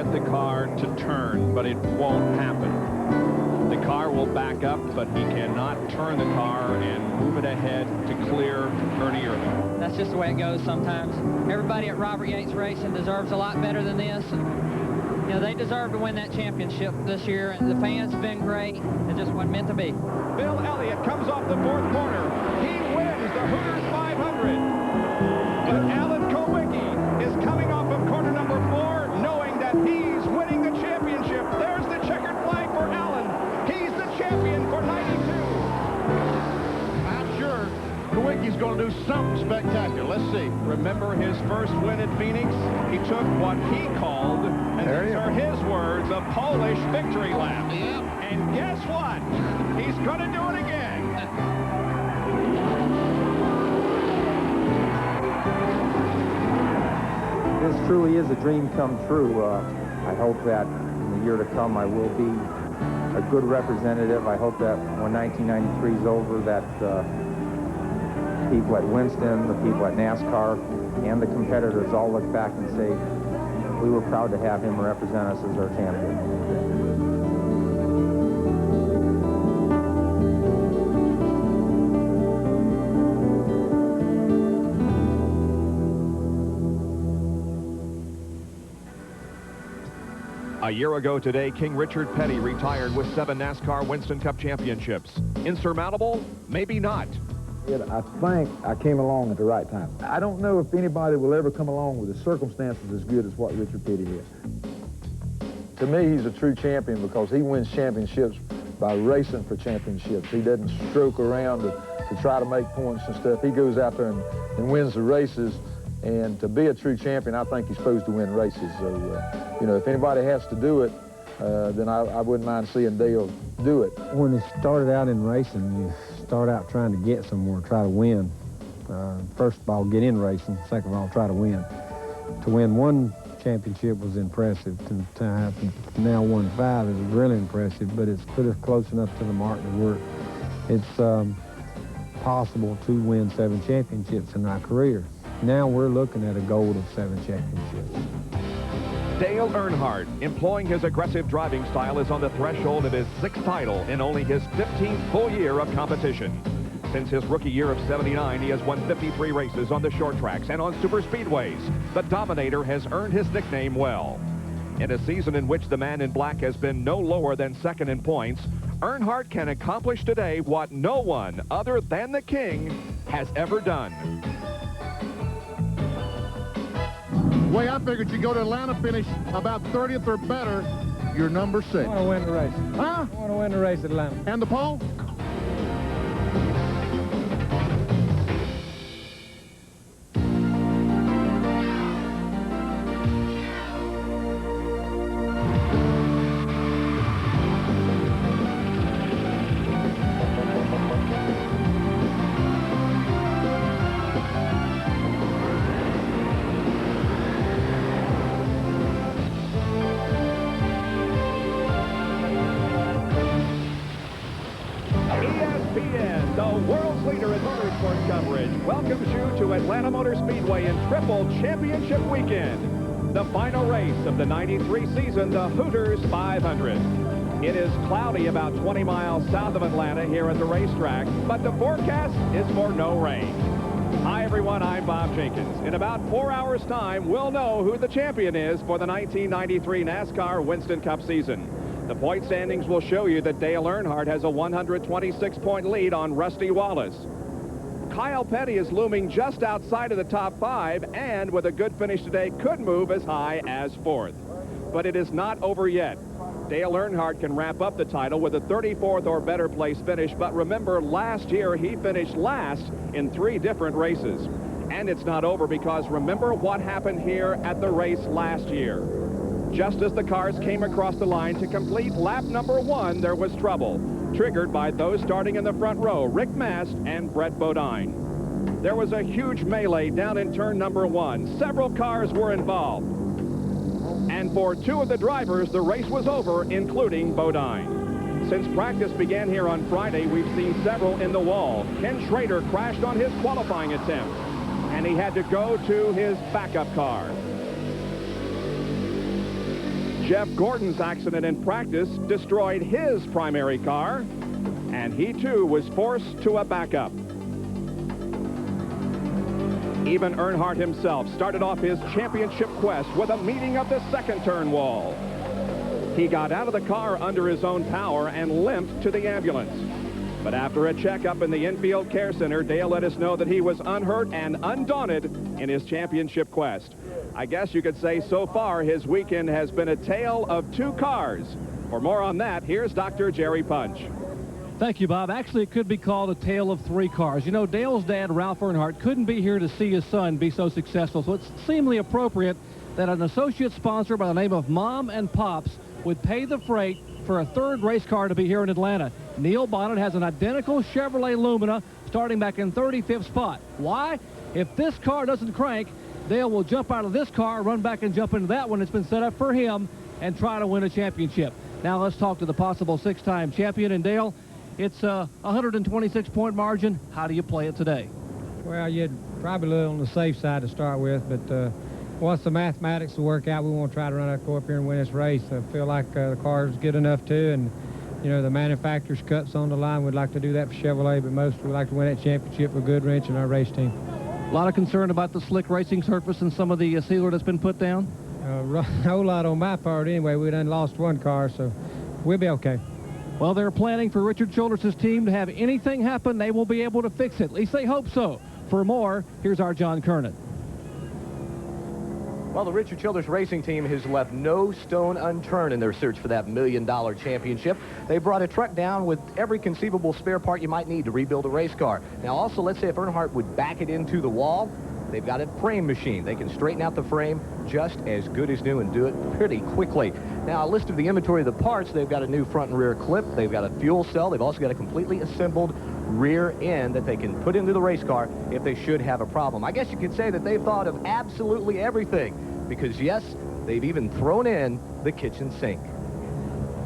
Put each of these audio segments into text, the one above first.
get the car to turn, but it won't happen. The car will back up, but he cannot turn the car and move it ahead to clear Ernie Irvin. That's just the way it goes sometimes. Everybody at Robert Yates Racing deserves a lot better than this. And, you know, they deserve to win that championship this year, and the fans have been great. It just wasn't meant to be. Bill Elliott comes off the fourth corner. He wins the Hooters 500. But Alan Kowicki is coming off of corner number 4, knowing that he's winning the championship. There's the checkered flag for Alan. He's the champion for 92. I'm sure Kowicki's going to do something spectacular. Let's see. Remember his first win at Phoenix? He took what he called, and these are his words, a Polish victory lap. Yep. And guess what? He's going to do it again. This truly is a dream come true. I hope that in the year to come I will be a good representative. I hope that when 1993 is over, that people at Winston, the people at NASCAR, and the competitors all look back and say, we were proud to have him represent us as our champion. A year ago today, King Richard Petty retired with 7 NASCAR Winston Cup championships. Insurmountable? Maybe not. I think I came along at the right time. I don't know if anybody will ever come along with the circumstances as good as what Richard Petty did. To me, he's a true champion because he wins championships by racing for championships. He doesn't stroke around to try to make points and stuff. He goes out there and wins the races. And to be a true champion, I think he's supposed to win races. So, you know, if anybody has to do it, then I wouldn't mind seeing Dale do it. When he started out in racing, you start out trying to get somewhere, try to win. First of all, get in racing. Second of all, try to win. To win one championship was impressive. To have now won 5 is really impressive, but it's put us close enough to the mark to where it's possible to win 7 championships in our career. Now we're looking at a goal of 7 championships. Dale Earnhardt, employing his aggressive driving style, is on the threshold of his 6th title in only his 15th full year of competition. Since his rookie year of '79, he has won 53 races on the short tracks and on super speedways. The Dominator has earned his nickname well. In a season in which the man in black has been no lower than 2nd in points, Earnhardt can accomplish today what no one other than the King has ever done. The way I figured you go to Atlanta, finish about 30th or better, you're number 6. I want to win the race. Huh? I want to win the race at Atlanta. And the pole? ESPN, the world's leader in motorsport coverage, welcomes you to Atlanta Motor Speedway in Triple Championship Weekend. The final race of the '93 season, the Hooters 500. It is cloudy about 20 miles south of Atlanta here at the racetrack, but the forecast is for no rain. Hi, everyone. I'm Bob Jenkins. In about 4 hours' time, we'll know who the champion is for the 1993 NASCAR Winston Cup season. The point standings will show you that Dale Earnhardt has a 126-point lead on Rusty Wallace. Kyle Petty is looming just outside of the top 5, and with a good finish today, could move as high as 4th. But it is not over yet. Dale Earnhardt can wrap up the title with a 34th or better place finish, but remember, last year he finished last in 3 different races. And it's not over because remember what happened here at the race last year. Just as the cars came across the line to complete lap number 1, there was trouble, triggered by those starting in the front row, Rick Mast and Brett Bodine. There was a huge melee down in turn number 1. Several cars were involved. And for 2 of the drivers, the race was over, including Bodine. Since practice began here on Friday, we've seen several in the wall. Ken Schrader crashed on his qualifying attempt, and he had to go to his backup car. Jeff Gordon's accident in practice destroyed his primary car, and he too was forced to a backup. Even Earnhardt himself started off his championship quest with a meeting of the second turn wall. He got out of the car under his own power and limped to the ambulance. But after a checkup in the infield care center, Dale let us know that he was unhurt and undaunted in his championship quest. I guess you could say so far his weekend has been a tale of two cars. For more on that, here's Dr. Jerry Punch. Thank you, Bob. Actually, it could be called a tale of three cars. You know, Dale's dad, Ralph Earnhardt, couldn't be here to see his son be so successful, so it's seemingly appropriate that an associate sponsor by the name of Mom and Pops would pay the freight for a third race car to be here in Atlanta. Neil Bonnet has an identical Chevrolet Lumina starting back in 35th spot. Why? If this car doesn't crank, Dale will jump out of this car, run back and jump into that one that's been set up for him, and try to win a championship. Now let's talk to the possible six-time champion. And Dale, it's a 126-point margin. How do you play it today? Well, you'd probably look on the safe side to start with, but once the mathematics will work out, we want to try to go up here and win this race. I feel like the car's good enough too, and you know, the manufacturer's cuts on the line. We'd like to do that for Chevrolet, but most we'd like to win that championship with Goodwrench and our race team. A lot of concern about the slick racing surface and some of the sealer that's been put down? A whole lot on my part anyway. We done lost one car, so we'll be okay. Well, they're planning for Richard Childress' team to have anything happen, they will be able to fix it. At least they hope so. For more, here's our John Kernan. Well, the Richard Childress racing team has left no stone unturned in their search for that $1 million championship. They brought a truck down with every conceivable spare part you might need to rebuild a race car. Now, also, let's say if Earnhardt would back it into the wall, they've got a frame machine. They can straighten out the frame just as good as new and do it pretty quickly. Now, a list of the inventory of the parts, they've got a new front and rear clip. They've got a fuel cell. They've also got a completely assembled rear end that they can put into the race car if they should have a problem. I guess you could say that they've thought of absolutely everything because, yes, they've even thrown in the kitchen sink.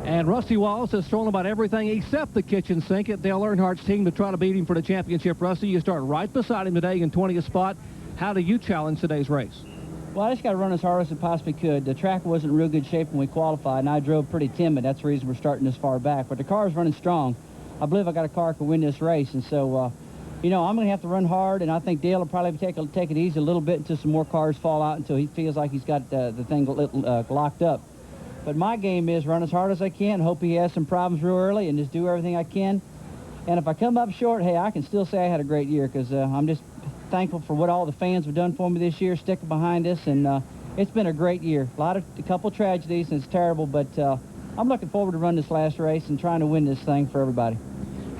And Rusty Wallace has thrown about everything except the kitchen sink at Dale Earnhardt's team to try to beat him for the championship. Rusty, you start right beside him today in 20th spot. How do you challenge today's race? Well, I just got to run as hard as I possibly could. The track wasn't in real good shape when we qualified, and I drove pretty timid. That's the reason we're starting this far back. But the car is running strong. I believe I got a car that can win this race, and so, you know, I'm going to have to run hard, and I think Dale will probably take it easy a little bit until some more cars fall out until he feels like he's got the thing locked up. But my game is run as hard as I can, hope he has some problems real early, and just do everything I can. And if I come up short, hey, I can still say I had a great year because I'm just thankful for what all the fans have done for me this year, sticking behind us, and it's been a great year. A couple tragedies, and it's terrible, but I'm looking forward to run this last race and trying to win this thing for everybody.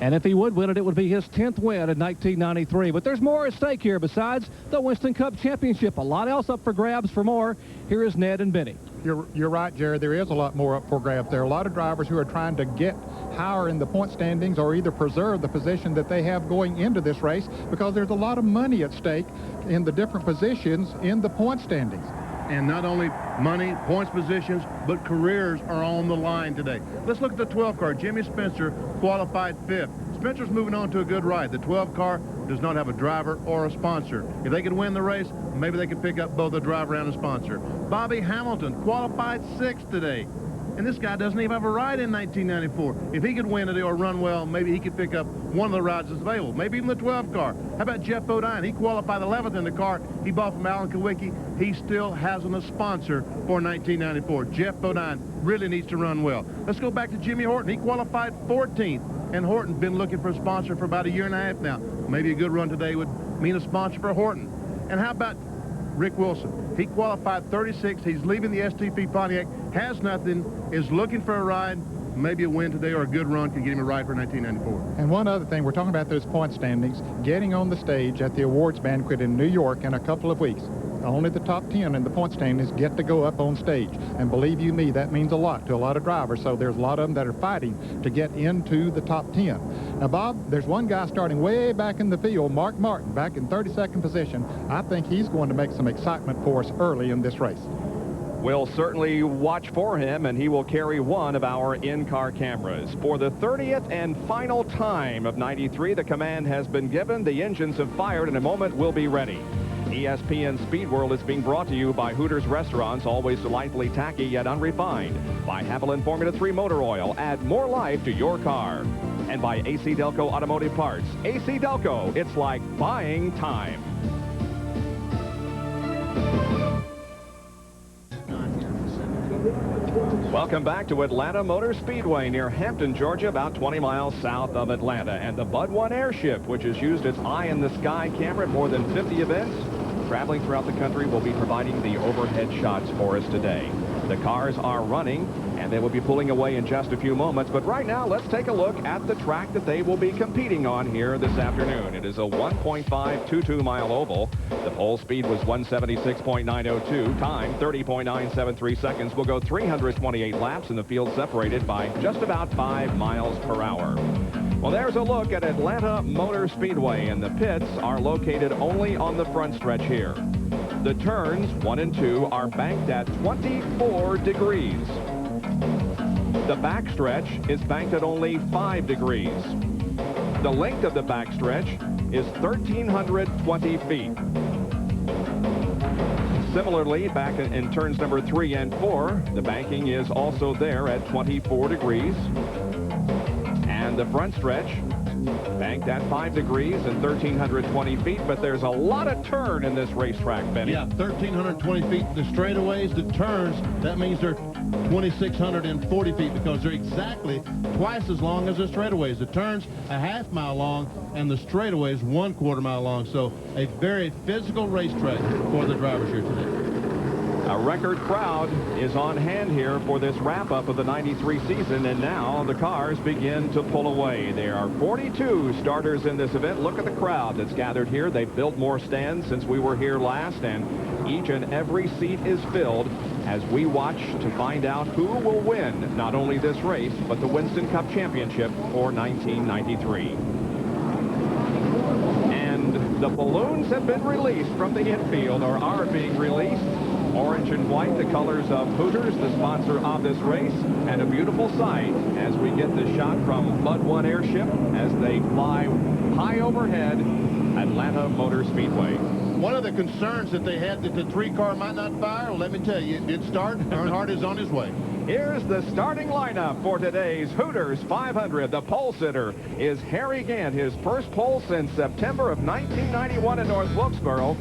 And if he would win it, it would be his 10th win in 1993. But there's more at stake here besides the Winston Cup Championship. A lot else up for grabs. For more, here is Ned and Benny. You're right, Jerry. There is a lot more up for grabs. There are a lot of drivers who are trying to get higher in the point standings or either preserve the position that they have going into this race because there's a lot of money at stake in the different positions in the point standings. And not only money, points positions, but careers are on the line today. Let's look at the 12 car. Jimmy Spencer qualified 5th. Spencer's moving on to a good ride. The 12 car does not have a driver or a sponsor. If they could win the race, maybe they could pick up both a driver and a sponsor. Bobby Hamilton qualified 6th today. And this guy doesn't even have a ride in 1994. If he could win today or run well, maybe he could pick up one of the rides that's available, maybe even the 12 car. How about Jeff Bodine? He qualified 11th in the car he bought from Alan Kawicki. He still hasn't a sponsor for 1994. Jeff Bodine really needs to run well. Let's go back to Jimmy Horton. He qualified 14th, and Horton's been looking for a sponsor for about a year and a half now. Maybe a good run today would mean a sponsor for Horton. And how about Rick Wilson? He qualified 36th. He's leaving the STP Pontiac, has nothing, is looking for a ride. Maybe a win today or a good run can get him a ride for 1994. And one other thing, we're talking about those point standings, getting on the stage at the awards banquet in New York in a couple of weeks. Only the top 10 in the point standings get to go up on stage. And believe you me, that means a lot to a lot of drivers. So there's a lot of them that are fighting to get into the top 10. Now, Bob, there's one guy starting way back in the field, Mark Martin, back in 32nd position. I think he's going to make some excitement for us early in this race. We'll certainly watch for him, and he will carry one of our in-car cameras. For the 30th and final time of 93, the command has been given. The engines have fired. In a moment, we'll be ready. ESPN Speed World is being brought to you by Hooters Restaurants, always delightfully tacky yet unrefined. By Haviland Formula 3 Motor Oil, add more life to your car. And by AC Delco Automotive Parts. AC Delco, it's like buying time. Welcome back to Atlanta Motor Speedway near Hampton, Georgia, about 20 miles south of Atlanta. And the Bud 1 airship, which has used its eye-in-the-sky camera at more than 50 events, traveling throughout the country, will be providing the overhead shots for us today. The cars are running, and they will be pulling away in just a few moments. But right now, let's take a look at the track that they will be competing on here this afternoon. It is a 1.522-mile oval. The pole speed was 176.902. Time, 30.973 seconds. Will go 328 laps, and the field separated by just about 5 miles per hour. Well, there's a look at Atlanta Motor Speedway, and the pits are located only on the front stretch here. The turns 1 and 2 are banked at 24 degrees. The backstretch is banked at only 5 degrees. The length of the backstretch is 1,320 feet. Similarly, back in turns number 3 and 4, the banking is also there at 24 degrees. And the front stretch banked at 5 degrees and 1,320 feet, but there's a lot of turn in this racetrack, Benny. Yeah, 1,320 feet. The straightaways, the turns, that means they're 2,640 feet because they're exactly twice as long as the straightaways. The turns a half-mile long and the straightaways 1/4 mile long. So a very physical racetrack for the drivers here today. A record crowd is on hand here for this wrap-up of the 93 season, and now the cars begin to pull away. There are 42 starters in this event. Look at the crowd that's gathered here. They've built more stands since we were here last, and each and every seat is filled as we watch to find out who will win not only this race, but the Winston Cup Championship for 1993. And the balloons have been released from the infield, or are being released. Orange and white, the colors of Hooters, the sponsor of this race, and a beautiful sight as we get the shot from Bud 1 airship as they fly high overhead Atlanta Motor Speedway. One of the concerns that they had that the 3-car might not fire, well, let me tell you, it did start. Earnhardt is on his way. Here's the starting lineup for today's Hooters 500. The pole sitter is Harry Gant, his first pole since September of 1991 in North Wilkesboro.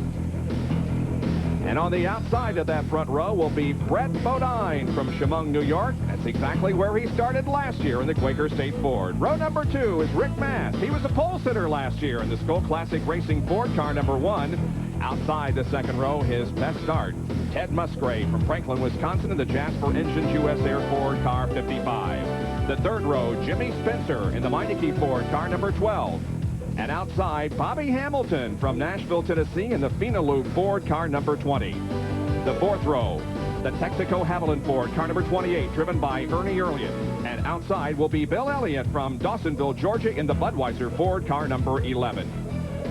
And on the outside of that front row will be Brett Bodine from Chemung, New York. That's exactly where he started last year in the Quaker State Ford. Row number 2 is Rick Mast. He was a pole sitter last year in the Skull Classic Racing Ford car number 1. Outside the second row, his best start, Ted Musgrave from Franklin, Wisconsin in the Jasper Engines U.S. Air Ford car 55. The third row, Jimmy Spencer in the Meineke Ford car number 12. And outside, Bobby Hamilton from Nashville, Tennessee in the Phenaloop Ford car number 20. The fourth row, the Texaco Haviland Ford car number 28, driven by Ernie Elliott. And outside will be Bill Elliott from Dawsonville, Georgia in the Budweiser Ford car number 11.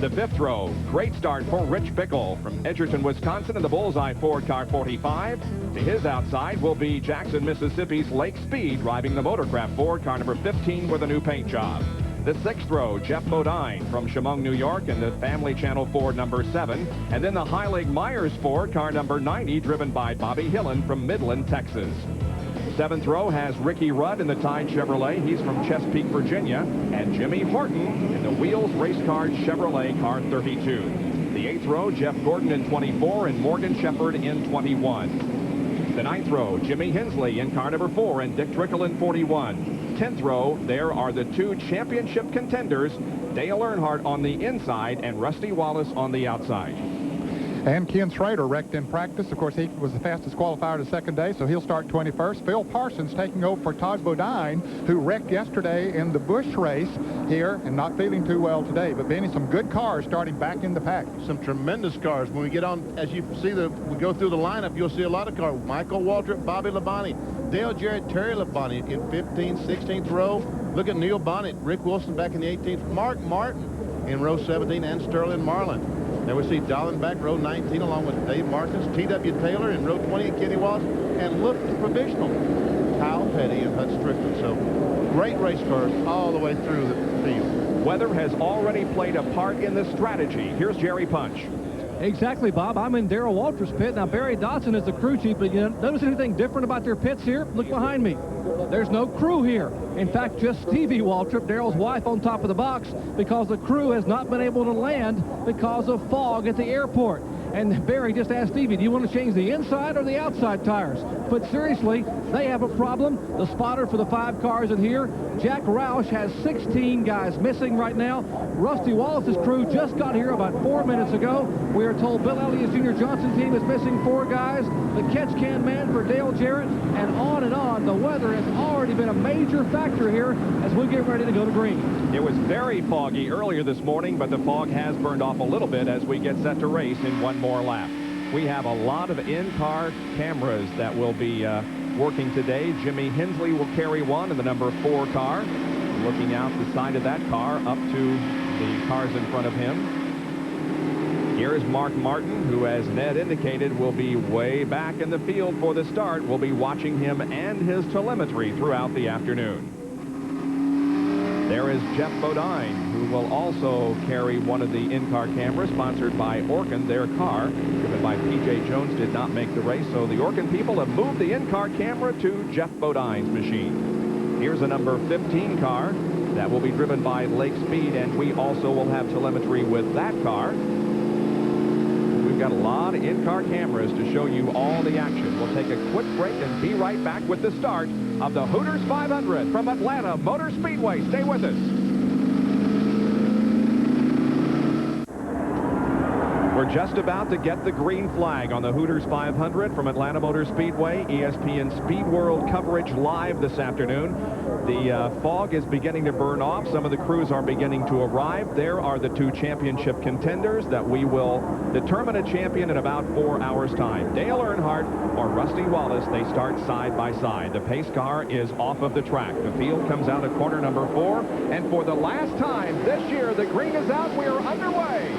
The fifth row, great start for Rich Bickle from Edgerton, Wisconsin in the Bullseye Ford car 45. To his outside will be Jackson, Mississippi's Lake Speed driving the Motorcraft Ford car number 15 with a new paint job. The sixth row, Jeff Bodine from Chemung, New York in the Family Channel Ford number 7. And then the Heilig Myers Ford car number 90 driven by Bobby Hillen from Midland, Texas. Seventh row has Ricky Rudd in the Tide Chevrolet. He's from Chesapeake, Virginia. And Jimmy Horton in the Wheels Race Card Chevrolet car 32. The eighth row, Jeff Gordon in 24 and Morgan Shepherd in 21. The ninth row, Jimmy Hensley in car number 4 and Dick Trickle in 41. 10th row, there are the two championship contenders, Dale Earnhardt on the inside and Rusty Wallace on the outside. And Ken Schrader wrecked in practice. Of course, he was the fastest qualifier the second day, so he'll start 21st. Phil Parsons taking over for Todd Bodine, who wrecked yesterday in the Busch race here and not feeling too well today. But Benny, some good cars starting back in the pack. Some tremendous cars. When we get on, as you see, we go through the lineup, you'll see a lot of cars. Michael Waltrip, Bobby Labonte, Dale Jarrett, Terry Labonte in 15th, 16th row. Look at Neil Bonnet, Rick Wilson back in the 18th, Mark Martin in row 17, and Sterling Marlin. There we see Dallenbach, row 19, along with Dave Martins, T.W. Taylor in row 20, and Kenny Wallace, and look, the provisional, Kyle Petty and Hud Strickland. So great race cars all the way through the field. Weather has already played a part in the strategy. Here's Jerry Punch. Exactly, Bob. I'm in Darrell Waltrip's pit. Now, Barry Dodson is the crew chief, but you notice anything different about their pits here? Look behind me. There's no crew here. In fact, just Stevie Waltrip, Darrell's wife, on top of the box because the crew has not been able to land because of fog at the airport. And Barry just asked Stevie, do you want to change the inside or the outside tires? But seriously, they have a problem. The spotter for the 5 cars in here, Jack Roush, has 16 guys missing right now. Rusty Wallace's crew just got here about 4 minutes ago. We are told Bill Elliott's Junior Johnson team is missing 4 guys. The catch can man for Dale Jarrett, and on and on. The weather has already been a major factor here as we get ready to go to green. It was very foggy earlier this morning, but the fog has burned off a little bit as we get set to race in one more lap. We have a lot of in-car cameras that will be working today. Jimmy Hensley will carry one in the number 4 car. Looking out the side of that car up to the cars in front of him. Here's Mark Martin, who, as Ned indicated, will be way back in the field for the start. We'll be watching him and his telemetry throughout the afternoon. There is Jeff Bodine, who will also carry one of the in-car cameras, sponsored by Orkin. Their car, driven by P.J. Jones, did not make the race, so the Orkin people have moved the in-car camera to Jeff Bodine's machine. Here's a number 15 car that will be driven by Lake Speed, and we also will have telemetry with that car. We've got a lot of in-car cameras to show you all the action. We'll take a quick break and be right back with the start of the Hooters 500 from Atlanta Motor Speedway. Stay with us. We're just about to get the green flag on the Hooters 500 from Atlanta Motor Speedway. ESPN Speed World coverage live this afternoon. The fog is beginning to burn off. Some of the crews are beginning to arrive. There are the 2 championship contenders that we will determine a champion in about 4 hours' time. Dale Earnhardt or Rusty Wallace, they start side by side. The pace car is off of the track. The field comes out of corner number 4. And for the last time this year, the green is out. We are underway.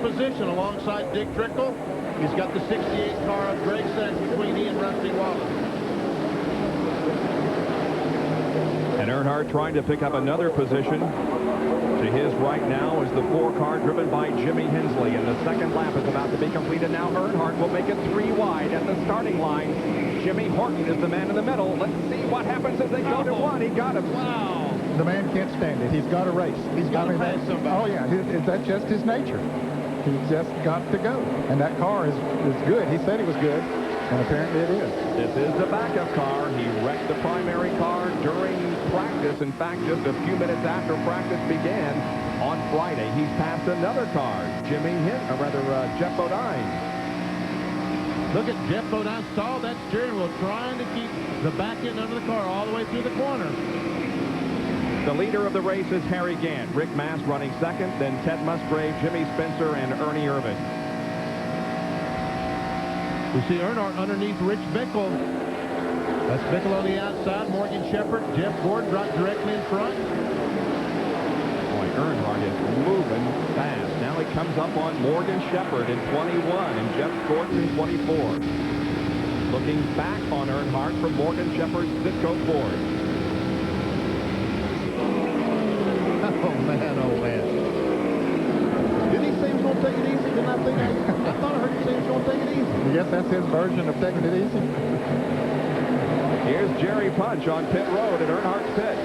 Position alongside Dick Trickle. He's got the 68 car of Greg Sens between he and Rusty Wallace. And Earnhardt trying to pick up another position. To his right now is the 4 car driven by Jimmy Hensley, and the second lap is about to be completed. Now Earnhardt will make it 3 wide at the starting line. Jimmy Horton is the man in the middle. Let's see what happens as they go to 1. He got him. Wow. The man can't stand it. He's got to race. He's got to pass somebody. Oh, yeah. That's just his nature. He's just got to go. And that car is good. He said he was good, and apparently it is. This is the backup car. He wrecked the primary car during practice. In fact, just a few minutes after practice began on Friday, he's passed another car, Jeff Bodine. Look at Jeff Bodine saw that steering wheel, trying to keep the back end under the car all the way through the corner. The leader of the race is Harry Gant. Rick Mast running second, then Ted Musgrave, Jimmy Spencer, and Ernie Irvin. We see Earnhardt underneath Rich Bickle. That's Bickle on the outside, Morgan Shepherd, Jeff Gordon dropped directly in front. Boy, Earnhardt is moving fast. Now he comes up on Morgan Shepherd in 21 and Jeff Gordon in 24. Looking back on Earnhardt from Morgan Shepherd's Ditko Ford. Oh, man. Did he say he was going to take it easy? Didn't I think I thought I heard you say he was going to take it easy. Yes, that's his version of taking it easy. Here's Jerry Punch on pit road at Earnhardt's pit.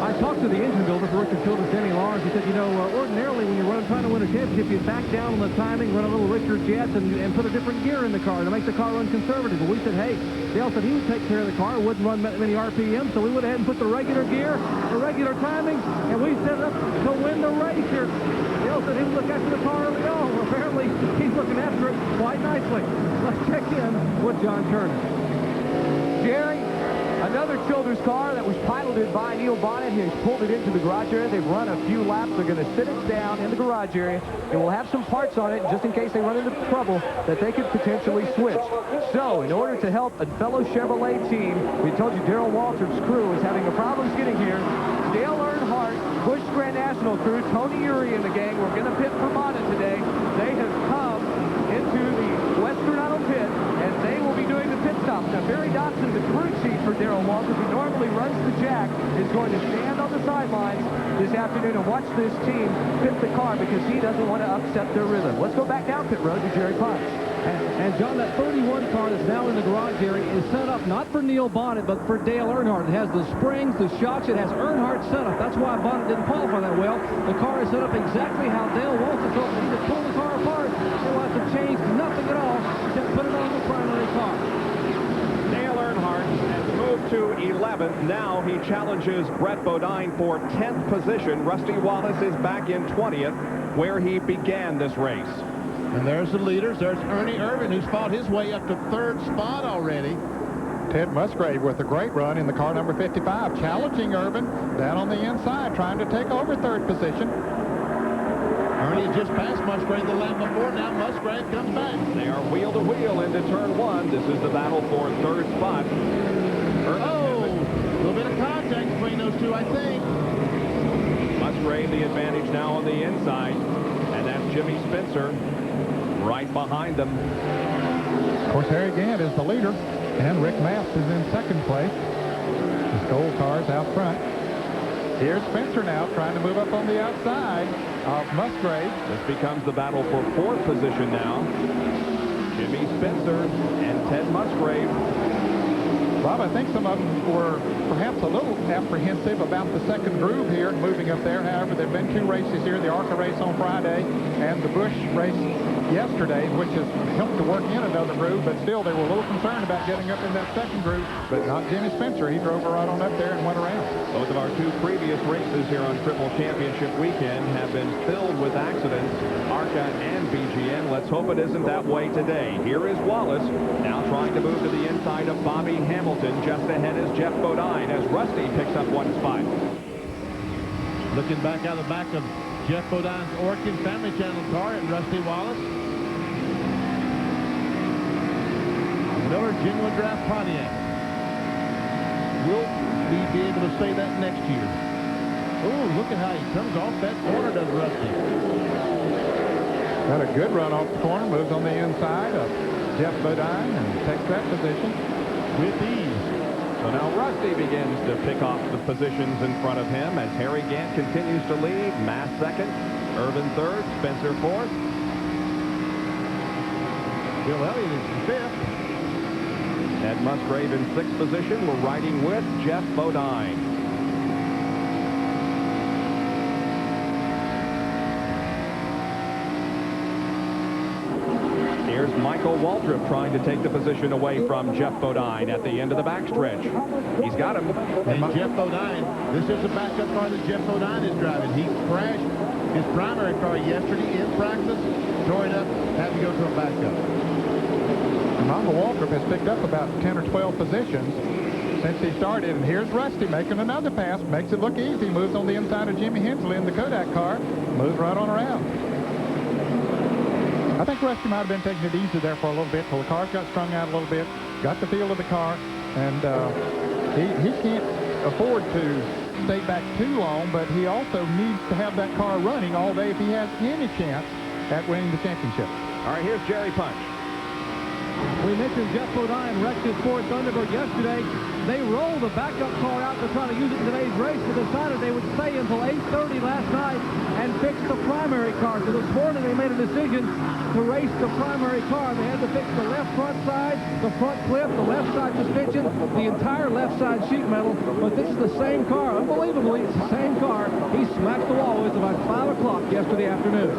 I talked to the engine builder for Richard Childress, Danny Lawrence. He said, you know, ordinarily when you're trying to win a championship, you back down on the timing, run a little richer jets, and put a different gear in the car to make the car run conservative. But we said, hey, Dale said he would take care of the car, wouldn't run many RPM, so we went ahead and put the regular gear, the regular timing, and we set up to win the race here. Dale said he would look after the car early on. Well, apparently, he's looking after it quite nicely. Let's check in with John Turner. Jerry, another Childress car that was piloted by Neil Bonnet. He's pulled it into the garage area. They've run a few laps. They're going to sit it down in the garage area, and we'll have some parts on it just in case they run into trouble that they could potentially switch. So, in order to help a fellow Chevrolet team, we told you Darrell Waltrip's crew is having a problem getting here. Dale Earnhardt, Busch Grand National crew, Tony Uri and the gang, we're going to pit for Bonnet today. They have come into the Western Auto pit, and they will be doing the pit stops. Now, Barry Dodson, the crew chief for Darrell Waltrip, who normally runs the jack, is going to stand on the sidelines this afternoon and watch this team pit the car because he doesn't want to upset their rhythm. Let's go back down pit road to Jerry Punch. And John, that 31 car that's now in the garage area is set up not for Neil Bonnet, but for Dale Earnhardt. It has the springs, the shocks. It has Earnhardt set up. That's why Bonnet didn't qualify that well. The car is set up exactly how Dale wants it. So if he just pull the car apart, he'll have to change nothing at all except put it on the primary car. Dale Earnhardt has moved to 11th. Now he challenges Brett Bodine for 10th position. Rusty Wallace is back in 20th, where he began this race. And there's the leaders. There's Ernie Irvin, who's fought his way up to 3rd spot already. Ted Musgrave with a great run in the car number 55, challenging Irvin down on the inside, trying to take over 3rd position. Ernie just passed Musgrave the lap before. Now Musgrave comes back. They are wheel to wheel into turn 1. This is the battle for 3rd spot. A little bit of contact between those two, I think. Musgrave the advantage now on the inside. And that's Jimmy Spencer right behind them. Of course, Harry Gant is the leader, and Rick Mapps is in 2nd place. The Skoll car's out front. Here's Spencer now trying to move up on the outside of Musgrave. This becomes the battle for 4th position now. Jimmy Spencer and Ted Musgrave. Bob, I think some of them were perhaps a little apprehensive about the 2nd groove here and moving up there. However, there have been 2 races here, the ARCA race on Friday and the Busch race yesterday, which has helped to work in another groove, but still they were a little concerned about getting up in that 2nd groove, but not Jimmy Spencer. He drove right on up there and went around. Both of our 2 previous races here on Triple Championship Weekend have been filled with accidents, ARCA and BGN. Let's hope it isn't that way today. Here is Wallace, now trying to move to the inside of Bobby Hamilton. Just ahead is Jeff Bodine as Rusty picks up 1 spot. Looking back out of the back of Jeff Bodine's Orkin Family Channel car and Rusty Wallace. Miller Genuine Draft Pontiac. Will we be able to say that next year? Oh, look at how he comes off that corner, does Rusty. Got a good run off the corner, moves on the inside of Jeff Bodine and takes that position with ease. So now Rusty begins to pick off the positions in front of him as Harry Gant continues to lead. Mass 2nd, Irvin 3rd, Spencer 4th. Bill Elliott is in 5th. Ted Musgrave in 6th position. We're riding with Jeff Bodine. Here's Michael Waltrip trying to take the position away from Jeff Bodine at the end of the backstretch. He's got him. And Jeff Bodine, this is the backup car that Jeff Bodine is driving. He crashed his primary car yesterday in practice, tore it up, had to go to a backup. Michael Waltrip has picked up about 10 or 12 positions since he started. And here's Rusty making another pass. Makes it look easy. Moves on the inside of Jimmy Hensley in the Kodak car. Moves right on around. I think Rusty might have been taking it easy there for a little bit till the cars got strung out a little bit, got the feel of the car, and he can't afford to stay back too long, but he also needs to have that car running all day if he has any chance at winning the championship. All right, here's Jerry Punch. We mentioned Jeff Bodine wrecked his Ford Thunderbird yesterday. They rolled the backup car out to try to use it in today's race, but decided they would stay until 8:30 last night and fix the primary car. So this morning they made a decision to race the primary car. They had to fix the left front side, the front clip, the left side suspension, the entire left side sheet metal. But this is the same car. Unbelievably, it's the same car he smacked the wall with about 5 o'clock yesterday afternoon.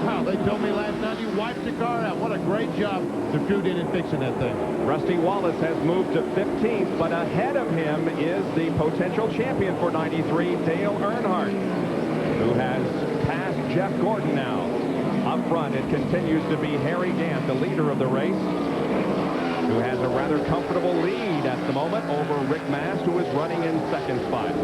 Wow, they told me last night you wiped the car out. What a great job the crew did in fixing that thing. Rusty Wallace has moved to 15th, but ahead of him is the potential champion for 93, Dale Earnhardt, who has passed Jeff Gordon now. Up front, it continues to be Harry Gant, the leader of the race, who has a rather comfortable lead at the moment over Rick Mast, who is running in second spot.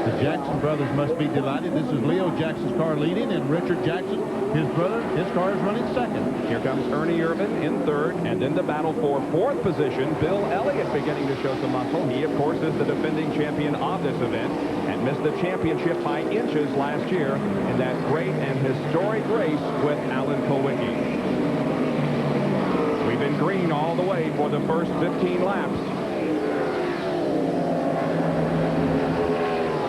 The Jackson brothers must be delighted. This is Leo Jackson's car leading, and Richard Jackson, his brother, his car is running second. Here comes Ernie Irvin in third, and in the battle for fourth position, Bill Elliott beginning to show some muscle. He, of course, is the defending champion of this event and missed the championship by inches last year in that great and historic race with Alan Kulwicki. We've been green all the way for the first 15 laps.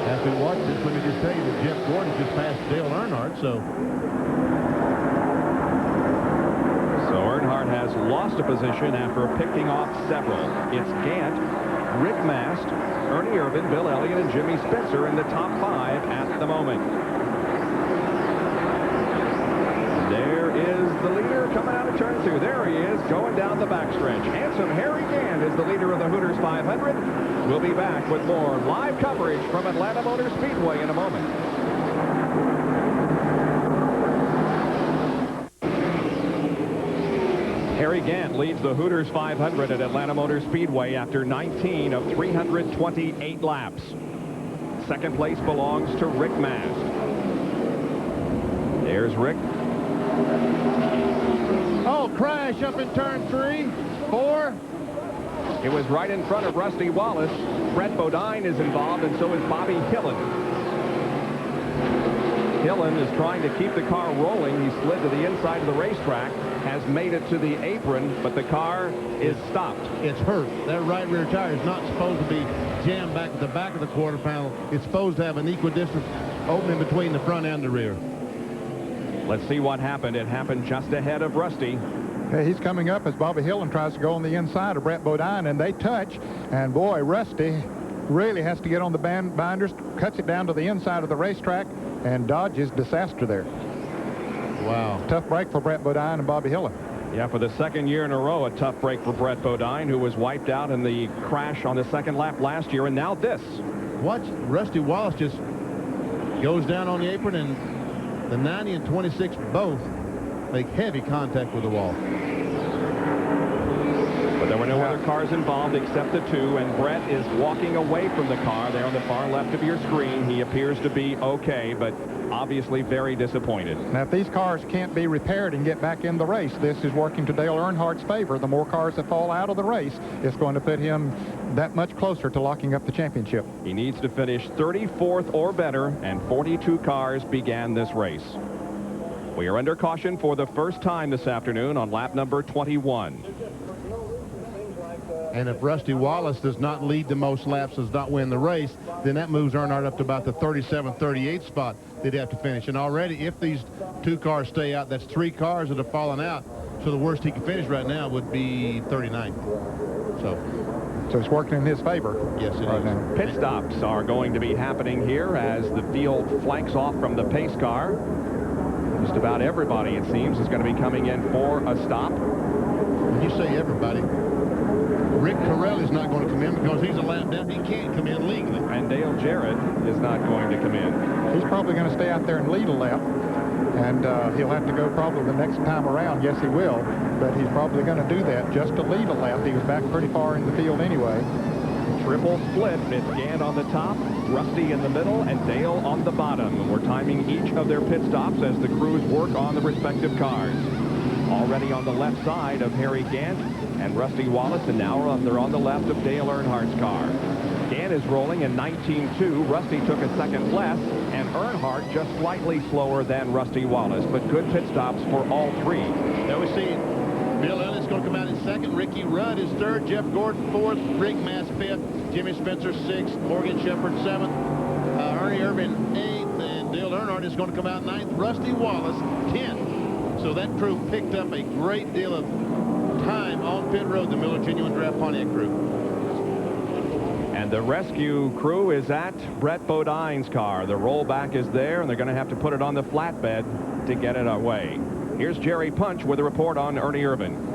As we watch this, let me just tell you that Jeff Gordon just passed Dale Earnhardt, so Earnhardt has lost a position after picking off several. It's Gant, Rick Mast, Ernie Irvin, Bill Elliott, and Jimmy Spencer in the top 5 at the moment. There is the leader coming out of turn 2. There he is, going down the backstretch. Handsome Harry Gant is the leader of the Hooters 500. We'll be back with more live coverage from Atlanta Motor Speedway in a moment. Harry Gant leads the Hooters 500 at Atlanta Motor Speedway after 19 of 328 laps. Second place belongs to Rick Mast. There's Rick. oh, crash up in turn 3, 4. It was right in front of Rusty Wallace. Brett Bodine is involved, and so is Bobby Hillen. Hillen is trying to keep the car rolling. He slid to the inside of the racetrack, has made it to the apron, but the car is stopped. It's hurt. That right rear tire is not supposed to be jammed back at the back of the quarter panel. It's supposed to have an equidistant opening between the front and the rear. Let's see what happened. It happened just ahead of Rusty. Hey, he's coming up as Bobby Hillen tries to go on the inside of Brett Bodine, and they touch. And boy, Rusty really has to get on the binders, cuts it down to the inside of the racetrack, and dodges disaster there. Wow. Tough break for Brett Bodine and Bobby Hillen. Yeah, for the second year in a row, a tough break for Brett Bodine, who was wiped out in the crash on the second lap last year, and now this. Watch, Rusty Wallace just goes down on the apron, and the 90 and 26 both make heavy contact with the wall. But there were no other cars involved except the two, and Brett is walking away from the car there on the far left of your screen. He appears to be okay, but obviously very disappointed. Now, if these cars can't be repaired and get back in the race, this is working to Dale Earnhardt's favor. The more cars that fall out of the race, it's going to put him that much closer to locking up the championship. He needs to finish 34th or better, and 42 cars began this race. We are under caution for the first time this afternoon on lap number 21. And if Rusty Wallace does not lead the most laps, does not win the race, then that moves Earnhardt up to about the 37th, 38th spot they'd have to finish. And already, if these two cars stay out, that's 3 cars that have fallen out. So the worst he can finish right now would be 39. So it's working in his favor. Yes, it is. Now. Pit stops are going to be happening here as the field flanks off from the pace car. Just about everybody, it seems, is going to be coming in for a stop. When you say everybody, Rick Corelli's not going to come in because he's a lap down. He can't come in legally. And Dale Jarrett is not going to come in. He's probably going to stay out there and lead a lap. And he'll have to go probably the next time around. Yes, he will. But he's probably going to do that just to lead a lap. He was back pretty far in the field anyway. Triple split. It's Gant on the top, Rusty in the middle, and Dale on the bottom. And we're timing each of their pit stops as the crews work on the respective cars. Already on the left side of Harry Gant and Rusty Wallace, and now they're on the left of Dale Earnhardt's car. Gant is rolling in 19.2. Rusty took a second less, and Earnhardt just slightly slower than Rusty Wallace, but good pit stops for all three. Now we see Bill Elliott's going to come out in second. Ricky Rudd is third. Jeff Gordon fourth. Rick Mast fifth. Jimmy Spencer sixth. Morgan Shepherd seventh. Ernie Irvin eighth. And Dale Earnhardt is going to come out ninth. Rusty Wallace 10th. So that crew picked up a great deal of time on pit road, the Miller Genuine Draft Pontiac crew. And the rescue crew is at Brett Bodine's car. The rollback is there, and they're going to have to put it on the flatbed to get it away. Here's Jerry Punch with a report on Ernie Irvin.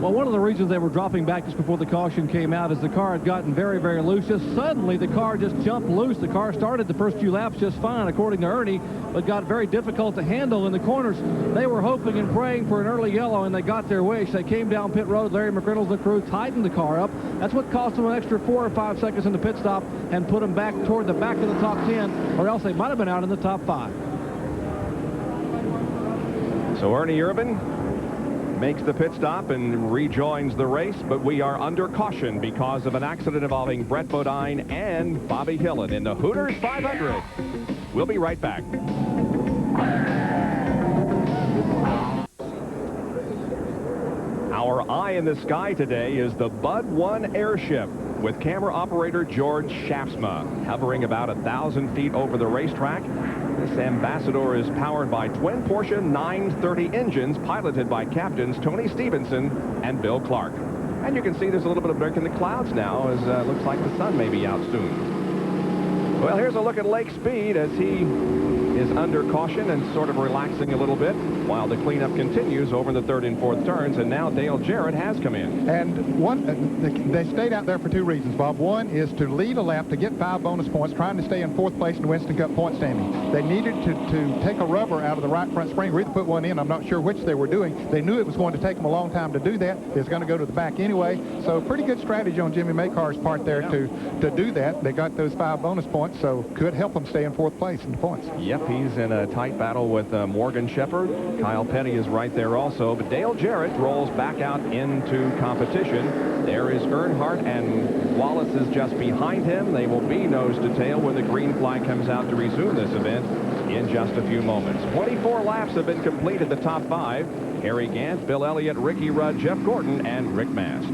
Well, one of the reasons they were dropping back just before the caution came out is the car had gotten very, very loose. Just suddenly, the car just jumped loose. The car started the first few laps just fine, according to Ernie, but got very difficult to handle in the corners. They were hoping and praying for an early yellow, and they got their wish. They came down pit road. Larry McReynolds and the crew tightened the car up. That's what cost them an extra 4 or 5 seconds in the pit stop and put them back toward the back of the top 10, or else they might have been out in the top 5. So Ernie Irvin makes the pit stop and rejoins the race, but we are under caution because of an accident involving Brett Bodine and Bobby Hillin in the Hooters 500. We'll be right back. Our eye in the sky today is the Bud 1 airship with camera operator George Shaftsma hovering about 1,000 feet over the racetrack. This Ambassador is powered by twin Porsche 930 engines piloted by captains Tony Stevenson and Bill Clark. And you can see there's a little bit of break in the clouds now as looks like the sun may be out soon. Well, here's a look at Lake Speed as he is under caution and sort of relaxing a little bit while the cleanup continues over the third and fourth turns, and now Dale Jarrett has come in. And they stayed out there for 2 reasons, Bob. One is to lead a lap to get 5 bonus points, trying to stay in 4th place in the Winston Cup point standing. They needed to take a rubber out of the right front spring, or either put one in. I'm not sure which they were doing. They knew it was going to take them a long time to do that. It was going to go to the back anyway. So pretty good strategy on Jimmy Makar's part there to do that. They got those 5 bonus points, so could help them stay in 4th place in the points. Yep, he's in a tight battle with Morgan Shepherd. Kyle Petty is right there also, but Dale Jarrett rolls back out into competition. There is Earnhardt, and Wallace is just behind him. They will be nose to tail when the green flag comes out to resume this event in just a few moments. 24 laps have been completed, the top 5. Harry Gant, Bill Elliott, Ricky Rudd, Jeff Gordon, and Rick Mast.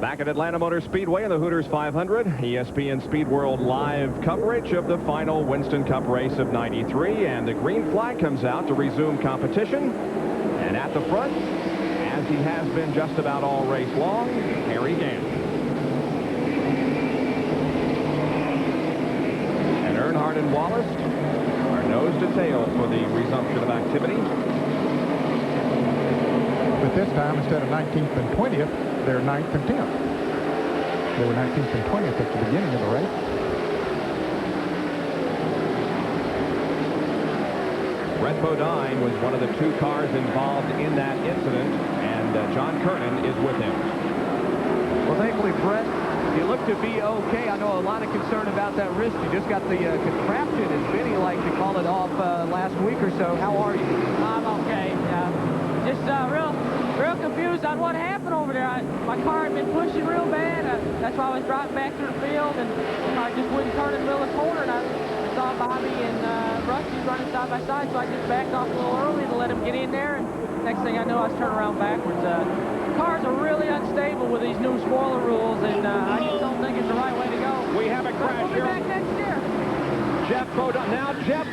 Back at Atlanta Motor Speedway in the Hooters 500, ESPN Speed World live coverage of the final Winston Cup race of '93, and the green flag comes out to resume competition. And at the front, as he has been just about all race long, Harry Gant. And Earnhardt and Wallace are nose to tail for the resumption of activity. But this time, instead of 19th and 20th, they're 9th and 10th. They were 19th and 20th at the beginning of the race. Brett Bodine was one of the 2 cars involved in that incident, and John Kernan is with him. Well, thankfully, Brett, you look to be okay. I know a lot of concern about that wrist. You just got the contraption, as Vinny liked to call it, off last week or so. How are you? I'm okay. Just real confused on what happened over there. My car had been pushing real bad. That's why I was driving back through the field, and I just wouldn't turn in the middle of the corner. And I saw Bobby and Rusty running side by side, so I just backed off a little early to let them get in there. And next thing I know, I was turning around backwards. Cars are really unstable with these new spoiler rules, and I just don't think it's the right way to go. We have a crash here. We'll be back next year. Jeff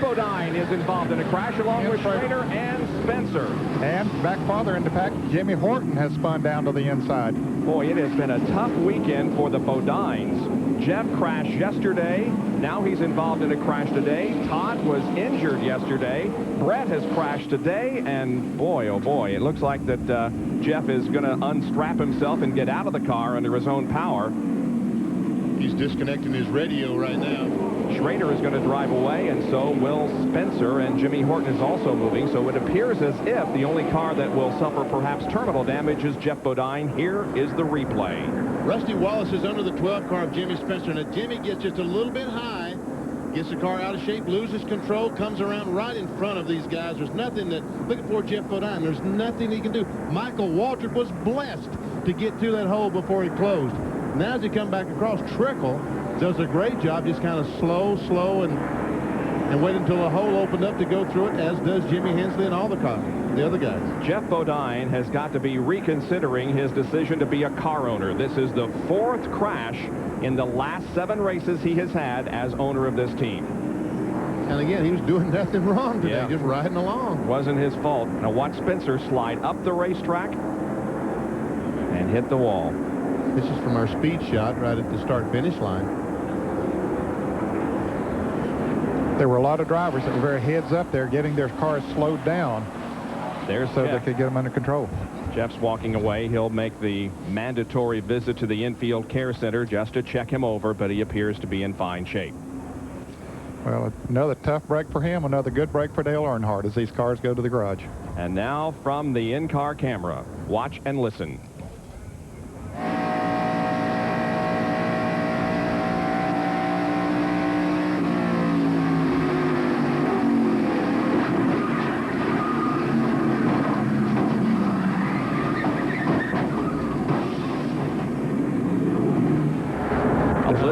Bodine is involved in a crash along with Schrader and Spencer. And back farther in the pack, Jimmy Horton has spun down to the inside. Boy, it has been a tough weekend for the Bodines. Jeff crashed yesterday. Now he's involved in a crash today. Todd was injured yesterday. Brett has crashed today. And boy, oh boy, it looks like that Jeff is going to unstrap himself and get out of the car under his own power. He's disconnecting his radio right now. Schrader is going to drive away, and so will Spencer, and Jimmy Horton is also moving. So it appears as if the only car that will suffer perhaps terminal damage is Jeff Bodine. Here is the replay. Rusty Wallace is under the 12 car of Jimmy Spencer, and if Jimmy gets just a little bit high, Gets the car out of shape, loses control, comes around right in front of these guys. There's nothing that, looking for Jeff Bodine, there's nothing he can do. Michael Waltrip was blessed to get to that hole before he closed. Now as he come back across, Trickle does a great job, just kind of slow, and wait until the hole opened up to go through it, as does Jimmy Hensley and all the other guys. Jeff Bodine has got to be reconsidering his decision to be a car owner. This is the 4th crash in the last 7 races he has had as owner of this team. And again, he was doing nothing wrong today, just riding along. Wasn't his fault. Now watch Spencer slide up the racetrack and hit the wall. This is from our speed shot right at the start-finish line. There were a lot of drivers that were very heads up there getting their cars slowed down so they could get them under control. Jeff's walking away. He'll make the mandatory visit to the infield care center just to check him over, but he appears to be in fine shape. Well, another tough break for him, another good break for Dale Earnhardt as these cars go to the garage. And now from the in-car camera, watch and listen.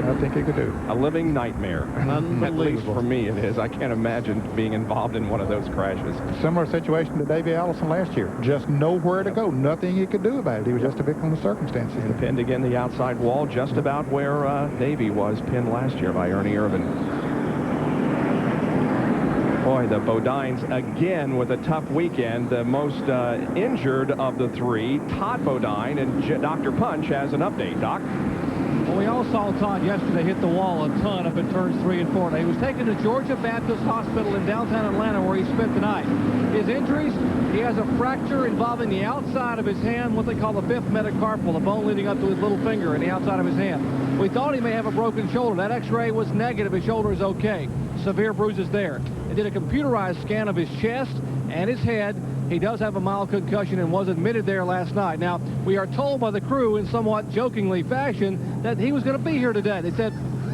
I think he could do. A living nightmare. At least for me it is. I can't imagine being involved in one of those crashes. Similar situation to Davey Allison last year. Just nowhere to go. Nothing he could do about it. He was just a victim of circumstances. And pinned again the outside wall, just about where Davey was pinned last year by Ernie Irvin. Boy, the Bodines again with a tough weekend. The most injured of the 3, Todd Bodine, and Dr. Punch has an update. Doc? Well, we all saw Todd yesterday hit the wall a ton up in turns 3 and 4. Now, he was taken to Georgia Baptist Hospital in downtown Atlanta, where he spent the night. His injuries, he has a fracture involving the outside of his hand, what they call the 5th metacarpal, the bone leading up to his little finger and the outside of his hand. We thought he may have a broken shoulder. That x-ray was negative. His shoulder is okay. Severe bruises there. They did a computerized scan of his chest and his head. He does have a mild concussion and was admitted there last night. Now, we are told by the crew in somewhat jokingly fashion that he was going to be here today. They said,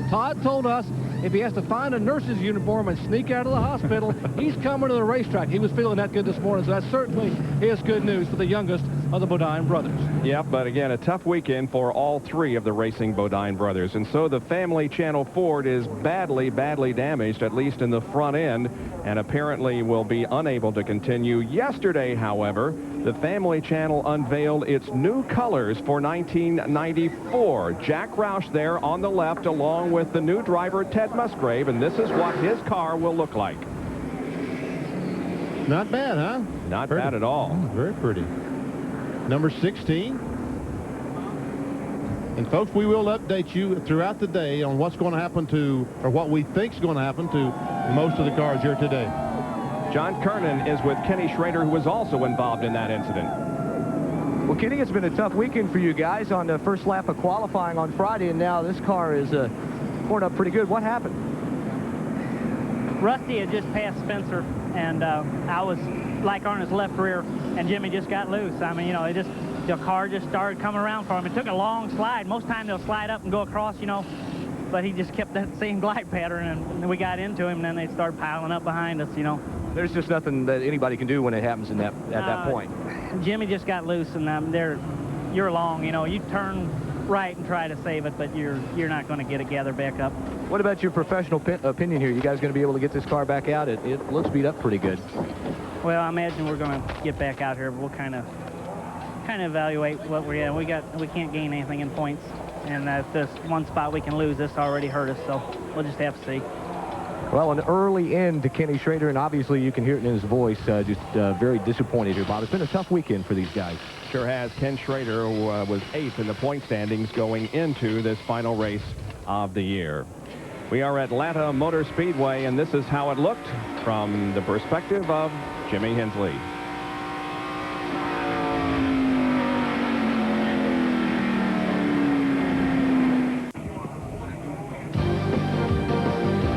Todd told us if he has to find a nurse's uniform and sneak out of the hospital, he's coming to the racetrack. He was feeling that good this morning, so that certainly is good news for the youngest of the Bodine brothers. Yep, but again, a tough weekend for all 3 of the racing Bodine brothers. And so the family Channel Ford is badly damaged, at least in the front end, and apparently will be unable to continue. Yesterday, however, the family channel unveiled its new colors for 1994. Jack Roush there on the left, along with the new driver, Ted Musgrave, and this is what his car will look like. Not bad, huh? Not bad at all. Very pretty. Number 16. And folks, we will update you throughout the day on what's going to happen to, or what we think is going to happen to most of the cars here today. John Kernan is with Kenny Schrader, who was also involved in that incident. Well, Kenny, it's been a tough weekend for you guys on the first lap of qualifying on Friday, and now this car is torn up pretty good. What happened? Rusty had just passed Spencer, and I was like on his left rear, and Jimmy just got loose. I mean, you know, the car just started coming around for him. It took a long slide. Most times they'll slide up and go across, you know, but he just kept that same glide pattern, and we got into him, and then they started piling up behind us, you know. There's just nothing that anybody can do when it happens at that point. Jimmy just got loose, and you're long, you know. You turn right and try to save it, but you're not going to get it gathered back up. What about your professional opinion here? You guys going to be able to get this car back out? It looks beat up pretty good. Well, I imagine we're going to get back out here. We'll kind of evaluate what we're at. We can't gain anything in points, and if this one spot we can lose, this already hurt us, so we'll just have to see. Well, an early end to Kenny Schrader, and obviously you can hear it in his voice, just very disappointed here, Bob. It's been a tough weekend for these guys. Sure has. Ken Schrader was 8th in the point standings going into this final race of the year. We are at Atlanta Motor Speedway, and this is how it looked from the perspective of Jimmy Hensley.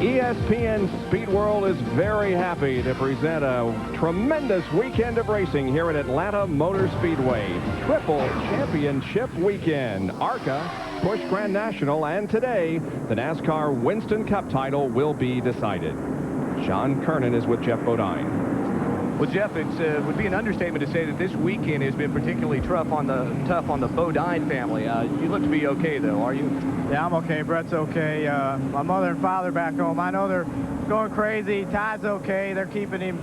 ESPN Speed World is very happy to present a tremendous weekend of racing here at Atlanta Motor Speedway. Triple championship weekend. ARCA Busch Grand National, and today, the NASCAR Winston Cup title will be decided. John Kernan is with Jeff Bodine. Well, Jeff, it would be an understatement to say that this weekend has been particularly tough on the Bodine family. You look to be okay, though, are you? Yeah, I'm okay. Brett's okay. My mother and father back home, I know they're going crazy. Todd's okay. They're keeping him,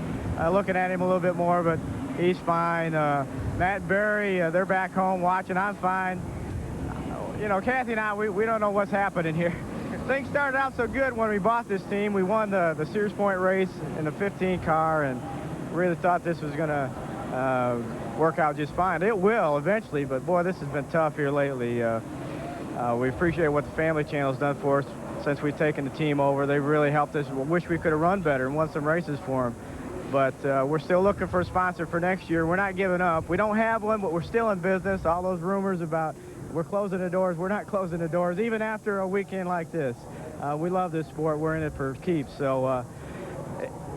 looking at him a little bit more, but he's fine. Matt and Barry, they're back home watching. I'm fine. You know, Kathy and I, we don't know what's happening here. Things started out so good when we bought this team. We won the Sears Point race in the 15 car, and really thought this was going to work out just fine. It will eventually, but boy, this has been tough here lately. We appreciate what the Family Channel's done for us since we've taken the team over. They've really helped us. We wish we could have run better and won some races for them. But we're still looking for a sponsor for next year. We're not giving up. We don't have one, but we're still in business. All those rumors about we're closing the doors, we're not closing the doors, even after a weekend like this. We love this sport. We're in it for keeps. So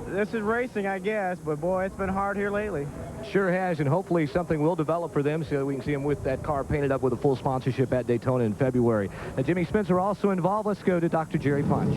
this is racing, I guess, but boy, it's been hard here lately. Sure has, and hopefully something will develop for them so we can see them with that car painted up with a full sponsorship at Daytona in February. Jimmy Spencer also involved. Let's go to Dr. Jerry Punch.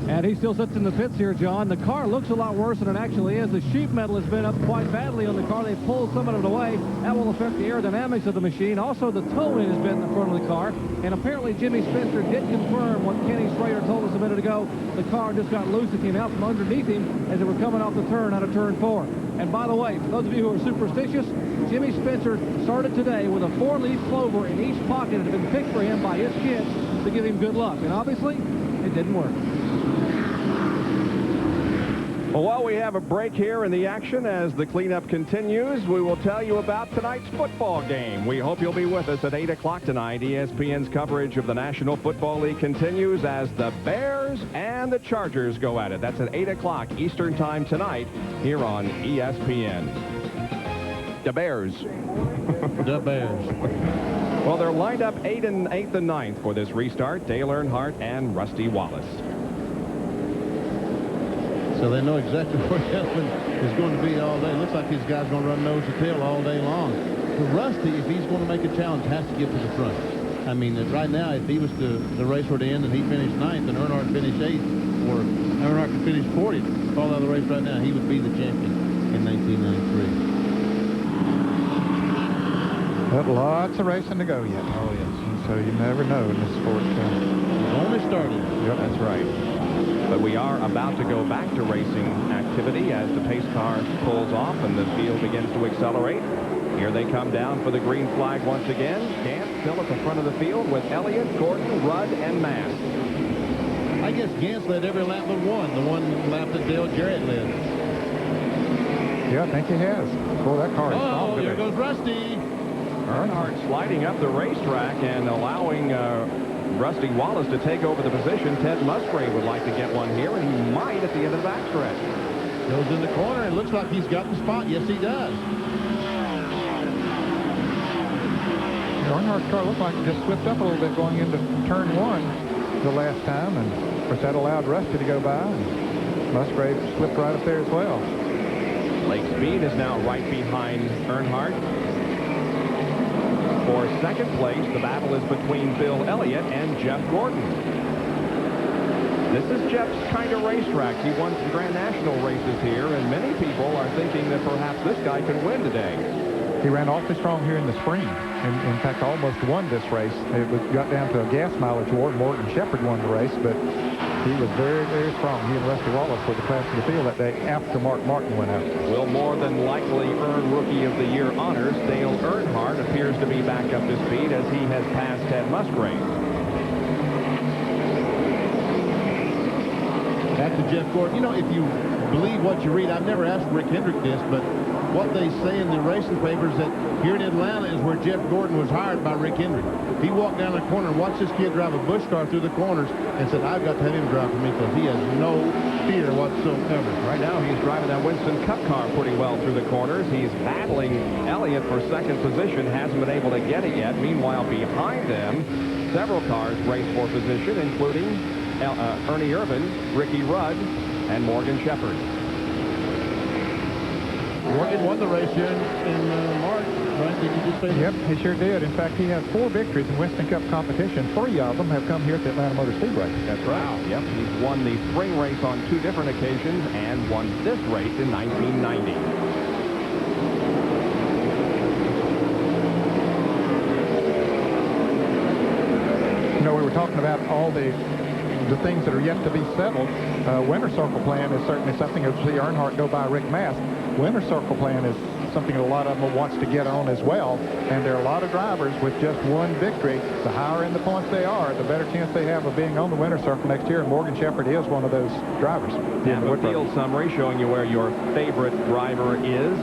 And he still sits in the pits here, John. The car looks a lot worse than it actually is. The sheet metal has been up quite badly on the car. They pulled some of it away. That will affect the aerodynamics of the machine. Also, the towing has been in the front of the car. And apparently, Jimmy Spencer did confirm what Kenny Schrader told us a minute ago. The car just got loose. It came out from underneath him as they were coming off the turn out of turn 4. And by the way, for those of you who are superstitious, Jimmy Spencer started today with a 4-leaf clover in each pocket that had been picked for him by his kids to give him good luck. And obviously, it didn't work. Well, while we have a break here in the action as the cleanup continues, we will tell you about tonight's football game. We hope you'll be with us at 8 o'clock tonight. ESPN's coverage of the National Football League continues as the Bears and the Chargers go at it. That's at 8 o'clock Eastern Time tonight here on ESPN. The Bears. The Bears. Well, they're lined up 8th and 9th for this restart. Dale Earnhardt and Rusty Wallace. So they know exactly where Elfman is going to be all day. Looks like these guys are going to run nose to tail all day long. But Rusty, if he's going to make a challenge, has to get to the front. I mean, right now, if he was to the race were to end and he finished 9th and Earnhardt finished 8th, or Earnhardt could finish 40th, fall out of the race right now, he would be the champion in 1993. But lots of racing to go yet. Oh, yes. And so you never know in this sport. It's only started. Yep, that's right. But we are about to go back to racing activity as the pace car pulls off and the field begins to accelerate. Here they come down for the green flag once again. Gant still at the front of the field with Elliott, Gordon, Rudd, and Mass. I guess Gant's led every lap but one, the one lap that Dale Jarrett led. Yeah, I think he has. Boy, that car is strong. Oh, here goes Rusty. Earnhardt sliding up the racetrack and allowing Rusty Wallace to take over the position. Ted Musgrave would like to get one here, and he might at the end of the backstretch. Goes in the corner, and looks like he's got the spot. Yes, he does. Earnhardt's car looked like it just slipped up a little bit going into turn 1 the last time, and of course that allowed Rusty to go by, and Musgrave slipped right up there as well. Lake Speed is now right behind Earnhardt. For second place, the battle is between Bill Elliott and Jeff Gordon. This is Jeff's kind of racetrack. He won some Grand National races here, and many people are thinking that perhaps this guy could win today. He ran awfully strong here in the spring. In fact, almost won this race. It got down to a gas mileage award. Morgan Shepherd won the race, but he was very, very strong. He and Rusty Wallace were the class of the field that day after Mark Martin went out. Will more than likely earn Rookie of the Year honors. Dale Earnhardt appears to be back up to speed as he has passed Ted Musgrave. Back to Jeff Gordon. You know, if you believe what you read, I've never asked Rick Hendrick this, but what they say in the racing papers that here in Atlanta is where Jeff Gordon was hired by Rick Hendrick. He walked down the corner and watched this kid drive a Busch car through the corners and said, I've got to have him drive for me because he has no fear whatsoever. Right now, he's driving that Winston Cup car pretty well through the corners. He's battling Elliott for second position, hasn't been able to get it yet. Meanwhile, behind them, several cars race for position, including Ernie Irvan, Ricky Rudd, and Morgan Shepherd. Morgan won the race here in March. Right? Did you just say that? Yep, he sure did. In fact, he has 4 victories in Winston Cup competition. 3 of them have come here at the Atlanta Motor Speedway. That's right. Wow. Yep, he's won the spring race on 2 different occasions and won this race in 1990. You know, we were talking about all the things that are yet to be settled. Winter Circle Plan is certainly something. As you see Earnhardt go by Rick Mast, Winter Circle Plan is something that a lot of them wants to get on as well. And there are a lot of drivers with just 1 victory. The higher in the points they are, the better chance they have of being on the Winter Circle next year. And Morgan Shepherd is one of those drivers. And the field summary showing you where your favorite driver is.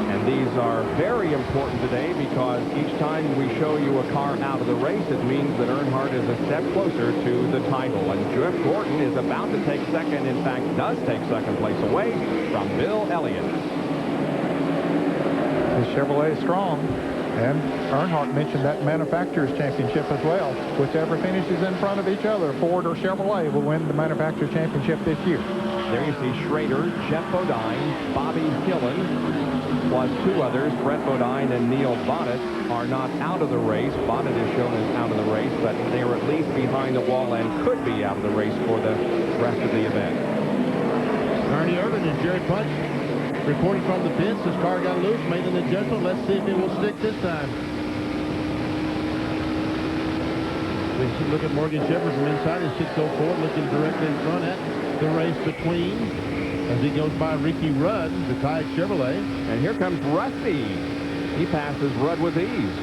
And these are very important today because each time we show you a car out of the race, it means that Earnhardt is a step closer to the title. And Jeff Gordon is about to take second, in fact, does take second place away from Bill Elliott. His Chevrolet is strong. And Earnhardt mentioned that manufacturer's championship as well. Whichever finishes in front of each other, Ford or Chevrolet, will win the manufacturer's championship this year. There you see Schrader, Jeff Bodine, Bobby Hillen, plus 2 others. Brett Bodine and Neil Bonnet are not out of the race. Bonnet is shown as out of the race, but they are at least behind the wall and could be out of the race for the rest of the event. Ernie Irvin and Jerry Punch reporting from the pits. His car got loose, made an adjustment. Let's see if it will stick this time. We look at Morgan Shepherd from inside his 604, looking directly in front at the race between as he goes by Ricky Rudd, the Tide Chevrolet. And here comes Rusty. He passes Rudd with ease.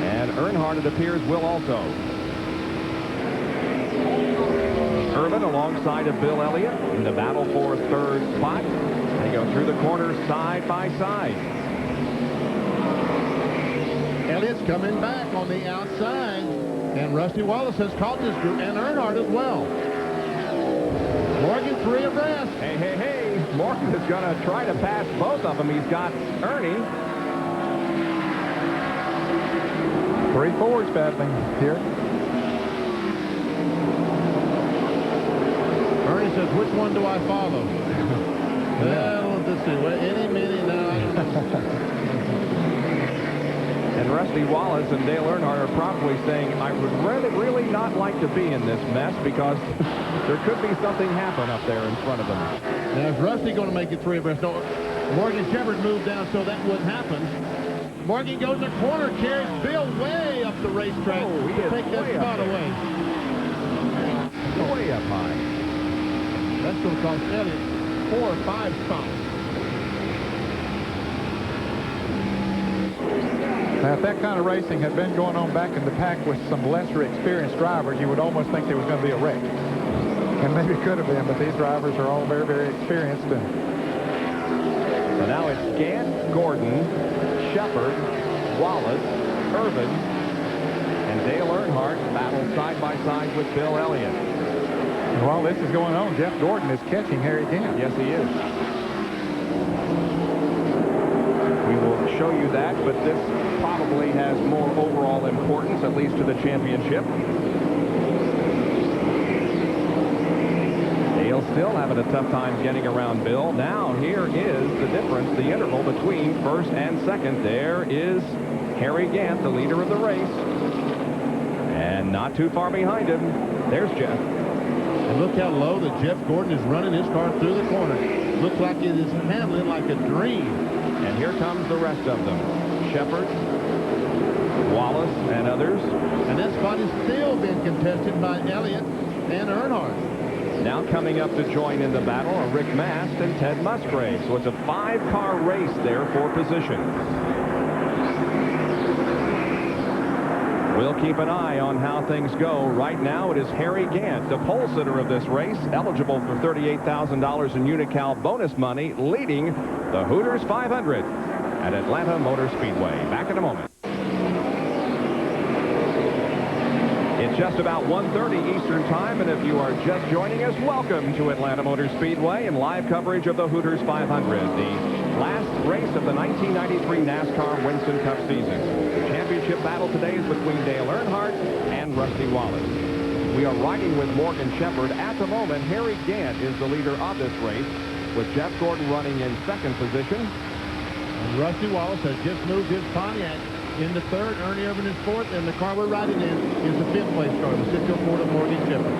And Earnhardt, it appears, will also. Irvin alongside of Bill Elliott in the battle for 3rd spot. They go through the corners side by side. Elliott's coming back on the outside. And Rusty Wallace has caught this group, and Earnhardt as well. Morgan 3 abreast. Hey, hey, hey. Morgan is going to try to pass both of them. He's got Ernie. 3 Fords battling here. Ernie says, which one do I follow? Well, let's see. Well, any minute now. And Rusty Wallace and Dale Earnhardt are probably saying, I would really not like to be in this mess because there could be something happen up there in front of them. Now, is Rusty going to make it 3 abreast? No, Morgan Shepherd moved down so that wouldn't happen. Morgan goes in the corner, carries Bill way up the racetrack to take that spot away. Way up high. That's going to cost Elliott 4 or 5 spots. Now, if that kind of racing had been going on back in the pack with some lesser experienced drivers, you would almost think there was going to be a wreck. And maybe it could have been, but these drivers are all very experienced. So now it's Gant, Gordon, Shepherd, Wallace, Irvin, and Dale Earnhardt battle side by side with Bill Elliott. And while this is going on, Jeff Gordon is catching Harry Gant. Yes, he is. We will show you that, but this probably has more overall importance, at least to the championship. Dale still having a tough time getting around Bill. Now here is the difference, the interval between first and second. There is Harry Gant, the leader of the race. And not too far behind him, there's Jeff. And look how low that Jeff Gordon is running his car through the corner. Looks like it is handling like a dream. And here comes the rest of them. Shepherd, Wallace, and others. And that spot is still being contested by Elliott and Earnhardt. Now coming up to join in the battle are Rick Mast and Ted Musgrave. So it's a 5-car race there for position. We'll keep an eye on how things go. Right now, it is Harry Gant, the pole sitter of this race, eligible for $38,000 in Unocal bonus money, leading the Hooters 500 at Atlanta Motor Speedway. Back in a moment. It's just about 1:30 Eastern Time, and if you are just joining us, welcome to Atlanta Motor Speedway and live coverage of the Hooters 500, the last race of the 1993 NASCAR Winston Cup season. The championship battle today is between Dale Earnhardt and Rusty Wallace. We are riding with Morgan Shepherd. At the moment, Harry Gant is the leader of this race. with Jeff Gordon running in second position. And Rusty Wallace has just moved his Pontiac into third. Ernie Irvin is fourth, and the car we're riding in is the fifth place car, the 604 of Morgan Shepherd.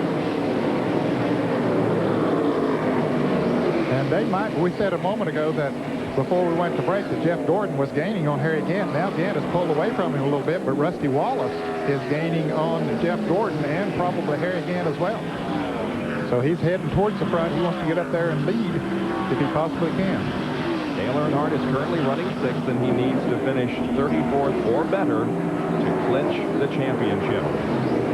And they might, we said a moment ago that before we went to break that Jeff Gordon was gaining on Harry Gant. Now Gant has pulled away from him a little bit, but Rusty Wallace is gaining on Jeff Gordon and probably Harry Gant as well. So he's heading towards the front. He wants to get up there and lead if he possibly can. Dale Earnhardt is currently running sixth, and he needs to finish 34th or better to clinch the championship.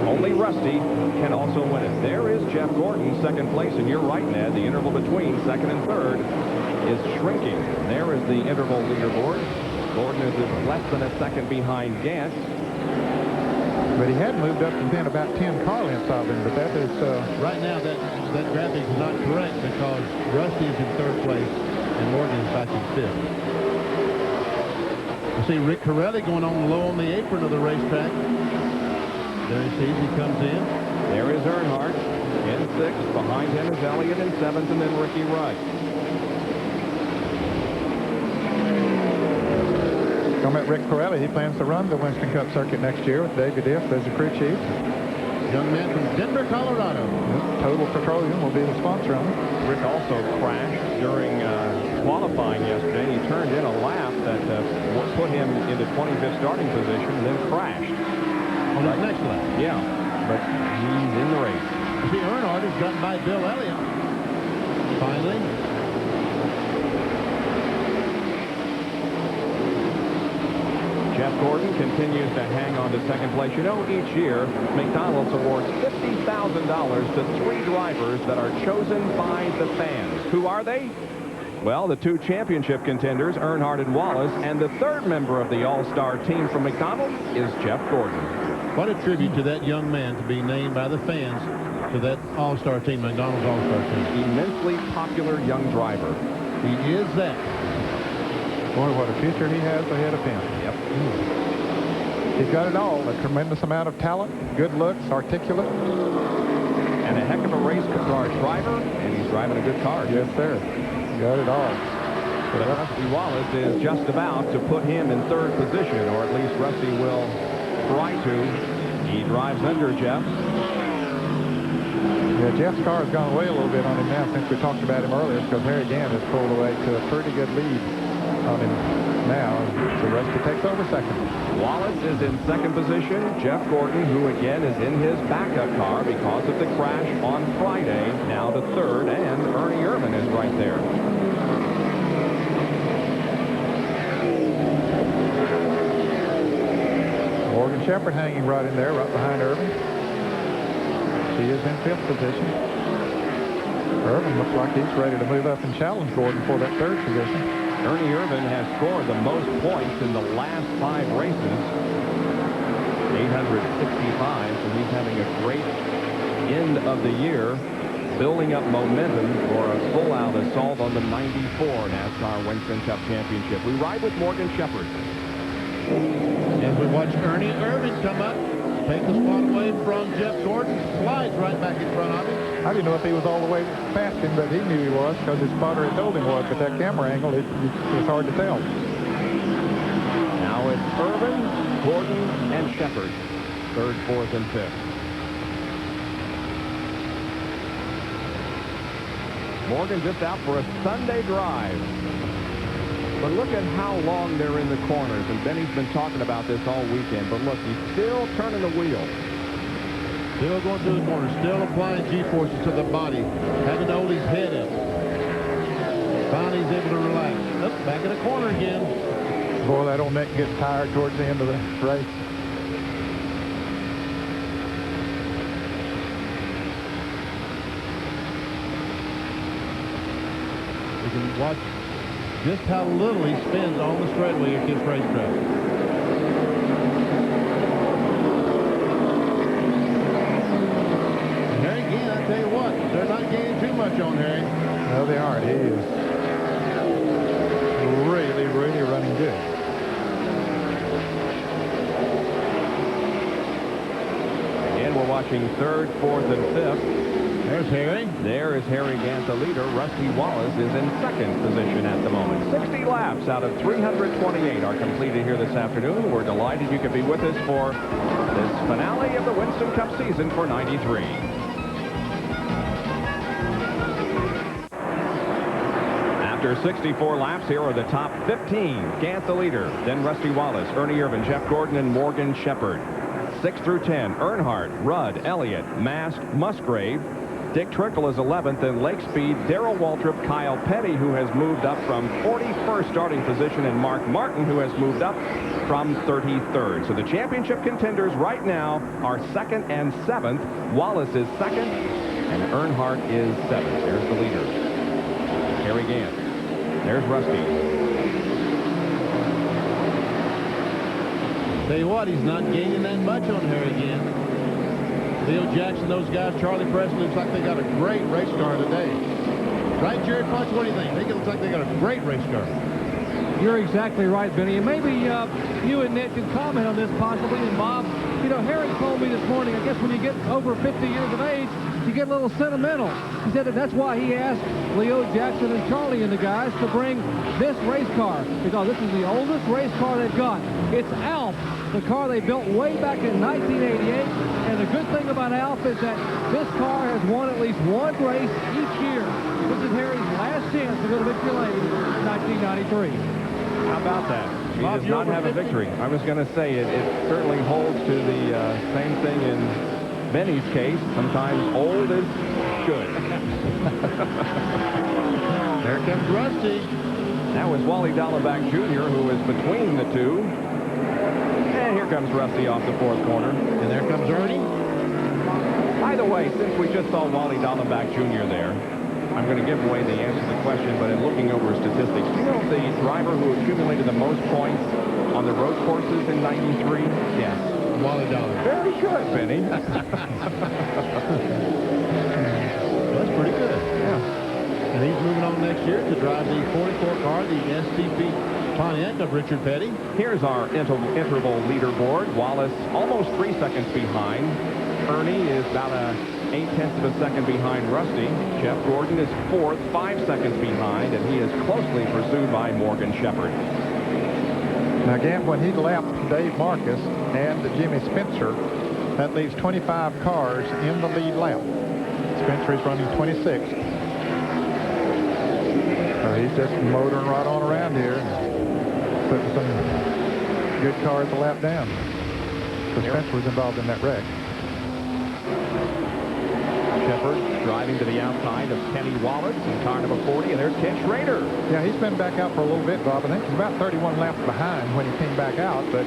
Only Rusty can also win it. There is Jeff Gordon, second place, and you're right, Ned. The interval between second and third is shrinking. There is the interval leaderboard. Gordon is less than a second behind Gant. But he had moved up within about 10 car lengths of him, but that is... Right now, that graphic is not correct because Rusty is in third place and Morgan is back in fifth. You see Rick Corelli going on low on the apron of the racetrack. There he sees, he comes in. There is Earnhardt in sixth. Behind him is Elliott in seventh, and then Ricky Wright. Comment Rick Corelli, he plans to run the Winston Cup circuit next year with David Diff as the crew chief. Young man from Denver, Colorado. Total Petroleum will be the sponsor on it. Rick also crashed during qualifying yesterday. He turned in a lap that put him into 25th starting position and then crashed. On that next lap? Yeah, but he's in the race. You see, Earnhardt is gotten by Bill Elliott. Finally. Jeff Gordon continues to hang on to second place. You know, each year, McDonald's awards $50,000 to 3 drivers that are chosen by the fans. Who are they? Well, the 2 championship contenders, Earnhardt and Wallace, and the 3rd member of the all-star team from McDonald's is Jeff Gordon. What a tribute to that young man to be named by the fans to that all-star team, McDonald's all-star team. Immensely popular young driver. He is that. Boy, what a future he has ahead of him. Yep. He's got it all. A tremendous amount of talent, good looks, articulate. And a heck of a race car driver, and he's driving a good car. Yes, sir. Got it all. But Rusty Wallace is just about to put him in 3rd position, or at least Rusty will try to. He drives under Jeff. Yeah, Jeff's car has gone away a little bit on him now since we talked about him earlier because Harry Gant has pulled away to a pretty good lead on him now. So Rusty takes over second. Wallace is in 2nd position. Jeff Gordon, who again is in his backup car because of the crash on Friday, now to 3rd, and Ernie Irvin is right there. Morgan Shepherd hanging right in there, right behind Irvin. He is in 5th position. Irvin looks like he's ready to move up and challenge Gordon for that 3rd position. Ernie Irvin has scored the most points in the last 5 races, 865, so he's having a great end of the year, building up momentum for a full-out assault on the 94 NASCAR Winston Cup Championship. We ride with Morgan Shepherd. As we watch Ernie Irvin come up, take the spot away from Jeff Gordon, slides right back in front of him. I didn't know if he was all the way past him, but he knew he was because his spotter had told him was. But that camera angle, it's hard to tell. Now it's Irvin, Gordon, and Shepherd. 3rd, 4th, and 5th. Morgan just out for a Sunday drive. But look at how long they're in the corners. And Benny's been talking about this all weekend. But look, he's still turning the wheel. Still going through the corner, still applying G-forces to the body, having to hold his head up. Finally, he's able to relax. Up, back in the corner again. Boy, that old neck gets tired towards the end of the race. You can watch just how little he spends on the straightaway at this racetrack. Tell you what, they're not gaining too much on Harry. No, they aren't. He is really, really running good. Again, we're watching third, fourth, and fifth. There's Harry. There is Harry Gant, the leader. Rusty Wallace is in second position at the moment. 60 laps out of 328 are completed here this afternoon. We're delighted you could be with us for this finale of the Winston Cup season for 93. After 64 laps, here are the top 15. Gant, the leader. Then Rusty Wallace, Ernie Irvin, Jeff Gordon, and Morgan Shepherd. 6 through 10, Earnhardt, Rudd, Elliott, Mast, Musgrave. Dick Trickle is 11th, and Lake Speed, Darrell Waltrip, Kyle Petty, who has moved up from 41st starting position, and Mark Martin, who has moved up from 33rd. So the championship contenders right now are 2nd and 7th. Wallace is 2nd, and Earnhardt is 7th. There's the leader, Harry Gant. There's Rusty. Tell you what, he's not gaining that much on Harry Gant. Leo Jackson, those guys, Charlie Preston, looks like they got a great race car today. Right, Jerry Punch, what do you think? I think it looks like they got a great race car. You're exactly right, Benny. And maybe you and Ned can comment on this possibly. And Bob, you know, Harry told me this morning, I guess when you get over 50 years of age, you get a little sentimental. He said that that's why he asked Leo Jackson and Charlie and the guys to bring this race car, because this is the oldest race car they've got. It's Alf, the car they built way back in 1988. And the good thing about Alf is that this car has won at least one race each year. This is Harry's last chance to go to victory lane in 1993. How about that? He does not have a victory. I was going to say it certainly holds to the same thing in Benny's case. Sometimes old is good. There comes Rusty. That was Wally Dallenbach Jr., who was between the two. And here comes Rusty off the fourth corner. And there comes Ernie. By the way, since we just saw Wally Dallenbach Jr. there, I'm going to give away the answer to the question, but in looking over statistics, do you know the driver who accumulated the most points on the road courses in 93? Yes. Wally Dallenbach. Very good, Benny. That's pretty good. Yeah. And he's moving on next year to drive the 44 car, the SCP Pontiac of Richard Petty. Here's our interval leaderboard. Wallace almost 3 seconds behind. Ernie is about 0.8 of a second behind Rusty. Jeff Gordon is 4th, 5 seconds behind, and he is closely pursued by Morgan Shepherd. Now, again, when he lapped Dave Marcus and Jimmy Spencer, that leaves 25 cars in the lead lap. Spencer is running 26th. So he's just motoring right on around here, putting some good cars a lap down. So Spencer was involved in that wreck. Shepherd driving to the outside of Kenny Wallace in car number 40, and there's Ken Schrader. Yeah, he's been back out for a little bit, Bob. I think he's about 31 laps behind when he came back out, but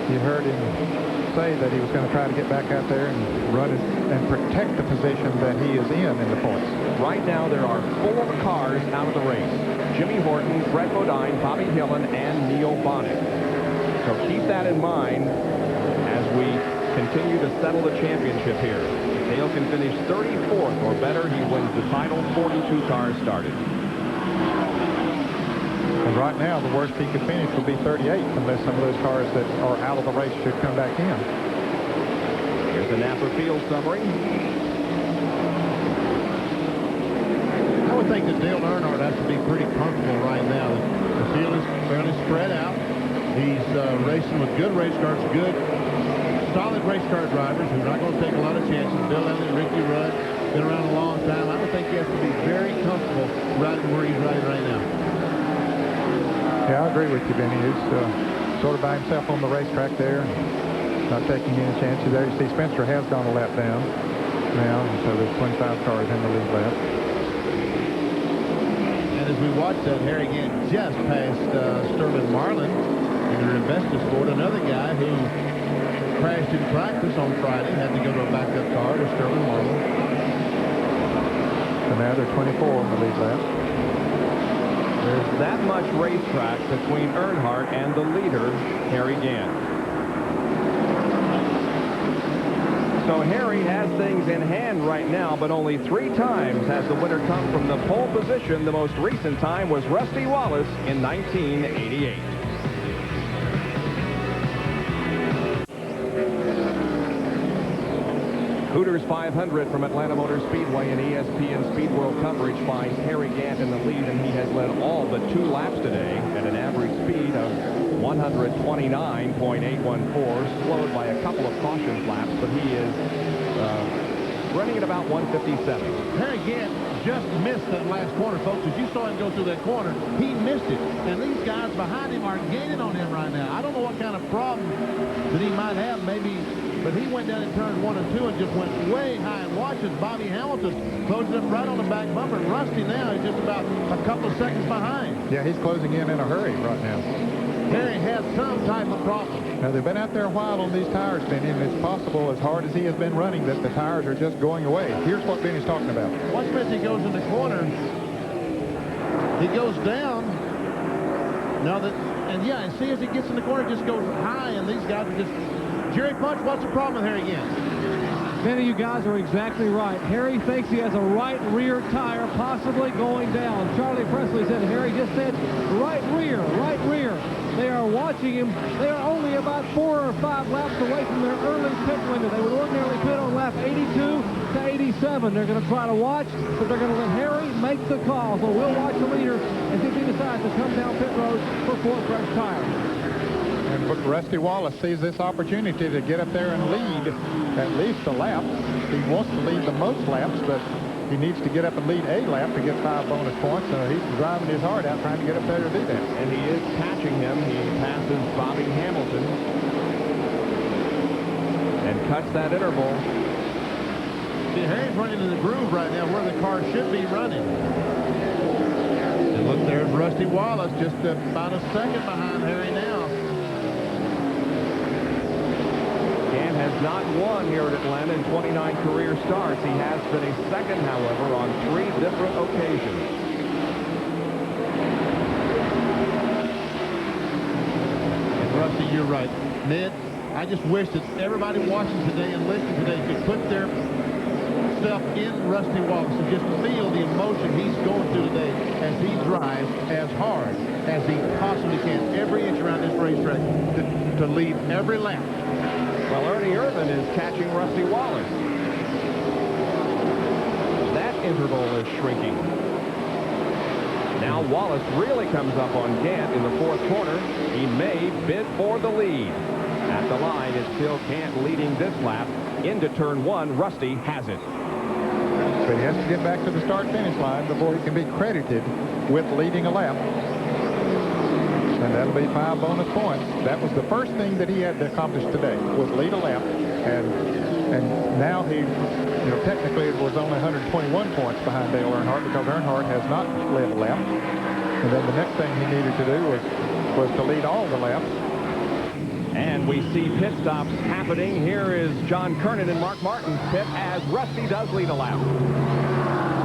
you heard him say that he was going to try to get back out there and run and protect the position that he is in the points. Right now, there are 4 cars out of the race. Jimmy Horton, Fred Bodine, Bobby Hillen, and Neil Bonnet. So keep that in mind as we continue to settle the championship here. If Dale can finish 34th or better, he wins the title. 42 cars started. And right now, the worst he could finish would be 38th, unless some of those cars that are out of the race should come back in. Here's the Napa field summary. I would think that Dale Earnhardt has to be pretty comfortable right now. The field is fairly spread out. He's racing with good race cars, good, solid race car drivers who are not going to take a lot of chances. Bill Elliott, Ricky Rudd, been around a long time. I would think he has to be very comfortable riding where he's riding right now. Yeah, I agree with you, Benny. He's sort of by himself on the racetrack there, not taking any chances there. You see Spencer has gone a lap down now, so there's 25 cars in the lead lap. And as we watch that, Harry Gant just passed Sterling Marlin in the Investa Sport, another guy who crashed in practice on Friday, had to go to a backup car to Sterling Marlin. So now they're 24 on the lead lap. There's that much racetrack between Earnhardt and the leader, Harry Gant. So Harry has things in hand right now, but only 3 times has the winner come from the pole position. The most recent time was Rusty Wallace in 1988. Hooters 500 from Atlanta Motor Speedway and ESPN Speed World coverage finds Harry Gant in the lead, and he has led all but 2 laps today at an average speed of 129.814, slowed by a couple of caution laps, but he is running at about 157. Harry Gant just missed that last corner, folks. As you saw him go through that corner, he missed it. And these guys behind him are gaining on him right now. I don't know what kind of problem that he might have, maybe, but he went down in turns 1 and 2 and just went way high. And watch as Bobby Hamilton closes up right on the back bumper. And Rusty now is just about a couple of seconds behind. Yeah, he's closing in a hurry right now. Harry has some type of problem. Now, they've been out there a while on these tires, Benny, and it's possible, as hard as he has been running, that the tires are just going away. Here's what Benny's talking about. Watch him as he goes in the corner. He goes down. Now that, and yeah, and see as he gets in the corner, it just goes high, and these guys are just... Jerry Punch, what's the problem with Harry Gant? Many of you guys are exactly right. Harry thinks he has a right rear tire possibly going down. Charlie Presley said, Harry just said right rear, right rear. They are watching him. They are only about 4 or 5 laps away from their early pit window. They would ordinarily pit on lap 82 to 87. They're going to try to watch, but they're going to let Harry make the call. So we'll watch the leader as if he decides to come down pit road for 4 fresh tires. And but Rusty Wallace sees this opportunity to get up there and lead at least a lap. He wants to lead the most laps, but he needs to get up and lead a lap to get 5 bonus points. He's driving his heart out trying to get up there to do that. And he is catching him. He passes Bobby Hamilton and cuts that interval. See, Harry's running in the groove right now where the car should be running. And look, there's Rusty Wallace just about a second behind Harry now. Gant has not won here at Atlanta in 29 career starts. He has been a second, however, on 3 different occasions. And Rusty, you're right. Ned, I just wish that everybody watching today and listening today could put their self in Rusty Wallace and just feel the emotion he's going through today as he drives as hard as he possibly can every inch around this racetrack to lead every lap. Well, Ernie Irvin is catching Rusty Wallace. That interval is shrinking. Now Wallace really comes up on Gant in the 4th corner. He may bid for the lead. At the line, it's still Gant leading this lap. Into turn 1, Rusty has it. But he has to get back to the start-finish line before he can be credited with leading a lap. And that'll be 5 bonus points. That was the first thing that he had to accomplish today, was lead a lap. And now he, technically it was only 121 points behind Dale Earnhardt because Earnhardt has not led a lap. And then the next thing he needed to do was to lead all the laps. And we see pit stops happening. Here is John Kernan and Mark Martin's pit as Rusty does lead a lap.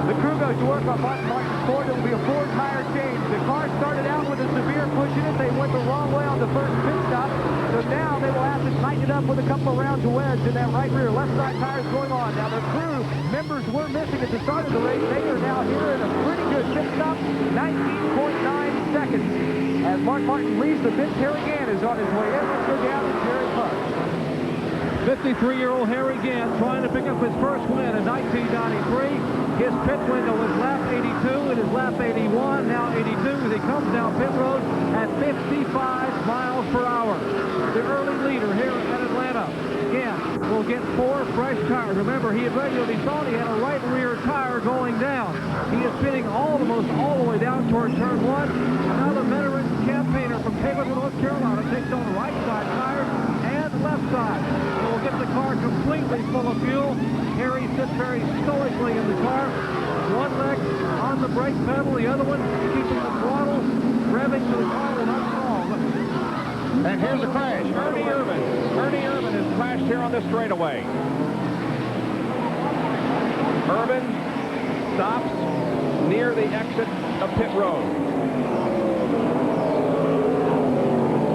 The crew goes to work on Mark Martin's Ford. It will be a 4-tire change. The car started out with a severe push in it. They went the wrong way on the first pit stop. So now they will have to tighten it up with a couple of rounds of wedge in that right rear. Left side tires going on. Now the crew members were missing at the start of the race. They are now here in a pretty good pit stop. 19.9 seconds. As Mark Martin leaves the pit, Harry Gant is on his way in. Let's go down to Jerry Punch. 53-year-old Harry Gant trying to pick up his first win in 1993. His pit window was lap 82. It is lap 81, now 82, as he comes down pit road at 55 miles per hour. The early leader here at Atlanta. Gant will get 4 fresh tires. Remember, he had regularly thought he had a right rear tire going down. He is pitting almost all the way down toward turn 1. Another veteran campaigner from Hayward, North Carolina, takes on right side tires and left side. It will get the car completely full of fuel. Harry sits very stoically in the car. One leg on the brake pedal, the other one keeping the throttle, revving to the car and not wrong. And here's a crash. Ernie Irvin has crashed here on the straightaway. Irvin stops near the exit of pit road.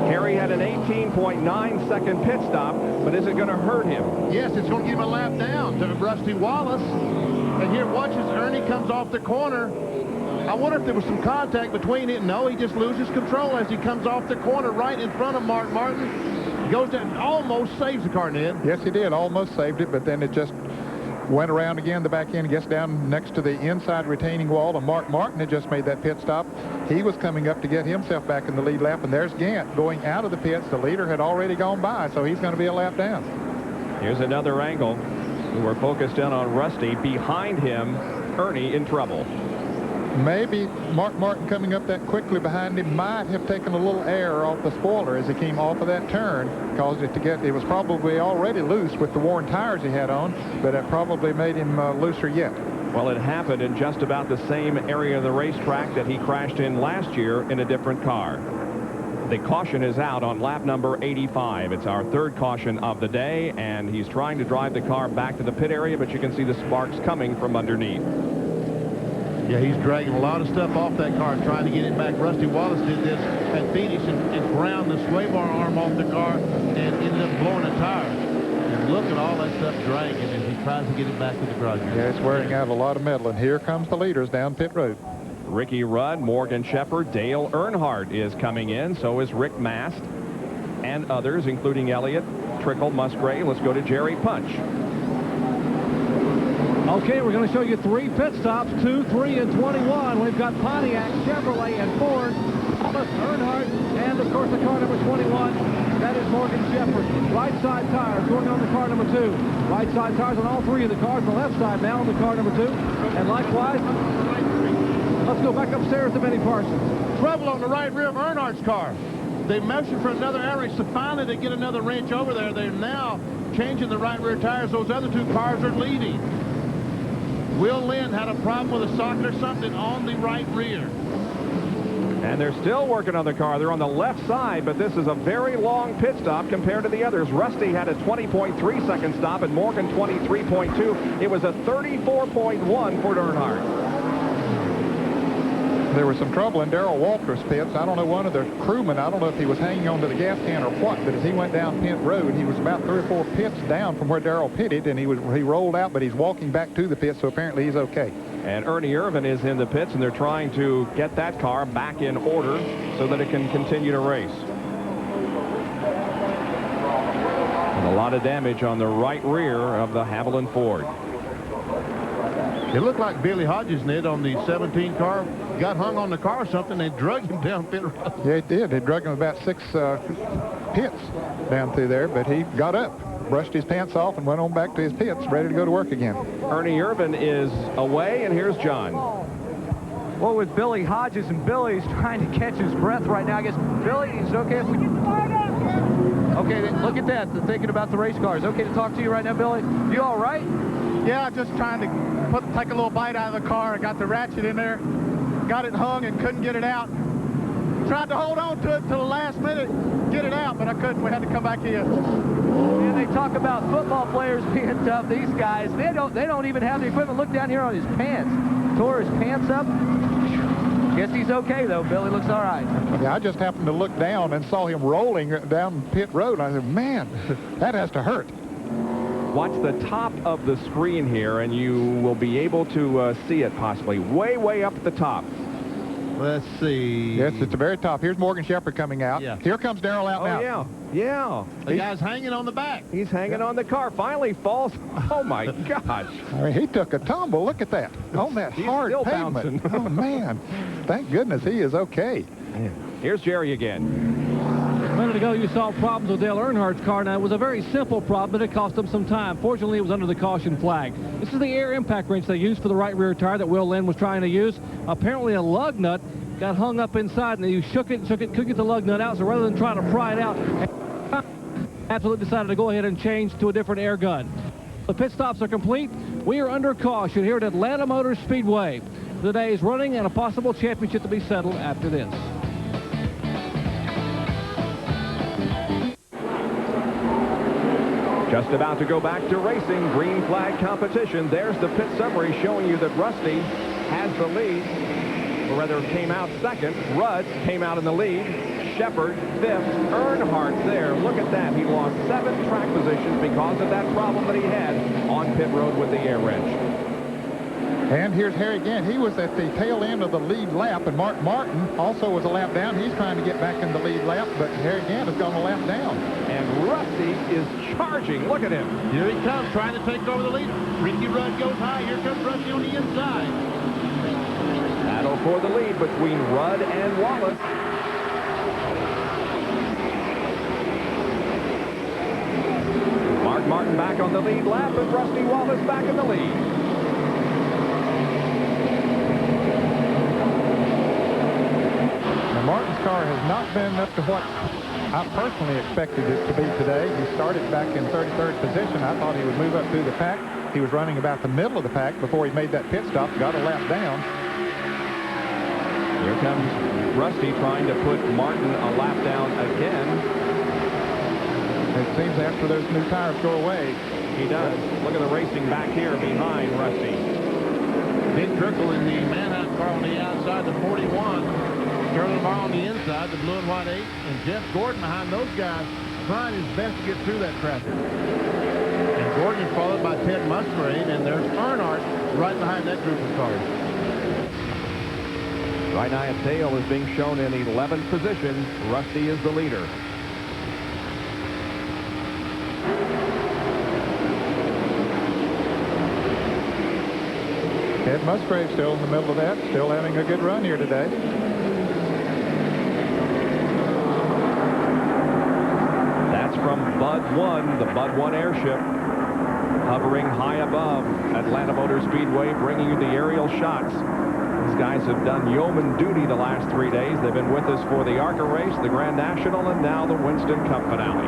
Harry had an 18.9-second pit stop, but is it going to hurt him? Yes, it's going to give him a lap down to Rusty Wallace. And here, watch as Ernie comes off the corner. I wonder if there was some contact between it. No, he just loses control as he comes off the corner right in front of Mark Martin. Goes down, almost saves the car, Ned. Yes, he did. Almost saved it, but then it just went around again the back end, gets down next to the inside retaining wall, and Mark Martin had just made that pit stop. He was coming up to get himself back in the lead lap, and there's Gant going out of the pits. The leader had already gone by, so he's going to be a lap down. Here's another angle. We're focused in on Rusty. Behind him, Ernie in trouble. Maybe Mark Martin coming up that quickly behind him might have taken a little air off the spoiler as he came off of that turn, caused it to get, it was probably already loose with the worn tires he had on, but it probably made him looser yet. Well, it happened in just about the same area of the racetrack that he crashed in last year in a different car. The caution is out on lap number 85. It's our third caution of the day, and he's trying to drive the car back to the pit area, but you can see the sparks coming from underneath. Yeah, he's dragging a lot of stuff off that car, trying to get it back. Rusty Wallace did this at Phoenix and ground the sway bar arm off the car and ended up blowing a tire. And look at all that stuff dragging as he tries to get it back to the garage. Yeah, it's wearing out a lot of metal, and here comes the leaders down pit road. Ricky Rudd, Morgan Shepherd, Dale Earnhardt is coming in. So is Rick Mast and others, including Elliott, Trickle, Musgrave. Let's go to Jerry Punch. Okay, we're going to show you 3 pit stops, 2, 3, and 21. We've got Pontiac, Chevrolet, and Ford, Thomas, Earnhardt, and, of course, the car number 21. That is Morgan Shepherd. Right side tires going on the car number 2. Right side tires on all 3 of the cars. The left side now on the car number 2. And likewise, let's go back upstairs to Benny Parsons. Trouble on the right rear of Earnhardt's car. They measured for another air race, so finally they get another wrench over there. They're now changing the right rear tires. Those other 2 cars are leading. Will Lynn had a problem with a socket or something on the right rear. And they're still working on the car. They're on the left side, but this is a very long pit stop compared to the others. Rusty had a 20.3 second stop and Morgan 23.2. It was a 34.1 for Earnhardt. There was some trouble in Darrell Waltrip's pits. I don't know, one of the crewmen, I don't know if he was hanging on to the gas can or what, but as he went down pit road, he was about 3 or 4 pits down from where Darrell pitted, and he rolled out, but he's walking back to the pit, so apparently he's okay. And Ernie Irvin is in the pits, and they're trying to get that car back in order so that it can continue to race. And a lot of damage on the right rear of the Haviland Ford. It looked like Billy Hodges did on the 17 car. Got hung on the car or something. They drug him down pit road. Yeah, he did. They drug him about 6 pits down through there, but he got up, brushed his pants off, and went on back to his pits, ready to go to work again. Ernie Irvin is away, and here's John. Well, with Billy Hodges, and Billy's trying to catch his breath right now. I guess, Billy, is it okay if we... Okay, look at that. They're thinking about the race cars. Okay to talk to you right now, Billy? You all right? Yeah, just trying to take a little bite out of the car. I got the ratchet in there, got it hung and couldn't get it out. Tried to hold on to it till the last minute, get it out, but I couldn't. We had to come back here. And they talk about football players being tough. These guys, they don't even have the equipment. Look down here on his pants. Tore his pants up. Guess he's okay, though. Billy looks all right. Yeah, I just happened to look down and saw him rolling down pit road. I said, man, that has to hurt. Watch the top of the screen here, and you will be able to see it possibly way, way up at the top. Let's see. Yes, it's the very top. Here's Morgan Shepherd coming out. Yeah. Here comes Darrell out now. Oh, yeah. The guy's hanging on the back. He's hanging on the car. Finally falls. Oh, my gosh. I mean, he took a tumble. Look at that. On that hard pavement. Oh, man. Thank goodness he is okay. Yeah. Here's Jerry again. A minute ago, you saw problems with Dale Earnhardt's car. Now, it was a very simple problem, but it cost him some time. Fortunately, it was under the caution flag. This is the air impact wrench they used for the right rear tire that Will Lynn was trying to use. Apparently, a lug nut got hung up inside, and you shook it, couldn't get the lug nut out, so rather than trying to pry it out, absolutely decided to go ahead and change to a different air gun. The pit stops are complete. We are under caution here at Atlanta Motor Speedway. The day's running and a possible championship to be settled after this. Just about to go back to racing. Green flag competition. There's the pit summary showing you that Rusty has the lead, or rather came out second. Rudd came out in the lead. Shepherd fifth. Earnhardt there. Look at that. He lost 7 track positions because of that problem that he had on pit road with the air wrench. And here's Harry Gant. He was at the tail end of the lead lap, and Mark Martin also was a lap down. He's trying to get back in the lead lap, but Harry Gant has gone a lap down. And Rusty is charging. Look at him. Here he comes, trying to take over the lead. Ricky Rudd goes high. Here comes Rusty on the inside. Battle for the lead between Rudd and Wallace. Mark Martin back on the lead lap, and Rusty Wallace back in the lead. Martin's car has not been up to what I personally expected it to be today. He started back in 33rd position. I thought he would move up through the pack. He was running about the middle of the pack before he made that pit stop, got a lap down. Here comes Rusty trying to put Martin a lap down again. It seems after those new tires go away. He does. Look at the racing back here behind Rusty. Dick Trickle in the Manheim car on the outside, the 41. Sterling Marr on the inside, the blue and white 8, and Jeff Gordon behind those guys, trying his best to get through that traffic. And Gordon is followed by Ted Musgrave, and there's Earnhardt right behind that group of cars. Right now, Dale is being shown in 11th position. Rusty is the leader. Ted Musgrave still in the middle of that, still having a good run here today. From Bud 1, the Bud 1 airship, hovering high above Atlanta Motor Speedway, bringing you the aerial shots. These guys have done yeoman duty the last 3 days. They've been with us for the ARCA race, the Grand National, and now the Winston Cup finale.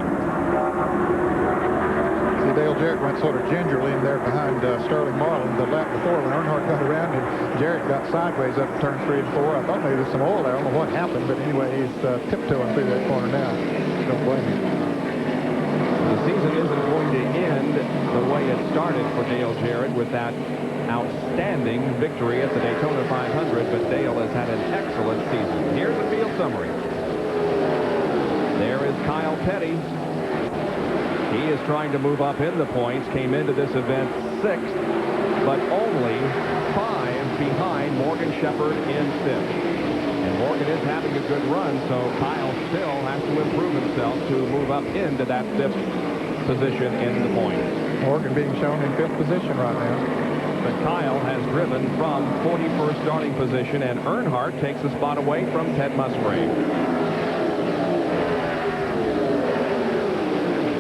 See, Dale Jarrett went sort of gingerly in there behind Sterling Marlin the lap before when Earnhardt got around, and Jarrett got sideways up turn 3 and 4. I thought maybe there's some oil there. I don't know what happened, but anyway, he's tiptoeing through that corner now. Don't blame him. The season isn't going to end the way it started for Dale Jarrett with that outstanding victory at the Daytona 500, but Dale has had an excellent season. Here's the field summary. There is Kyle Petty. He is trying to move up in the points, came into this event 6th, but only 5 behind Morgan Shepherd in 5th. And Morgan is having a good run, so Kyle still has to improve himself to move up into that 5th position in the points. Morgan being shown in 5th position right now. But Kyle has driven from 41st starting position, and Earnhardt takes a spot away from Ted Musgrave.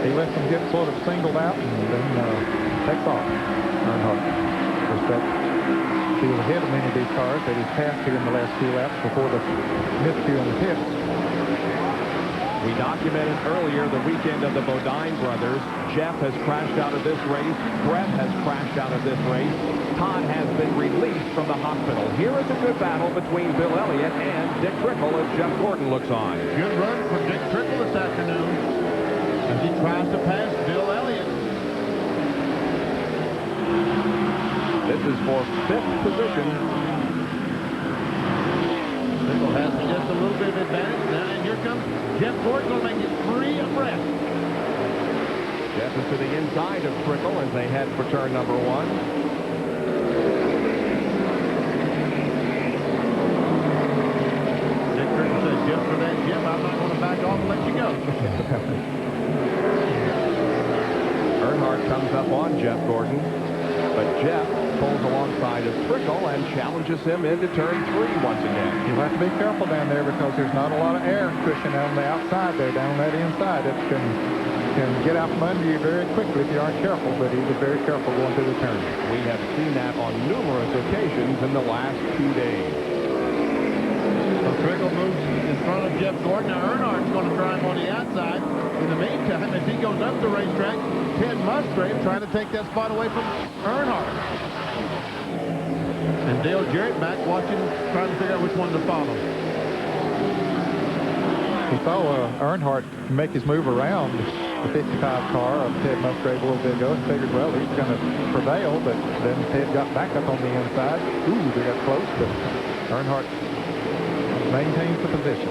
He lets him get sort of singled out and then takes off. Earnhardt. He was ahead of many of these cars that he's passed here in the last few laps before the miscue on the pits. We documented earlier the weekend of the Bodine brothers. Jeff has crashed out of this race. Brett has crashed out of this race. Todd has been released from the hospital. Here is a good battle between Bill Elliott and Dick Trickle as Jeff Gordon looks on. Good run for Dick Trickle this afternoon as he tries to pass Bill Elliott. This is for 5th position. Trickle has just a little bit of advantage now, and here comes Jeff Gordon, going to make it 3 abreast. Jeff is to the inside of Trickle as they head for turn number 1. Dick Trickle says, just for that, Jeff, I'm not going to back off and let you go. Earnhardt comes up on Jeff Gordon, but Jeff pulls alongside of Trickle and challenges him into turn 3 once again. You'll have to be careful down there because there's not a lot of air cushion on the outside there, down on that inside. It can get out from under you very quickly if you aren't careful, but he was very careful going through the turn. We have seen that on numerous occasions in the last 2 days. So Trickle moves in front of Jeff Gordon. Now Earnhardt's going to try him on the outside. In the meantime, as he goes up the racetrack, Ted Musgrave trying to take that spot away from Earnhardt. And Dale Jarrett back watching, trying to figure out which one to follow. He saw Earnhardt make his move around the 55 car of Ted Musgrave a little bit ago and figured, well, he's going to prevail, but then Ted got back up on the inside. Ooh, they got close, but Earnhardt maintains the position.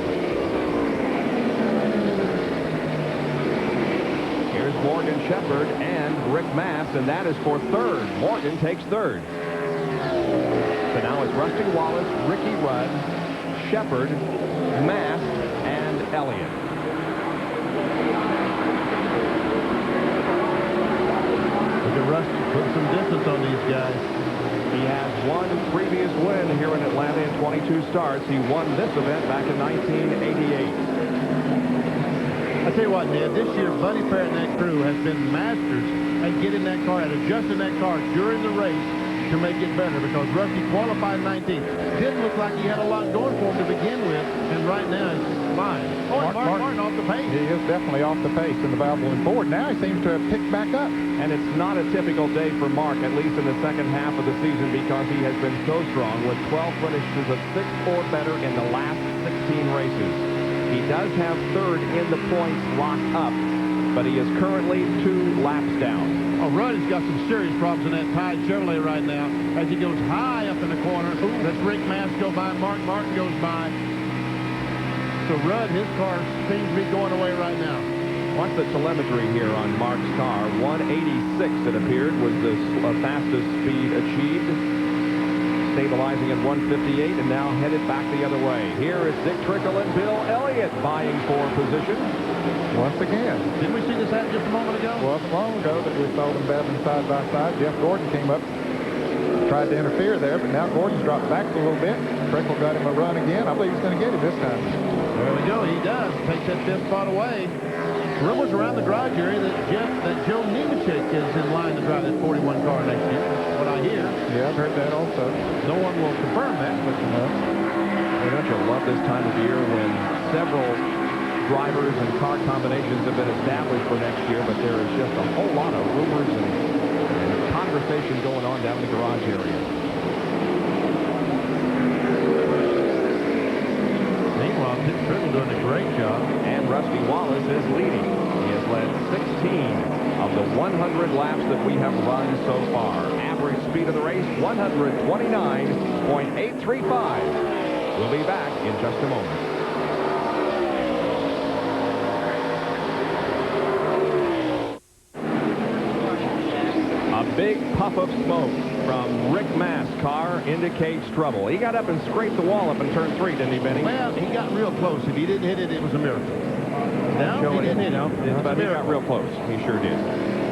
Here's Morgan Shepherd and Rick Mass, and that is for 3rd. Morgan takes 3rd. So now it's Rusty Wallace, Ricky Rudd, Shepard, Mast, and Elliott. Look at Rusty putting some distance on these guys. He has one previous win here in Atlanta in 22 starts. He won this event back in 1988. I tell you what, Ned, this year Buddy Parrott and that crew has been masters at getting that car, at adjusting that car during the race to make it better, because Rusty qualified 19th. Didn't look like he had a lot going for him to begin with, and right now he's flying. Oh, and Martin off the pace. He is definitely off the pace in the Valvoline Ford. Now he seems to have picked back up. And it's not a typical day for Mark, at least in the second half of the season, because he has been so strong with 12 finishes of 6 or better in the last 16 races. He does have third in the points locked up, but he is currently 2 laps down. Oh, Rudd has got some serious problems in that Tide Chevrolet right now as he goes high up in the corner. That's Rick Mast go by, Mark Martin goes by. So Rudd, his car seems to be going away right now. Watch the telemetry here on Mark's car. 186, it appeared, was the fastest speed achieved. Stabilizing at 158 and now headed back the other way. Here is Dick Trickle and Bill Elliott vying for position. Once again. Didn't we see this happen just a moment ago? Wasn't long ago that we saw them battling side by side. Jeff Gordon came up, tried to interfere there, but now Gordon's dropped back a little bit. Trickle got him a run again. I believe he's going to get it this time. There we go. He does. Takes that 5th spot away. Rumors around the garage area that Joe Nemechek is in line to drive that 41 car next year. That's what I hear. Yeah, I've heard that also. No one will confirm that, but Don't you love this time of year when several drivers and car combinations have been established for next year, but there is just a whole lot of rumors and conversation going on down in the garage area. Meanwhile, Dick Trickle doing a great job. And Rusty Wallace is leading. He has led 16 of the 100 laps that we have run so far. Average speed of the race, 129.835. We'll be back in just a moment. A big puff of smoke from Rick Mast's car indicates trouble. He got up and scraped the wall up in turn 3, didn't he, Benny? Well, he got real close. If he didn't hit it, it was a miracle. No, he didn't hit it. But he got real close. He sure did.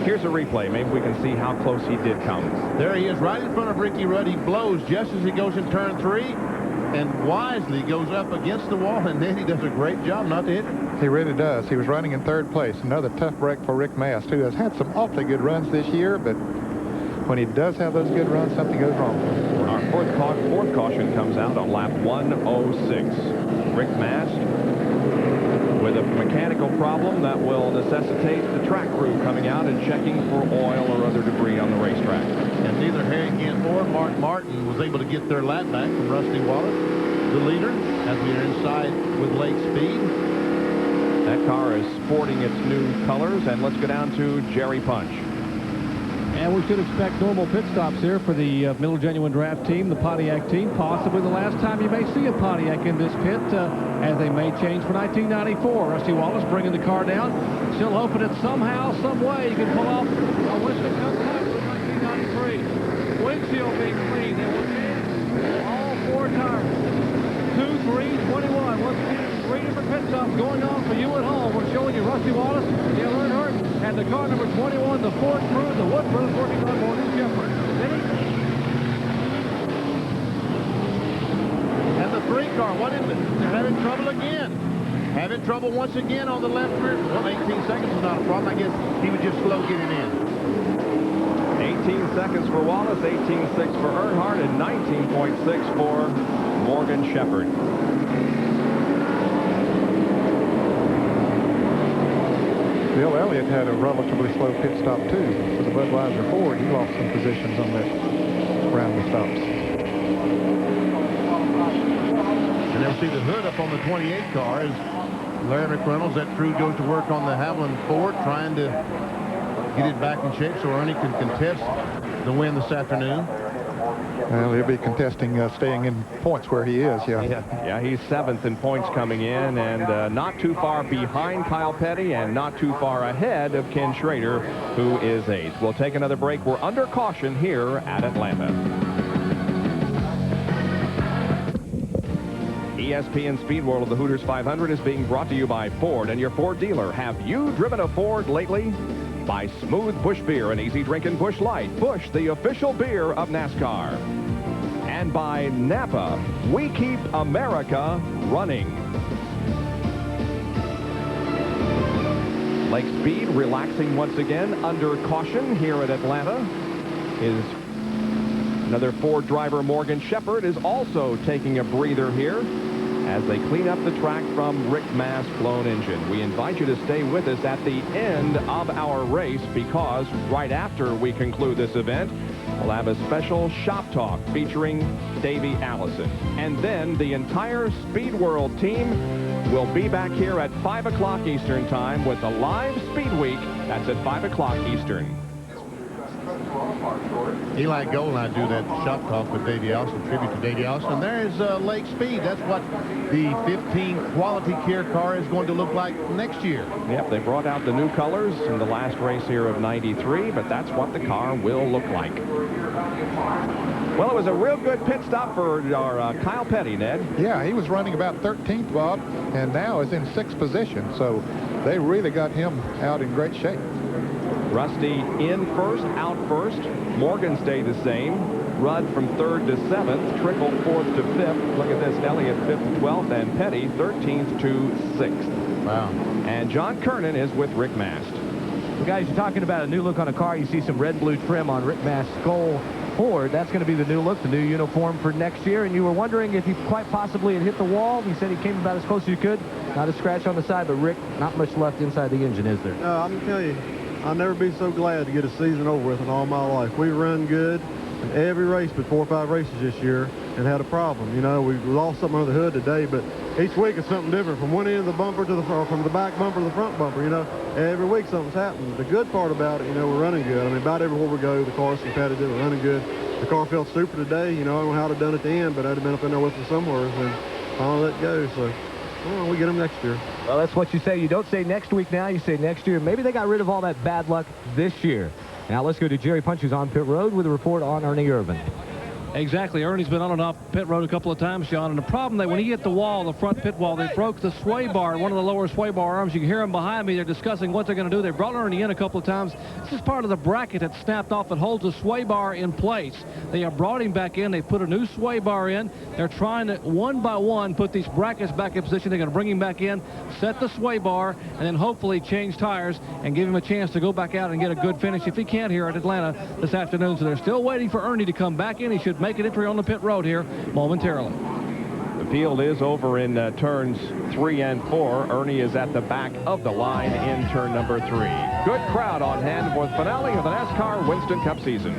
Here's a replay. Maybe we can see how close he did come. There he is right in front of Ricky Rudd. He blows just as he goes in turn 3 and wisely goes up against the wall, and then he does a great job not to hit it. He really does. He was running in 3rd place. Another tough break for Rick Mast, who has had some awfully good runs this year, but when he does have those good runs, something goes wrong. Our fourth caution comes out on lap 106. Rick Mast with a mechanical problem that will necessitate the track crew coming out and checking for oil or other debris on the racetrack. And neither Harry Gant or Mark Martin was able to get their lap back from Rusty Wallace, the leader, as we are inside with late speed. That car is sporting its new colors, and let's go down to Jerry Punch. And we should expect normal pit stops here for the Miller Genuine Draft team, the Pontiac team. Possibly the last time you may see a Pontiac in this pit, as they may change for 1994. Rusty Wallace bringing the car down, still hoping that somehow, some way, he can pull off a Winston Cup time for 1993. Windshield being clean. They will change all 4 tires. 2, 3, 21. Once again, 3 different pit stops going on for you at home. We're showing you Rusty Wallace, Dale Earnhardt, and the car number 21, the Ford crew, the Wood brothers working on Morgan Shepherd. And the 3 car, what is it? They're having trouble again. Having trouble once again on the left rear. Well, 18 seconds is not a problem. I guess he was just slow getting in. 18 seconds for Wallace, 18.6 for Earnhardt, and 19.6 for Morgan Shepherd. Bill Elliott had a relatively slow pit stop, too, for the Budweiser Ford. He lost some positions on that round of stops. And they'll see the hood up on the 28 car as Larry McReynolds, that crew, goes to work on the Haviland Ford, trying to get it back in shape so Ernie can contest the win this afternoon. Well, he'll be contesting staying in points where he is, Yeah, he's 7th in points coming in, and not too far behind Kyle Petty and not too far ahead of Ken Schrader, who is 8th. We'll take another break. We're under caution here at Atlanta. ESPN Speed World of the Hooters 500 is being brought to you by Ford and your Ford dealer. Have you driven a Ford lately? By Smooth Busch Beer and Easy Drinking Busch Light. Busch, the official beer of NASCAR. And by Napa, we keep America running. Lake Speed relaxing once again under caution here at Atlanta. Is another Ford driver, Morgan Shepherd, is also taking a breather here as they clean up the track from Rick Mast's blown engine. We invite you to stay with us at the end of our race because right after we conclude this event, we'll have a special shop talk featuring Davey Allison. And then the entire Speed World team will be back here at 5 o'clock Eastern Time with the live Speed Week. That's at 5 o'clock Eastern. Eli Gold and I do that shop talk with Davey Allison, tribute to Davey Allison. And there's Lake Speed. That's what the 15 quality care car is going to look like next year. Yep, they brought out the new colors in the last race here of '93, but that's what the car will look like. Well, it was a real good pit stop for our Kyle Petty, Ned. Yeah, he was running about 13th, Bob, and now is in 6th position. So they really got him out in great shape. Rusty in first, out first. Morgan stayed the same. Rudd from 3rd to 7th. Trickle 4th to 5th. Look at this. Elliott 5th to 12th. And Petty 13th to 6th. Wow. And John Kernan is with Rick Mast. Well, guys, you're talking about a new look on a car. You see some red and blue trim on Rick Mast's Skull Ford. That's going to be the new look, the new uniform for next year. And you were wondering if he quite possibly had hit the wall. He said he came about as close as he could. Not a scratch on the side, but Rick, not much left inside the engine, is there? No, I'm going to tell you, I'll never be so glad to get a season over with in all my life. We run good in every race but 4 or 5 races this year and had a problem. You know, we lost something under the hood today, but each week it's something different from one end of the bumper to the front, from the back bumper to the front bumper. You know, every week something's happening. The good part about it, you know, we're running good. I mean, about everywhere we go, the car's competitive, we're running good. The car felt super today. You know, I don't know how I'd have done at the end, but I'd have been up in there with them somewhere and finally let go. So, well, we get them next year. Well, that's what you say. You don't say next week now, you say next year. Maybe they got rid of all that bad luck this year. Now let's go to Jerry Punch, who's on pit road with a report on Ernie Irvan. Exactly. Ernie's been on and off pit road a couple of times, Sean. And the problem that when he hit the wall, the front pit wall, they broke the sway bar, one of the lower sway bar arms. You can hear them behind me. They're discussing what they're going to do. They brought Ernie in a couple of times. This is part of the bracket that snapped off that holds the sway bar in place. They have brought him back in. They put a new sway bar in. They're trying to, one by one, put these brackets back in position. They're going to bring him back in, set the sway bar, and then hopefully change tires and give him a chance to go back out and get a good finish if he can't here at Atlanta this afternoon. So they're still waiting for Ernie to come back in. He should make an entry on the pit road here momentarily. The field is over in turns 3 and 4. Ernie is at the back of the line in turn number 3. Good crowd on hand for the finale of the NASCAR Winston Cup season.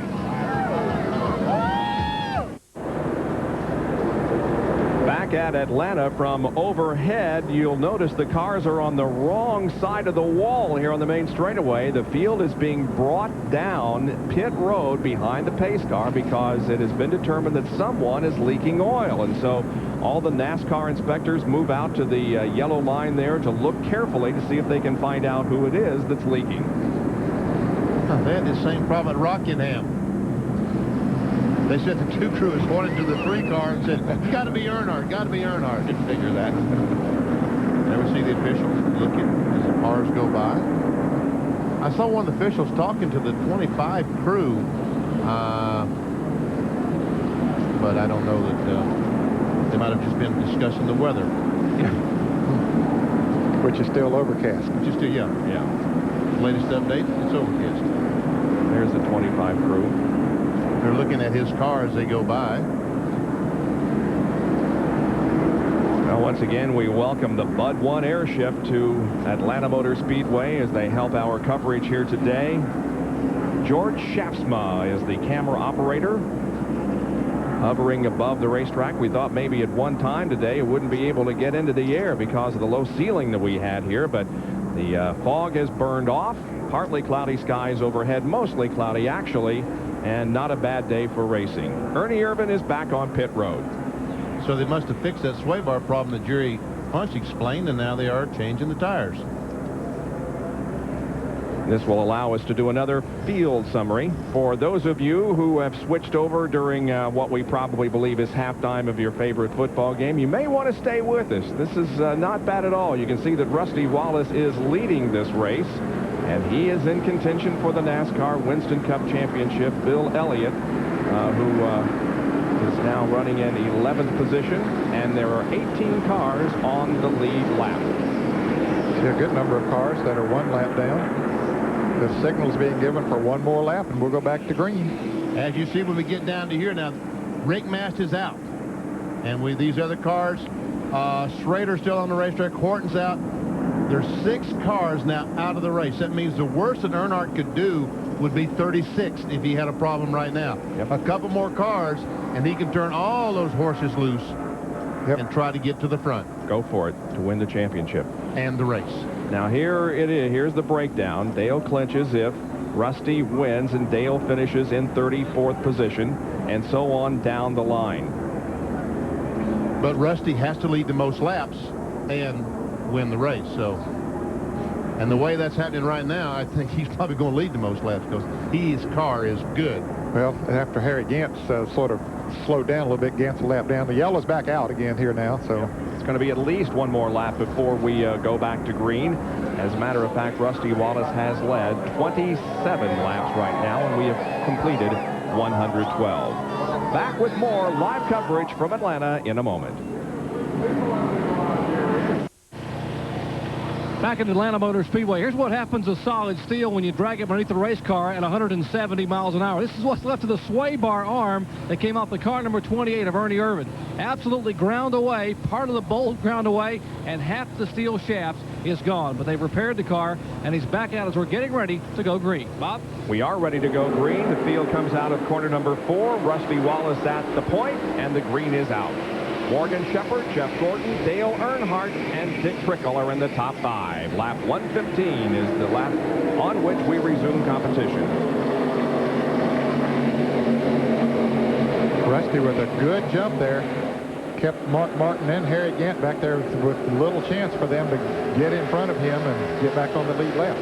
Back at Atlanta from overhead, you'll notice the cars are on the wrong side of the wall here on the main straightaway. The field is being brought down pit road behind the pace car because it has been determined that someone is leaking oil. And so all the NASCAR inspectors move out to the yellow line there to look carefully to see if they can find out who it is that's leaking. They had the same problem at Rockingham. They said the 2 crews pointed to the 3 car and said, got to be Earnhardt, got to be Earnhardt. Didn't figure that. Never see the officials looking as the cars go by. I saw one of the officials talking to the 25 crew, but I don't know that they might have just been discussing the weather. Which is still overcast. Which is still, yeah. Latest update, it's overcast. There's the 25 crew. They're looking at his car as they go by. Well, once again, we welcome the Bud 1 airship to Atlanta Motor Speedway as they help our coverage here today. George Shaftsma is the camera operator, hovering above the racetrack. We thought maybe at one time today it wouldn't be able to get into the air because of the low ceiling that we had here, but the fog has burned off. Partly cloudy skies overhead, mostly cloudy actually, and not a bad day for racing. Ernie Irvan is back on pit road. So they must have fixed that sway bar problem that Jerry Punch explained, and now they are changing the tires. This will allow us to do another field summary. For those of you who have switched over during what we probably believe is halftime of your favorite football game, you may want to stay with us. This is not bad at all. You can see that Rusty Wallace is leading this race, and he is in contention for the NASCAR Winston Cup Championship. Bill Elliott, who is now running in 11th position, and there are 18 cars on the lead lap. See a good number of cars that are one lap down. The signal's being given for one more lap, and we'll go back to green. As you see when we get down to here now, Rick Mast is out. And with these other cars, Schrader's still on the racetrack, Horton's out. There's 6 cars now out of the race. That means the worst that Earnhardt could do would be 36th if he had a problem right now. Yep. A couple more cars, and he can turn all those horses loose and try to get to the front. Go for it to win the championship. And the race. Now here it is. Here's the breakdown. Dale clinches if Rusty wins, and Dale finishes in 34th position, and so on down the line. But Rusty has to lead the most laps and win the race. So, and the way that's happening right now, I think he's probably going to lead the most laps because his car is good. Well, after Harry Gantz sort of slowed down a little bit, Gantz a lap down. The yellow's back out again here now, so it's going to be at least one more lap before we go back to green. As a matter of fact, Rusty Wallace has led 27 laps right now, and we have completed 112. Back with more live coverage from Atlanta in a moment. Back at Atlanta Motor Speedway, here's what happens to solid steel when you drag it beneath the race car at 170 miles an hour. This is what's left of the sway bar arm that came off the car number 28 of Ernie Irvin. Absolutely ground away, part of the bolt ground away, and half the steel shaft is gone. But they've repaired the car, and he's back out as we're getting ready to go green. Bob? We are ready to go green. The field comes out of corner number 4. Rusty Wallace at the point, and the green is out. Morgan Shepherd, Jeff Gordon, Dale Earnhardt, and Dick Trickle are in the top 5. Lap 115 is the lap on which we resume competition. Rusty with a good jump there. Kept Mark Martin and Harry Gant back there with little chance for them to get in front of him and get back on the lead lap.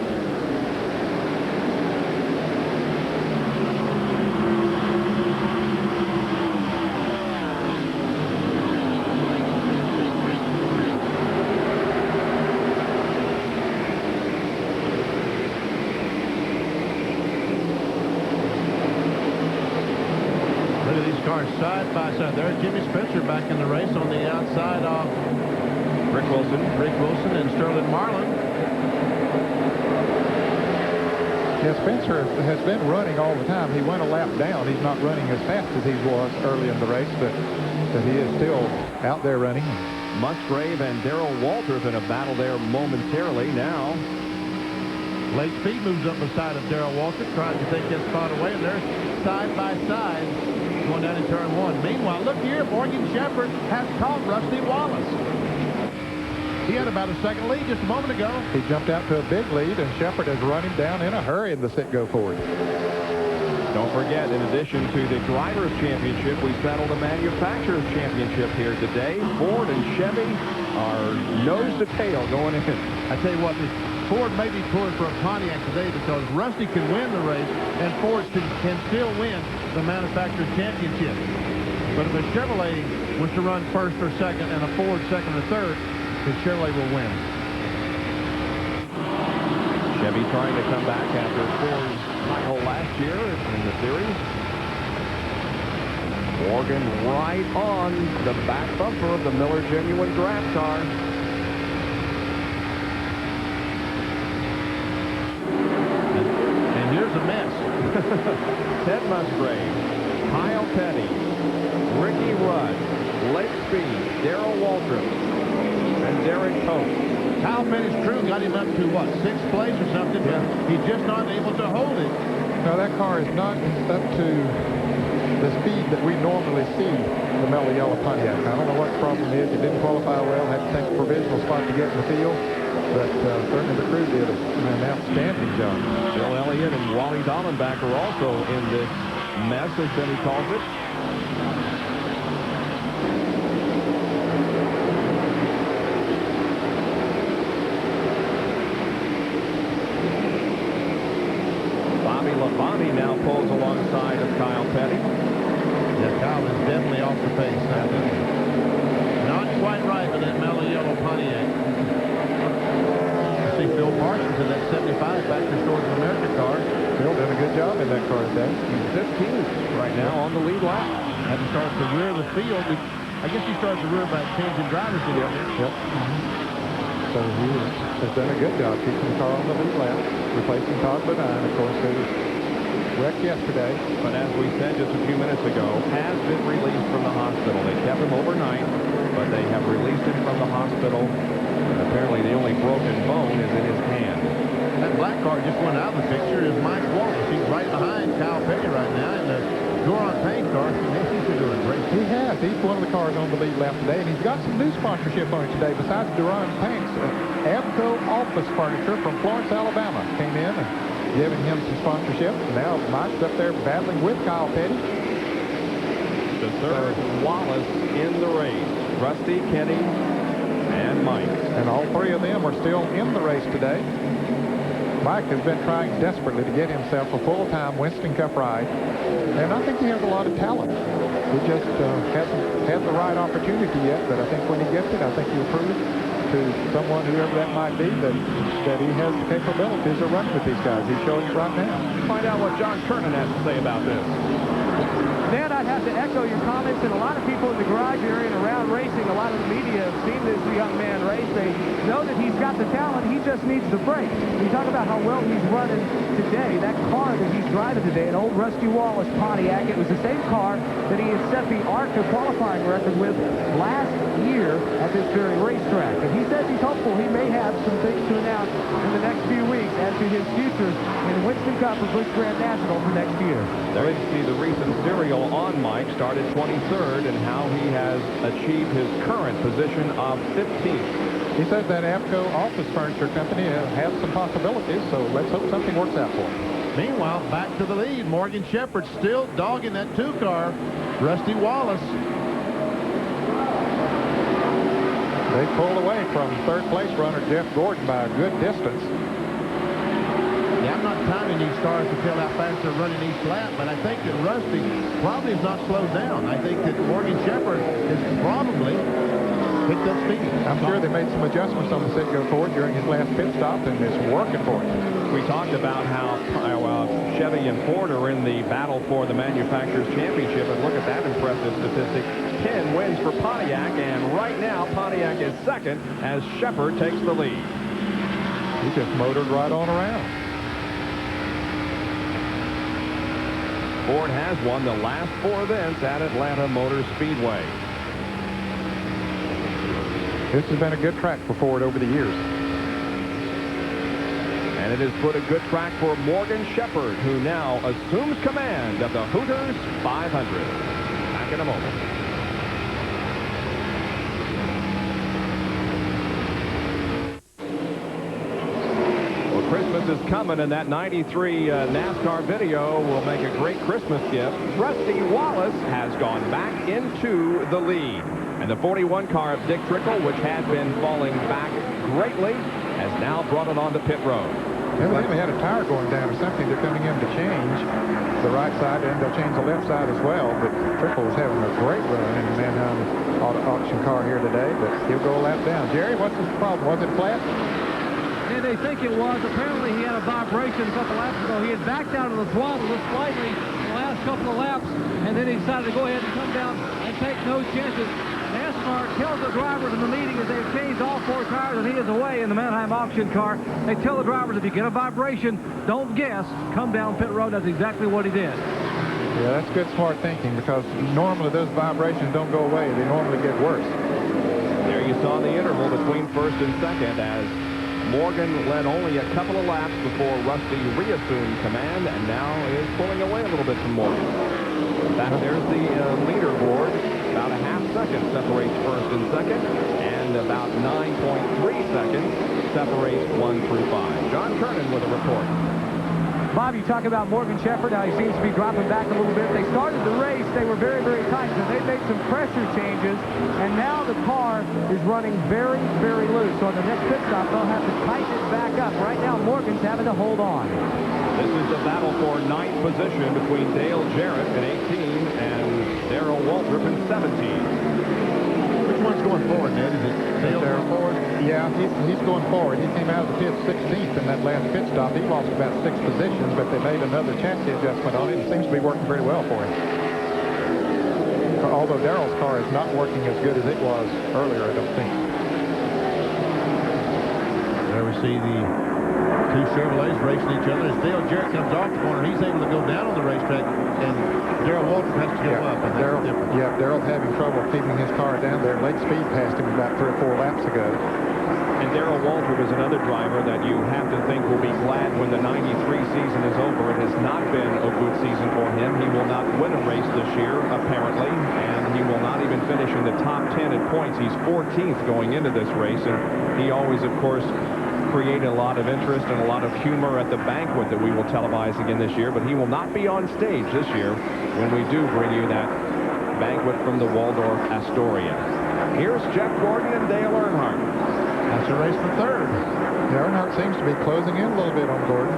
Side by side. There's Jimmy Spencer back in the race on the outside of Rick Wilson and Sterling Marlin. Yeah, Spencer has been running all the time. He went a lap down. He's not running as fast as he was early in the race, but he is still out there running. Musgrave and Darrell Waltrip in a battle there momentarily now. Late Speed moves up beside of Darrell Waltrip, trying to take that spot away, and they're side by side going down in turn 1. Meanwhile, look here, Morgan Shepherd has caught Rusty Wallace. He had about a second lead just a moment ago. He jumped out to a big lead, and Shepherd has run him down in a hurry in the sit-go forward. Don't forget, in addition to the Drivers' Championship, we settled the Manufacturers' Championship here today. Ford and Chevy are nose to tail going in. I tell you what, Ford may be pulling for a Pontiac today because Rusty can win the race and Ford can still win the Manufacturers' Championship. But if a Chevrolet was to run first or second and a Ford second or third, the Chevrolet will win. Chevy trying to come back after Ford's title last year in the series. Morgan right on the back bumper of the Miller Genuine Draft car. Here's a mess. Ted Musgrave, Kyle Petty, Ricky Rudd, Lake Speed, Darrell Waltrip, and Derek Pope. Kyle Petty's crew got him up to, what, 6th place or something? Yeah. He's just not able to hold it. No, that car is not up to the speed that we normally see the Mellow Yellow Pontiac. I don't know what the problem is. It didn't qualify well, had to take a provisional spot to get in the field. But certainly the crew did an outstanding job. Bill Elliott and Wally Dallenbach are also in this mess, as Benny calls it. Labonte now pulls alongside of Kyle Petty. Yeah, Kyle is definitely off the pace now. Not quite right with that mellow yellow Pontiac. I see Phil Parsons in that 75 Factory Stores of America car. Phil did a good job in that car today. He's 15th right now on the lead lap. Had to start at the rear of the field. I guess he starts the rear by changing drivers today. Yep. So he has done a good job keeping the car on the lead lap, replacing Todd Bodine, of course, who was wrecked yesterday. But as we said just a few minutes ago, has been released from the hospital. They kept him overnight, but they have released him from the hospital. And apparently the only broken bone is in his hand. That black car just went out of the picture is Mike Wallace. He's right behind Kyle Petty right now in the Goron Paint car. He's doing great. He has. He's one of the cars on the lead lap today, and he's got some new sponsorship on it today. Besides Duran Paints, Abco Office Furniture from Florence, Alabama came in and giving him some sponsorship. Now Mike's up there battling with Kyle Petty. The third Wallace in the race. Rusty, Kenny, and Mike. And all three of them are still in the race today. Mike has been trying desperately to get himself a full-time Winston Cup ride, and I think he has a lot of talent. He just hasn't had the right opportunity yet, but I think when he gets it, I think he'll prove to someone, whoever that might be, that he has the capabilities of running with these guys. He's showing it right now. Find out what John Kernan has to say about this. Ned, I'd have to echo your comments, and a lot of people in the garage area and around racing, a lot of the media have seen this young man race. They know that he's got the talent. He just needs the brakes. You talk about how well he's running today. That car that he's driving today, an old Rusty Wallace Pontiac, it was the same car that he had set the ARCA qualifying record with last year at this very racetrack. And he says he's hopeful he may have some things to announce in the next few weeks as to his future in Winston Cup or Busch Grand National for next year. There you see the recent serial on Mike, started 23rd, and how he has achieved his current position of 15th. He said that Abco Office Furniture Company has some possibilities, so let's hope something works out for him. Meanwhile, back to the lead. Morgan Shepherd still dogging that 2-car. Rusty Wallace. They pulled away from third-place runner Jeff Gordon by a good distance. Yeah, I'm not timing these cars to tell how fast they're running each lap, but I think that Rusty probably has not slowed down. I think that Morgan Shepherd has probably picked up speed. I'm sure they made some adjustments on the sit-go forward during his last pit stop, and it's working for him. We talked about how Chevy and Ford are in the battle for the Manufacturers' Championship, and look at that impressive statistic. 10 wins for Pontiac, and right now Pontiac is second as Shepherd takes the lead. He just motored right on around. Ford has won the last 4 events at Atlanta Motor Speedway. This has been a good track for Ford over the years. And it has put a good track for Morgan Shepherd, who now assumes command of the Hooters 500. Back in a moment. Christmas is coming, and that 93 NASCAR video will make a great Christmas gift. Rusty Wallace has gone back into the lead. And the 41 car of Dick Trickle, which had been falling back greatly, has now brought it onto pit road. Evidently had a tire going down or something. They're coming in to change the right side, and they'll change the left side as well. But Trickle was having a great run in the Manheim Auto Auction car here today, but he'll go a lap down. Jerry, what's his problem? Was it flat? And they think it was. Apparently he had a vibration a couple laps ago. He had backed out of the throttle just slightly the last couple of laps, and then he decided to go ahead and come down and take no chances. NASCAR tells the drivers in the meeting as they've changed all 4 tires and he is away in the Manheim auction car. They tell the drivers, if you get a vibration, don't guess. Come down pit road. That's exactly what he did. Yeah, that's good smart thinking, because normally those vibrations don't go away. They normally get worse. There you saw the interval between first and second as Morgan led only a couple of laps before Rusty reassumed command, and now is pulling away a little bit from Morgan. In fact, there's the leaderboard. About a half second separates first and second, and about 9.3 seconds separates 1 through 5. John Kernan with a report. Bob, you talk about Morgan Shepherd, how he seems to be dropping back a little bit. They started the race, they were very, very tight, so they made some pressure changes, and now the car is running very, very loose. So on the next pit stop, they'll have to tighten it back up. Right now, Morgan's having to hold on. This is the battle for 9th position between Dale Jarrett in 18 and Darrell Waltrip in 17. Which one's going forward, Ned? Is it Dale going forward? Yeah, he's going forward. He came out of the pit 16th in that last pit stop. He lost about 6 positions, but they made another chassis adjustment on it. It seems to be working pretty well for him. Although Darrell's car is not working as good as it was earlier, I don't think. There we see the two Chevrolets racing each other. As Dale Jarrett comes off the corner, he's able to go down on the racetrack, and Darrell Waltrip has to go up, and that's different. Yeah, Darrell's having trouble keeping his car down there. Lake Speed passed him about 3 or 4 laps ago. And Darrell Waltrip is another driver that you have to think will be glad when the 93 season is over. It has not been a good season for him. He will not win a race this year, apparently, and he will not even finish in the top 10 at points. He's 14th going into this race, and he always, of course, created a lot of interest and a lot of humor at the banquet that we will televise again this year, but he will not be on stage this year when we do bring you that banquet from the Waldorf Astoria. Here's Jeff Gordon and Dale Earnhardt. That's a race for 3rd. Earnhardt seems to be closing in a little bit on Gordon.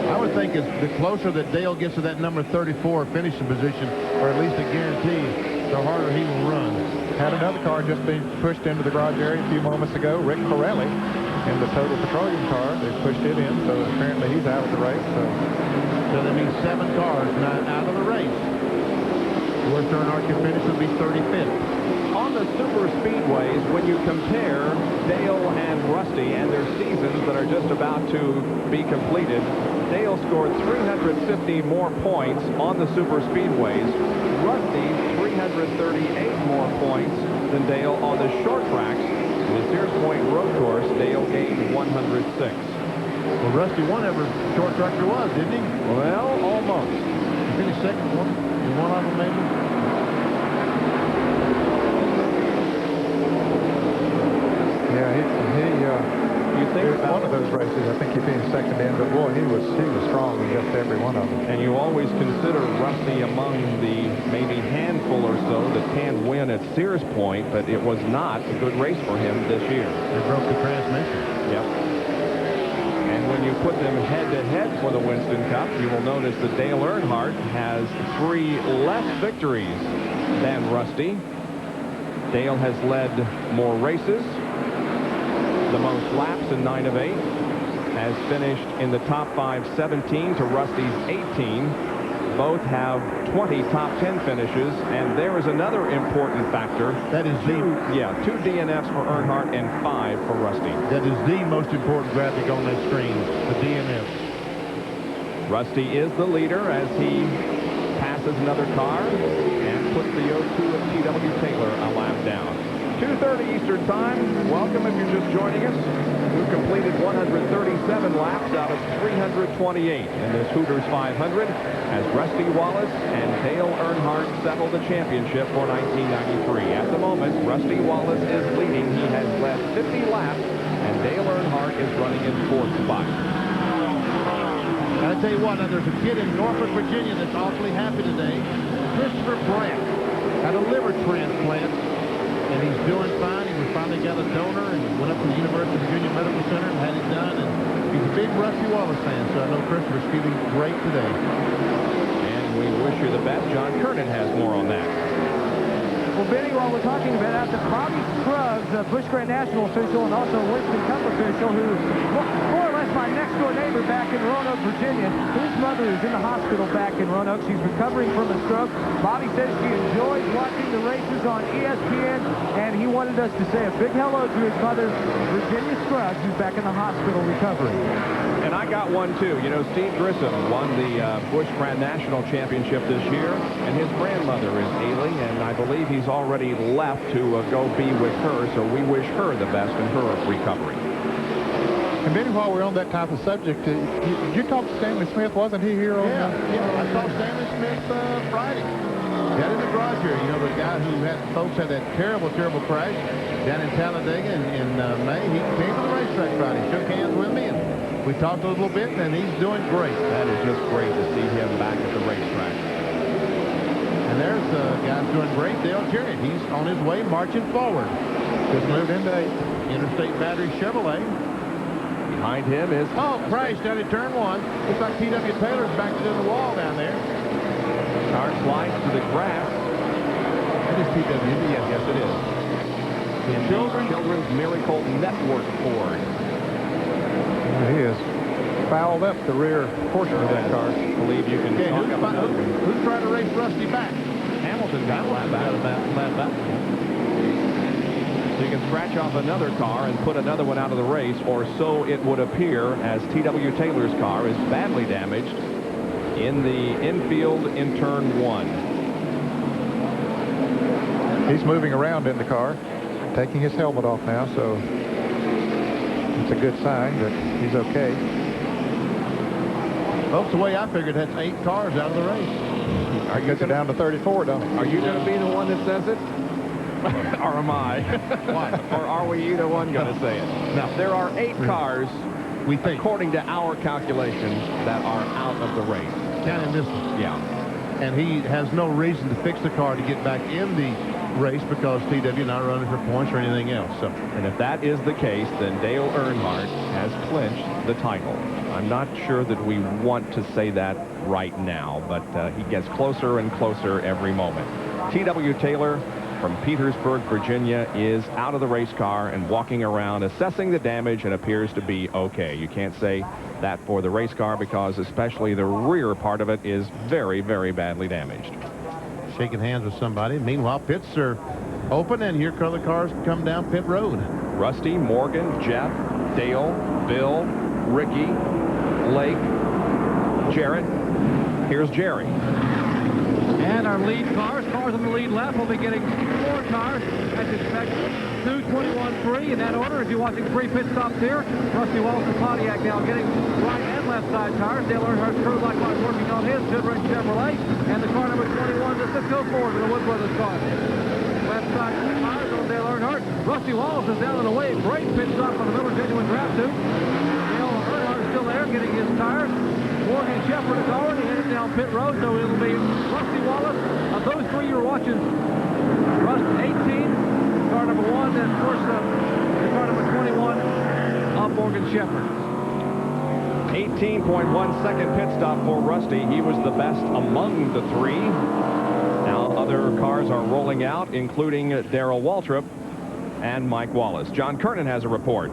I would think as the closer that Dale gets to that number 34 finishing position, or at least a guarantee, the harder he will run. Had another car just being pushed into the garage area a few moments ago. Rick Pirelli in the Total Petroleum car. They pushed it in, so apparently he's out of the race. So that means 7 cars not out of the race. Worst Earnhardt can finish would be 35th. On the super speedways, when you compare Dale and Rusty and their seasons that are just about to be completed, Dale scored 350 more points on the super speedways. Rusty 338 more points than Dale on the short tracks. In the Sears Point Road Course, Dale gained 106. Well, Rusty won every short track there was, didn't he? Well, almost. He finished second in one of them, maybe. Yeah, you think about one of those races, I think he finished second in, but boy, he was strong in just every one of them. And you always consider Rusty among the maybe handful or so that can win at Sears Point, but it was not a good race for him this year. They broke the transmission. Yep. And when you put them head-to-head for the Winston Cup, you will notice that Dale Earnhardt has 3 less victories than Rusty. Dale has led more races, the most laps in 9 of 8, has finished in the top 5 17 to Rusty's 18. Both have 20 top 10 finishes, and there is another important factor. That is 2 DNFs for Earnhardt and 5 for Rusty. That is the most important graphic on that screen, the DNFs. Rusty is the leader as he passes another car and puts the 02 of T.W. Taylor a lap down. 2:30 Eastern Time. Welcome if you're just joining us. We've completed 137 laps out of 328 in this Hooters 500 as Rusty Wallace and Dale Earnhardt settle the championship for 1993. At the moment, Rusty Wallace is leading. He has led 50 laps, and Dale Earnhardt is running in 4th spot. I'll tell you what, now there's a kid in Norfolk, Virginia that's awfully happy today. Christopher Brandt had a liver transplant, and he's doing fine. He finally got a donor and went up to the University of Virginia Medical Center and had it done. And he's a big Rusty Wallace fan, so I know Christopher's feeling great today. And we wish you the best. John Kernan has more on that. Well, Benny, while we're talking about that, Bobby Scruggs, a Busch Grand National official and also a Winston Cup official, who more or less my next-door neighbor back in Roanoke, Virginia. His mother is in the hospital back in Roanoke. She's recovering from a stroke. Bobby says she enjoys watching the races on ESPN, and he wanted us to say a big hello to his mother, Virginia Scruggs, who's back in the hospital recovering. And I got one, too. You know, Steve Grissom won the Busch Grand National Championship this year, and his grandmother is ailing, and I believe he's already left to go be with her, so we wish her the best in her recovery. And Benny, while we're on that type of subject, did you talk to Stanley Smith? Wasn't he here on I saw Stanley Smith Friday. Got in the garage here. You know, the guy who had that terrible crash down in Talladega in May. He came to the racetrack Friday, shook hands with me, and We talked a little bit, and he's doing great. That is just great to see him back at the racetrack. And there's a guy doing great, Dale Jarrett. He's on his way, marching forward. Just moved into Interstate Battery Chevrolet. Behind him is... Oh, crashed down at turn 1. Looks like T.W. Taylor's backed it in the wall down there. Car slides to the grass. That is T.W. Yes, it is. The Children's Miracle Network Ford. He is fouled up the rear portion of that car. I believe you can... Okay, who's trying to race Rusty back? Hamilton got flat back. So you can scratch off another car and put another one out of the race, or so it would appear, as T.W. Taylor's car is badly damaged in the infield in turn 1. He's moving around in the car, taking his helmet off now, so it's a good sign that he's okay. Folks, the way I figured, that's 8 cars out of the race. Are you going down to 34, though? Are you going to be the one that says it? Or am I? Why? Or are we either one going to say it? No. There are 8 cars, we think, according to our calculations, that are out of the race. Counting this one. Yeah. And he has no reason to fix the car to get back in the race because T.W. not running for points or anything else. So, and if that is the case, then Dale Earnhardt has clinched the title. I'm not sure that we want to say that right now, but he gets closer and closer every moment. T.W. Taylor from Petersburg, Virginia, is out of the race car and walking around assessing the damage and appears to be okay. You can't say that for the race car because especially the rear part of it is very, very badly damaged. Shaking hands with somebody. Meanwhile, pits are open, and here the cars come down pit road. Rusty, Morgan, Jeff, Dale, Bill, Ricky, Lake, Jarrett. Here's Jerry. And our lead cars on the lead left, will be getting 4 cars, as expected. 2, 21, 3 in that order. If you're watching 3 pit stops here, Rusty Wallace and Pontiac now getting right and left side tires. Dale Earnhardt's crew likewise working on his Goodrich Chevrolet. And the car number 21 is the Cisco Ford with the Wood Brothers car. Left side tires on Dale Earnhardt. Rusty Wallace is down and away. Great pit stop on the Miller Genuine Draft Tube. Dale Earnhardt is still there getting his tires. Morgan Shepherd is already headed down pit road, so it'll be Rusty Wallace. Of those 3 you're watching, Rust 18, car number 1, and of course the car number 21 of Morgan Shepherd. 18.1 second pit stop for Rusty. He was the best among the 3. Now other cars are rolling out, including Darrell Waltrip and Mike Wallace. John Kernan has a report.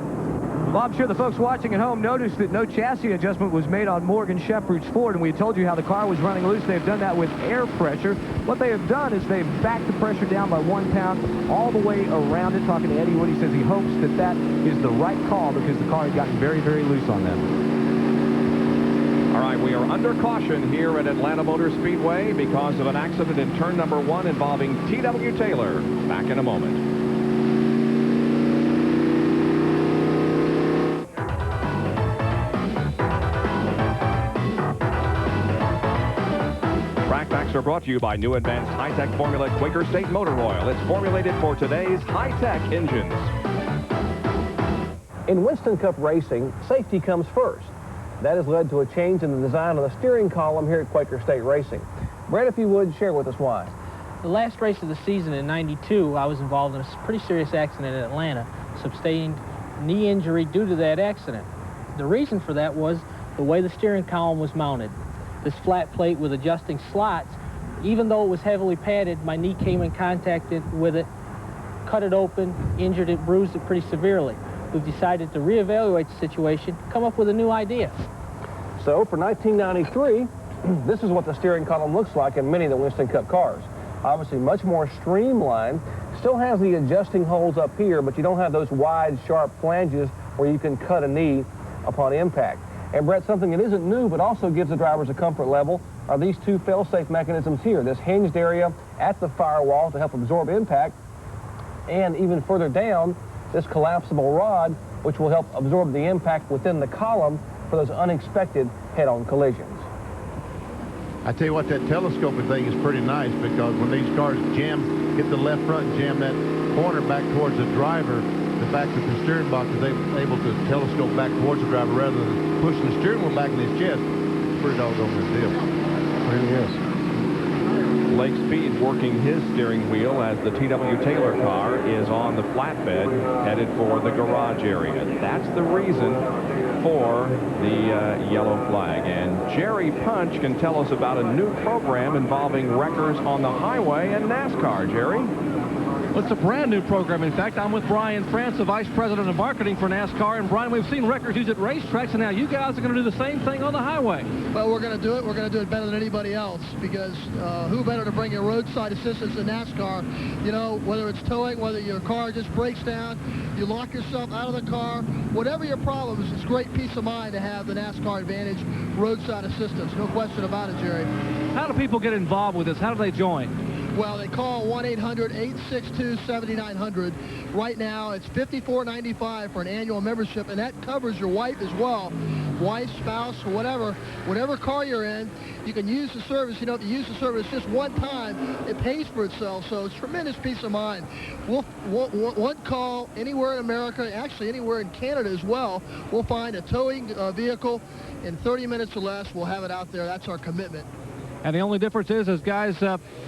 Well, I'm sure the folks watching at home noticed that no chassis adjustment was made on Morgan Shepherd's Ford, and we told you how the car was running loose. They've done that with air pressure. What they have done is they've backed the pressure down by 1 pound all the way around it. Talking to Eddie Wood, he says he hopes that that is the right call because the car had gotten very, very loose on them. All right, we are under caution here at Atlanta Motor Speedway because of an accident in turn number 1 involving T.W. Taylor. Back in a moment. Are brought to you by new advanced high-tech formula Quaker State Motor Oil. It's formulated for today's high-tech engines. In Winston Cup racing, safety comes first. That has led to a change in the design of the steering column here at Quaker State Racing. Brett, if you would, share with us why. The last race of the season in '92, I was involved in a pretty serious accident in Atlanta, sustained knee injury due to that accident. The reason for that was the way the steering column was mounted. This flat plate with adjusting slots, even though it was heavily padded, my knee came in contact with it, cut it open, injured it, bruised it pretty severely. We've decided to reevaluate the situation, come up with a new idea. So for 1993, this is what the steering column looks like in many of the Winston Cup cars. Obviously much more streamlined, still has the adjusting holes up here, but you don't have those wide, sharp flanges where you can cut a knee upon impact. And Brett, something that isn't new but also gives the drivers a comfort level are these 2 fail-safe mechanisms here. This hinged area at the firewall to help absorb impact, and even further down, this collapsible rod which will help absorb the impact within the column for those unexpected head-on collisions. I tell you what, that telescoping thing is pretty nice because when these cars hit the left front and jam that corner back towards the driver, the fact that the steering box is able to telescope back towards the driver rather than pushing the steering wheel back in his chest, pretty doggone good deal. It really is. Blake Speed working his steering wheel as the T.W. Taylor car is on the flatbed headed for the garage area. That's the reason for the yellow flag. And Jerry Punch can tell us about a new program involving wreckers on the highway and NASCAR. Jerry? Well, it's a brand new program. In fact, I'm with Brian France, the Vice President of Marketing for NASCAR. And Brian, we've seen wreckers used at racetracks, and now you guys are going to do the same thing on the highway. Well, we're going to do it. We're going to do it better than anybody else, because who better to bring you roadside assistance than NASCAR? You know, whether it's towing, whether your car just breaks down, you lock yourself out of the car, whatever your problems, it's great peace of mind to have the NASCAR Advantage roadside assistance. No question about it, Jerry. How do people get involved with this? How do they join? Well, they call 1-800-862-7900. Right now, it's $54.95 for an annual membership, and that covers your wife as well. Wife, spouse, whatever car you're in, you can use the service. You know, if you use the service just one time, it pays for itself, so it's tremendous peace of mind. One call anywhere in America, actually anywhere in Canada as well, we'll find a towing vehicle in 30 minutes or less. We'll have it out there. That's our commitment. And the only difference is guys,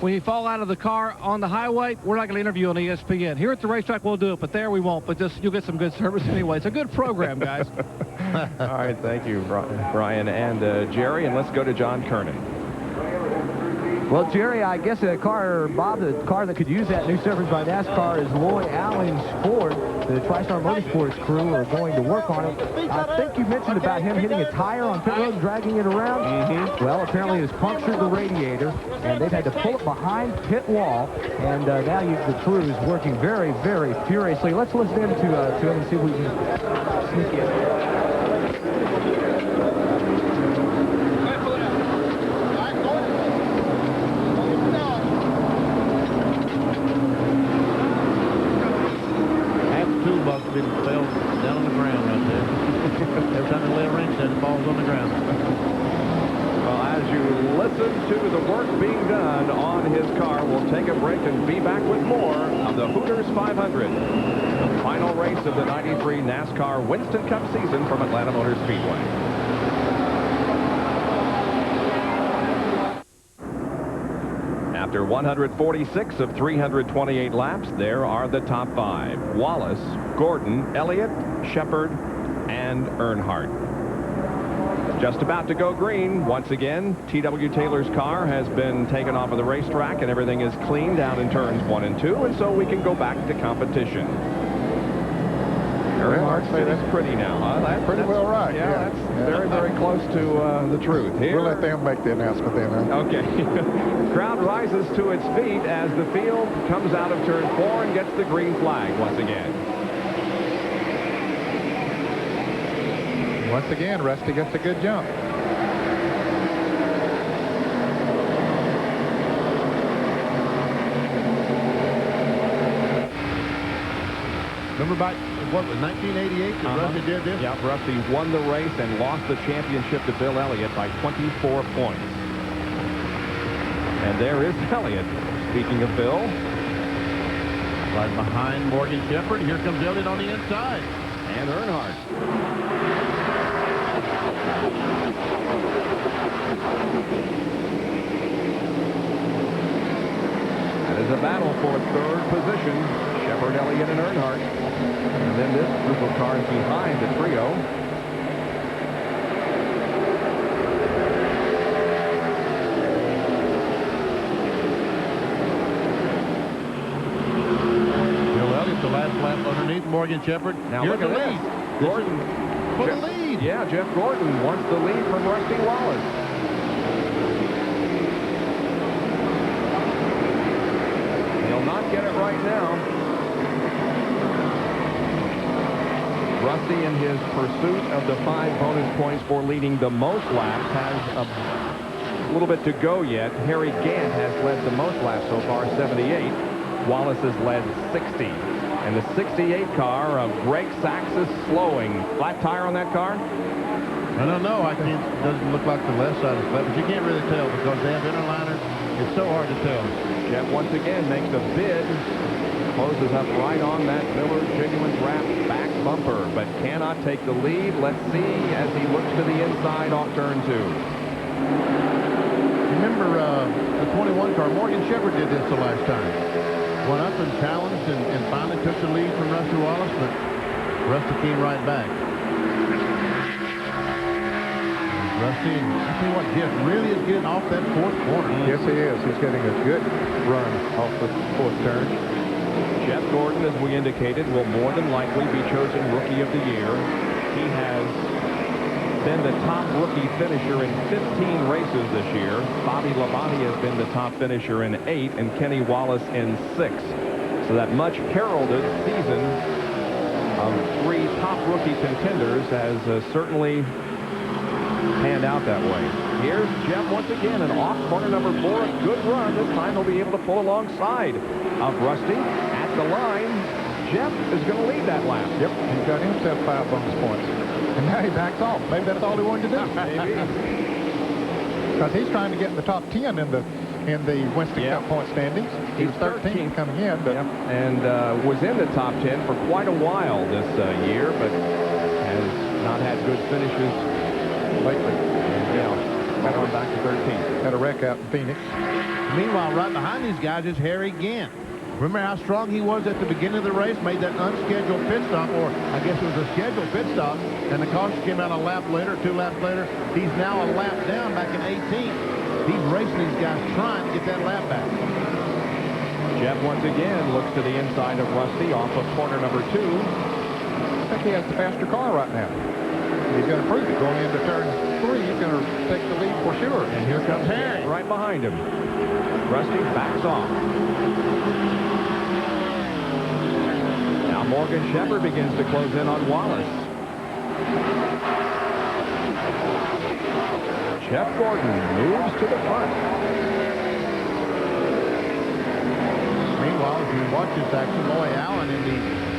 when you fall out of the car on the highway, we're not going to interview on ESPN. Here at the racetrack, we'll do it, but there we won't. But just you'll get some good service anyway. It's a good program, guys. All right, thank you, Brian and Jerry. And let's go to John Kernan. Well, Jerry, I guess Bob, the car that could use that new service by NASCAR is Loy Allen's Ford. The TriStar Motorsports crew are going to work on it. I think you mentioned about him hitting a tire on pit road and dragging it around. Well, apparently it's punctured the radiator, and they've had to pull it behind pit wall, and now the crew is working very, very furiously. Let's listen in to him and see if we can sneak in. Fell down on the ground right there. Every time they lay a wrench that it falls on the ground. Well, as you listen to the work being done on his car, we'll take a break and be back with more of the Hooters 500. The final race of the 93 NASCAR Winston Cup season from Atlanta Motor Speedway. After 146 of 328 laps, there are the top 5. Wallace, Gordon, Elliott, Shepard, and Earnhardt. Just about to go green. Once again, T.W. Taylor's car has been taken off of the racetrack, and everything is clean down in turns 1 and 2, and so we can go back to competition. Earnhardt say that's pretty now, huh? That's pretty well right. Yeah, that's very, very close to the truth. Here, we'll let them make the announcement then. Huh? Okay. Crowd rises to its feet as the field comes out of turn 4 and gets the green flag once again. Once again, Rusty gets a good jump. Remember about, what was 1988 that Rusty did this? Yeah, Rusty won the race and lost the championship to Bill Elliott by 24 points. And there is Elliott. Speaking of Bill. Right behind Morgan Shepherd. Here comes Elliott on the inside. And Earnhardt. That is a battle for third position. Shepard, Elliott, and Earnhardt. And then this group of cars behind the trio. Bill Elliott, the last lap underneath Morgan Shepherd. Now here's look the at lead. this. Gordon. For the lead. Yeah, Jeff Gordon wants the lead from Rusty Wallace. He'll not get it right now. Rusty, in his pursuit of the 5 bonus points for leading the most laps, has a little bit to go yet. Harry Gant has led the most laps so far, 78. Wallace has led 60. And the 68 car of Greg Sachs is slowing. Flat tire on that car? I don't know. It doesn't look like the left side is flat, but you can't really tell because they have inner liners. It's so hard to tell. Jeff once again makes a bid Closes up right on that Miller Genuine Draft back bumper, but cannot take the lead. Let's see as he looks to the inside off turn 2. Remember the 21 car, Morgan Shepherd did this the last time. Went up and challenged and finally took the lead from Rusty Wallace, but Rusty came right back. Rusty, I tell you what, Jeff really is getting off that fourth corner. Yes, he is. He's getting a good run off the fourth turn. Jeff Gordon, as we indicated, will more than likely be chosen Rookie of the Year. He has been the top rookie finisher in 15 races this year. Bobby Labonte has been the top finisher in 8, and Kenny Wallace in 6. So that much heralded season of 3 top rookie contenders has certainly panned out that way. Here's Jeff once again, and off corner number 4, a good run. This time he'll be able to pull alongside of Rusty. At the line, Jeff is going to lead that lap. Yep, he's got himself 5 bonus points. And now he backs off. Maybe that's all he wanted to do. Maybe. Because he's trying to get in the top 10 in the Winston Cup point standings. He was 13th coming in, but and was in the top 10 for quite a while this year, but has not had good finishes lately. Got on back to 13th. Had a wreck out in Phoenix. Meanwhile, right behind these guys is Harry Gant. Remember how strong he was at the beginning of the race? Made that unscheduled pit stop, or I guess it was a scheduled pit stop, and the caution came out a lap later, 2 laps later. He's now a lap down back in 18th. He's racing these guys trying to get that lap back. Jeff once again looks to the inside of Rusty off of corner number 2. I think he has the faster car right now. He's going to prove it. Going into turn 3, he's going to take the lead for sure. And here comes Harry right behind him. Rusty backs off. Now Morgan Shepherd begins to close in on Wallace. Jeff Gordon moves to the front. Meanwhile, if you watch this action, Moy Allen in the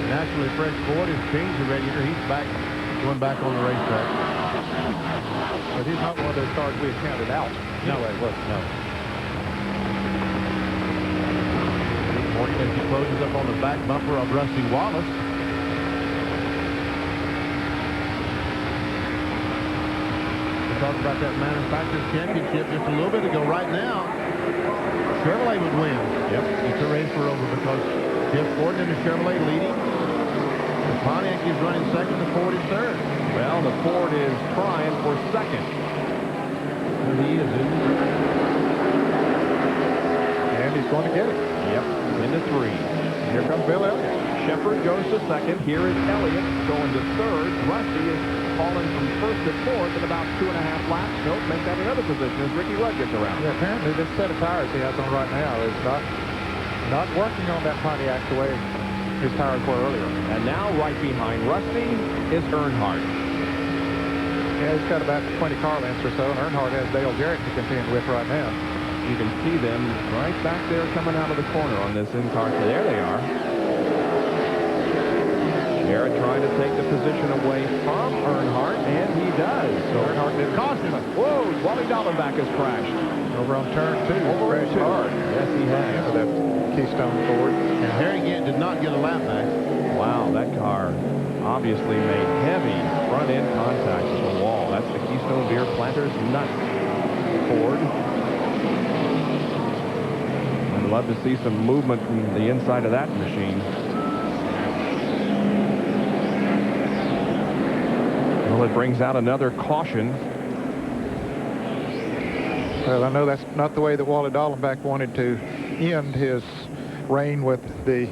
naturally fresh Ford has changed the radiator. He's back, going back on the racetrack. But he's not one of those cars we had counted out. No, anyway, was no. Morgan as he closes up on the back bumper of Rusty Wallace. We talked about that manufacturer's championship just a little bit ago. Right now, Chevrolet would win. Yep. If the race were over, because Jeff Gordon and the Chevrolet leading. The Pontiac is running second, the Ford is third. Well, the Ford is trying for second. And he is, isn't he? And he's going to get it. Yep, into 3. Here comes Bill Elliott. Shepherd goes to second. Here is Elliott going to third. Rusty is falling from first to fourth in about 2.5 laps. Nope, make that another position as Ricky Rudd gets around. Yeah, apparently this set of tires he has on right now is not working on that Pontiac the way his tires were earlier. And now right behind Rusty is Earnhardt. Yeah, he's got about 20 car lengths or so, and Earnhardt has Dale Jarrett to contend with right now. You can see them right back there coming out of the corner on this in-car. There they are. Jarrett trying to take the position away from Earnhardt, and he does. So Earnhardt did caution him. Whoa, Wally Dallenbach has crashed. Over on turn 2. Over crashed hard. Yes, he has. Into that Keystone Ford. And Harry Gant did not get a lap back. Wow, that car obviously made heavy front-end contact with the wall. That's the Keystone Beer Planters Nut Ford. I'd love to see some movement from the inside of that machine. Well, it brings out another caution. Well, I know that's not the way that Wally Dallenbach wanted to end his reign with the...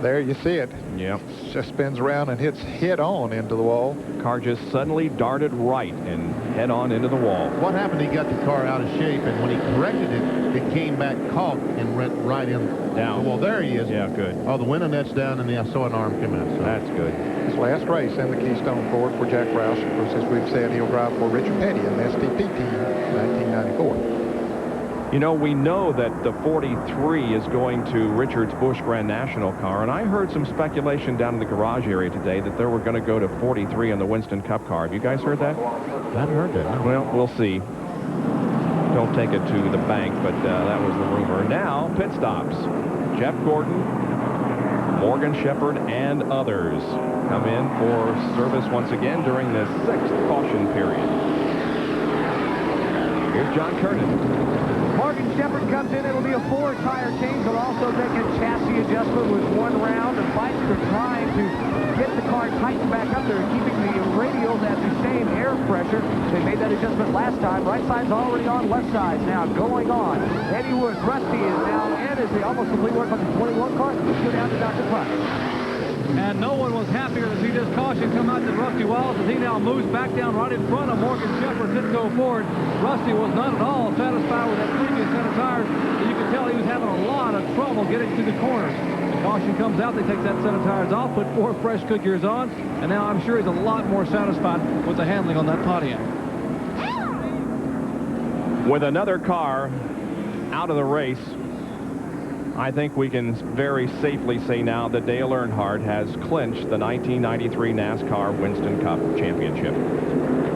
There you see it. Yep. Just spins around and hits head-on into the wall. Car just suddenly darted right and head-on into the wall. What happened? He got the car out of shape, and when he corrected it, it came back caught and went right in down. Well, there he is. Yeah, good. Oh, the window net's down, and I saw an arm come out. So. That's good. His last race in the Keystone Ford for Jack Roush. Of course, as we've said, he'll drive for Richard Petty in the STP team 1994. You know, we know that the 43 is going to Richard's Busch Grand National car, and I heard some speculation down in the garage area today that they were going to go to 43 on the Winston Cup car. Have you guys heard that? I haven't heard that. No. Well, we'll see. Don't take it to the bank, but that was the rumor. Now, pit stops. Jeff Gordon Morgan Shepherd and others come in for service once again during the 6th caution period. Here's John Kernan. Morgan Shepherd comes in. It'll be a 4-tire change. They'll also make a chassis adjustment with 1 round. The bikes are trying to get the car tightened back up there, keeping the radials at the same air pressure. They made that adjustment last time. Right side's already on, left side's now going on. Eddie Wood, Rusty is now in as they almost complete work on the 21 car. Let's go down to Dr. Price. And no one was happier to see this caution come out than Rusty Wallace as he now moves back down right in front of Morgan Shepherd. Didn't go forward. Rusty was not at all satisfied with that previous set of tires. And you could tell he was having a lot of trouble getting to the corners. The caution comes out. They take that set of tires off, put 4 fresh good gears on, and now I'm sure he's a lot more satisfied with the handling on that Pontiac. With another car out of the race, I think we can very safely say now that Dale Earnhardt has clinched the 1993 NASCAR Winston Cup Championship.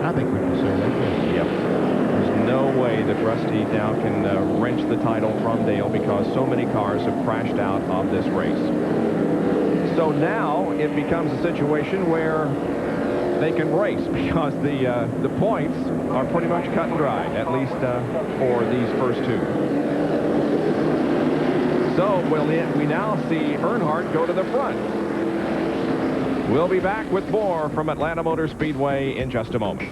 I think we can say that, yes. Yep. There's no way that Rusty now can wrench the title from Dale because so many cars have crashed out of this race. So now it becomes a situation where they can race because the points are pretty much cut and dry, at least for these first 2. So we now see Earnhardt go to the front. We'll be back with more from Atlanta Motor Speedway in just a moment.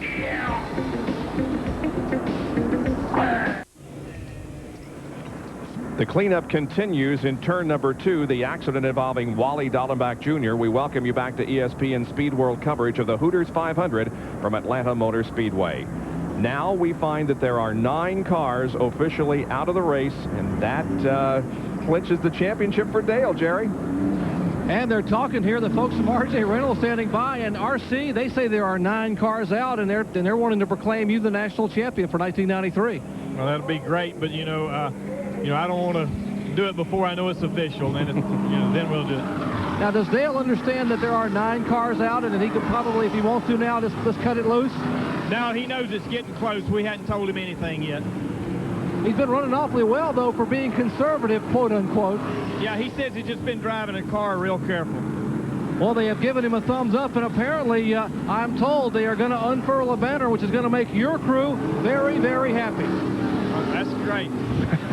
The cleanup continues in turn number 2, the accident involving Wally Dallenbach Jr. We welcome you back to ESPN Speed World coverage of the Hooters 500 from Atlanta Motor Speedway. Now we find that there are 9 cars officially out of the race, and that clinches the championship for Dale, Jerry. And they're talking here, the folks from RJ Reynolds standing by, and RC, they say there are 9 cars out, and they're wanting to proclaim you the national champion for 1993. Well, that'd be great, but I don't want to do it before I know it's official. Then then we'll do it. Now, does Dale understand that there are 9 cars out, and that he could probably, if he wants to now, just cut it loose? No, he knows it's getting close. We hadn't told him anything yet. He's been running awfully well, though, for being conservative, quote-unquote. Yeah, he says he's just been driving a car real careful. Well, they have given him a thumbs up, and apparently, I'm told they are going to unfurl a banner, which is going to make your crew very, very happy. Oh, that's great.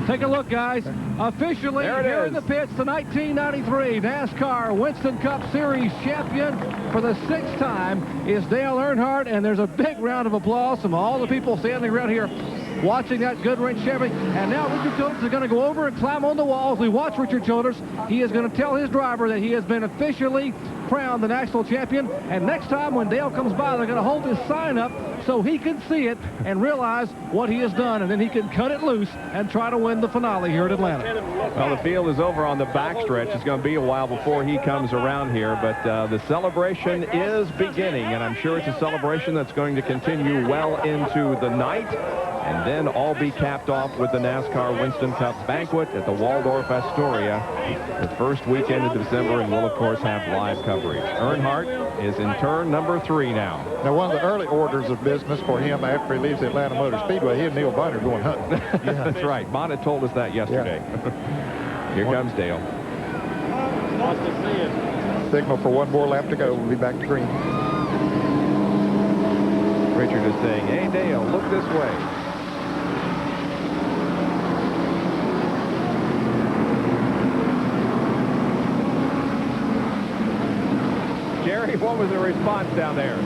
Take a look, guys. Officially, here in the pits, the 1993 NASCAR Winston Cup Series champion for the 6th time is Dale Earnhardt, and there's a big round of applause from all the people standing around here watching that Goodwrench Chevy. And now Richard Childress is going to go over and climb on the wall. As we watch Richard Childress, he is going to tell his driver that he has been officially crowned the national champion. And next time when Dale comes by, they're going to hold his sign up so he can see it and realize what he has done, and then he can cut it loose and try to win the finale here at Atlanta. Well, the field is over on the backstretch. It's going to be a while before he comes around here, but the celebration is beginning, and I'm sure it's a celebration that's going to continue well into the night, and then all be capped off with the NASCAR Winston Cup banquet at the Waldorf Astoria the first weekend of December, and we'll, of course, have live coverage. Earnhardt is in turn number 3 now. Now, one of the early orders of business for him after he leaves the Atlanta Motor Speedway, he and Neil Bonner going hunting. Yeah, that's right. Bonnet told us that yesterday. Yeah. Here comes Dale. Signal for 1 more lap to go. We'll be back to green. Richard is saying, hey, Dale, look this way. Jerry, what was the response down there?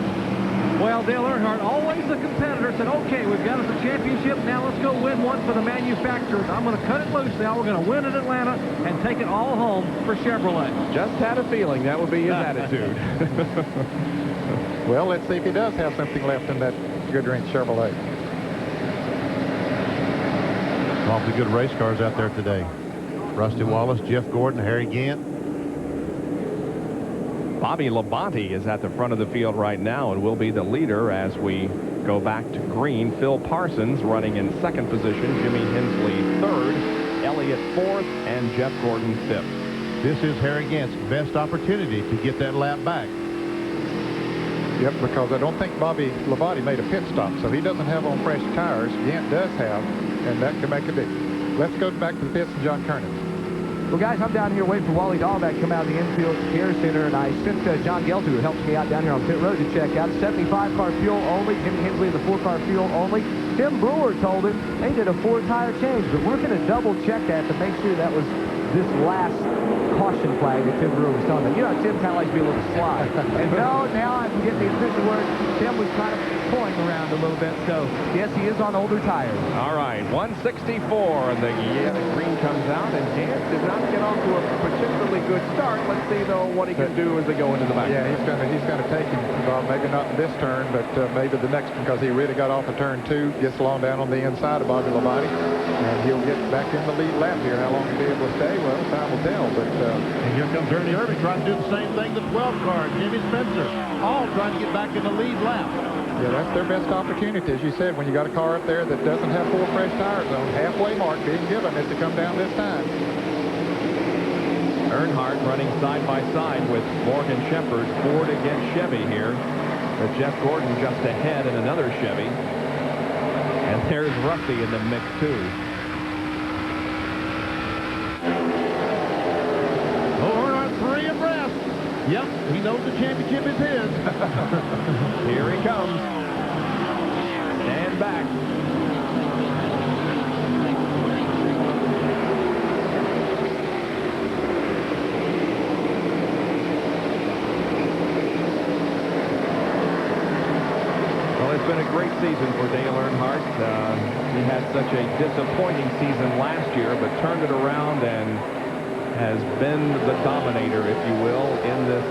Well, Dale Earnhardt, always the competitor, said, okay, we've got us a championship. Now let's go win one for the manufacturers. I'm going to cut it loose now. We're going to win at Atlanta and take it all home for Chevrolet. Just had a feeling that would be his attitude. Well, let's see if he does have something left in that Goodwrench Chevrolet. Awfully good race cars out there today. Rusty Wallace, Jeff Gordon, Harry Gant. Bobby Labonte is at the front of the field right now and will be the leader as we go back to green. Phil Parsons running in 2nd position, Jimmy Hensley 3rd, Elliott 4th, and Jeff Gordon 5th. This is Harry Gant's best opportunity to get that lap back. Yep, because I don't think Bobby Labonte made a pit stop, so he doesn't have on fresh tires. Gant does have, and that can make a difference. Let's go back to the pits and John Kernan. Well, guys, I'm down here waiting for Wally Dahlbeck to come out of the infield care center, and I sent John Gelter, who helps me out down here on pit road, to check out. 75-car fuel only. Jimmy Hensley, the 4-car fuel only. Tim Brewer told him they did a 4-tire change, but we're going to double-check that to make sure that was this last caution flag that Tim Brewer was telling me. You know, Tim kind of likes to be a little sly. And no, now I'm getting the official word. Tim was kind of pulling around a little bit, so yes, he is on older tires. All right, 164, and the green comes out, and Dan did not get off to a particularly good start. Let's see, though, what he can do as they go into the back. Yeah, he's going to take him, maybe not in this turn, but maybe the next one, because he really got off of turn 2, gets along down on the inside of Bobby Labonte, and he'll get back in the lead lap here. How long he'll be able to stay? Well, time will tell. But and here comes Ernie Irving trying to do the same thing. The 12 car, Jimmy Spencer, all trying to get back in the lead lap. Yeah, that's their best opportunity, as you said, when you got a car up there that doesn't have 4 fresh tires on. Halfway mark being given is to come down this time. Earnhardt running side by side with Morgan Shepherd, Ford against Chevy here. But Jeff Gordon just ahead in another Chevy. And there's Rusty in the mix, too. Yep, he knows the championship is his. Here he comes. Stand back. Well, it's been a great season for Dale Earnhardt. He had such a disappointing season last year, but turned it around and has been the dominator, if you will, in this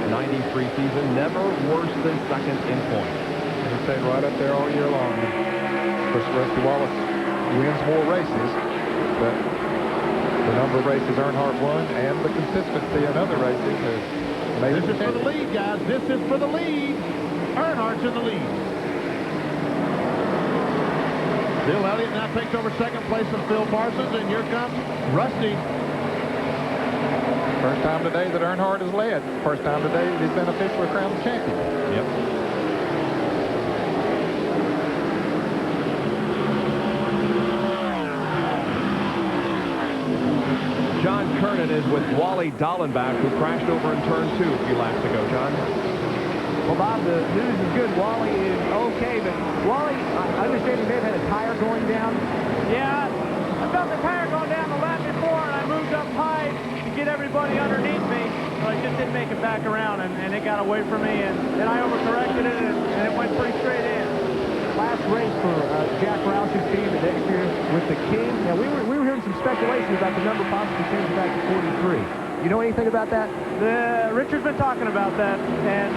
93 season. Never worse than second in points. He stayed right up there all year long. Of course, Rusty Wallace wins more races, but the number of races Earnhardt won and the consistency in other races has made This is for the lead, guys. This is for the lead. Earnhardt's in the lead. Bill Elliott now takes over second place from Phil Parsons, and here comes Rusty. First time today that Earnhardt has led. First time today that he's been officially crowned champion. Yep. John Kernan is with Wally Dallenbach, who crashed over in turn 2 a few laps ago. John? Well, Bob, the news is good. Wally is okay, but Wally, I understand he may have had a tire going down. Yeah, I felt the tire going down the lap before, and I moved up high to get everybody underneath me, so I just didn't make it back around, and it got away from me, and then I overcorrected it, and it went pretty straight in. Last race for Jack Roush's team the next year with the King. Now, we were hearing some speculation about the number possibly changing back to 43. You know anything about that? Richard's been talking about that, and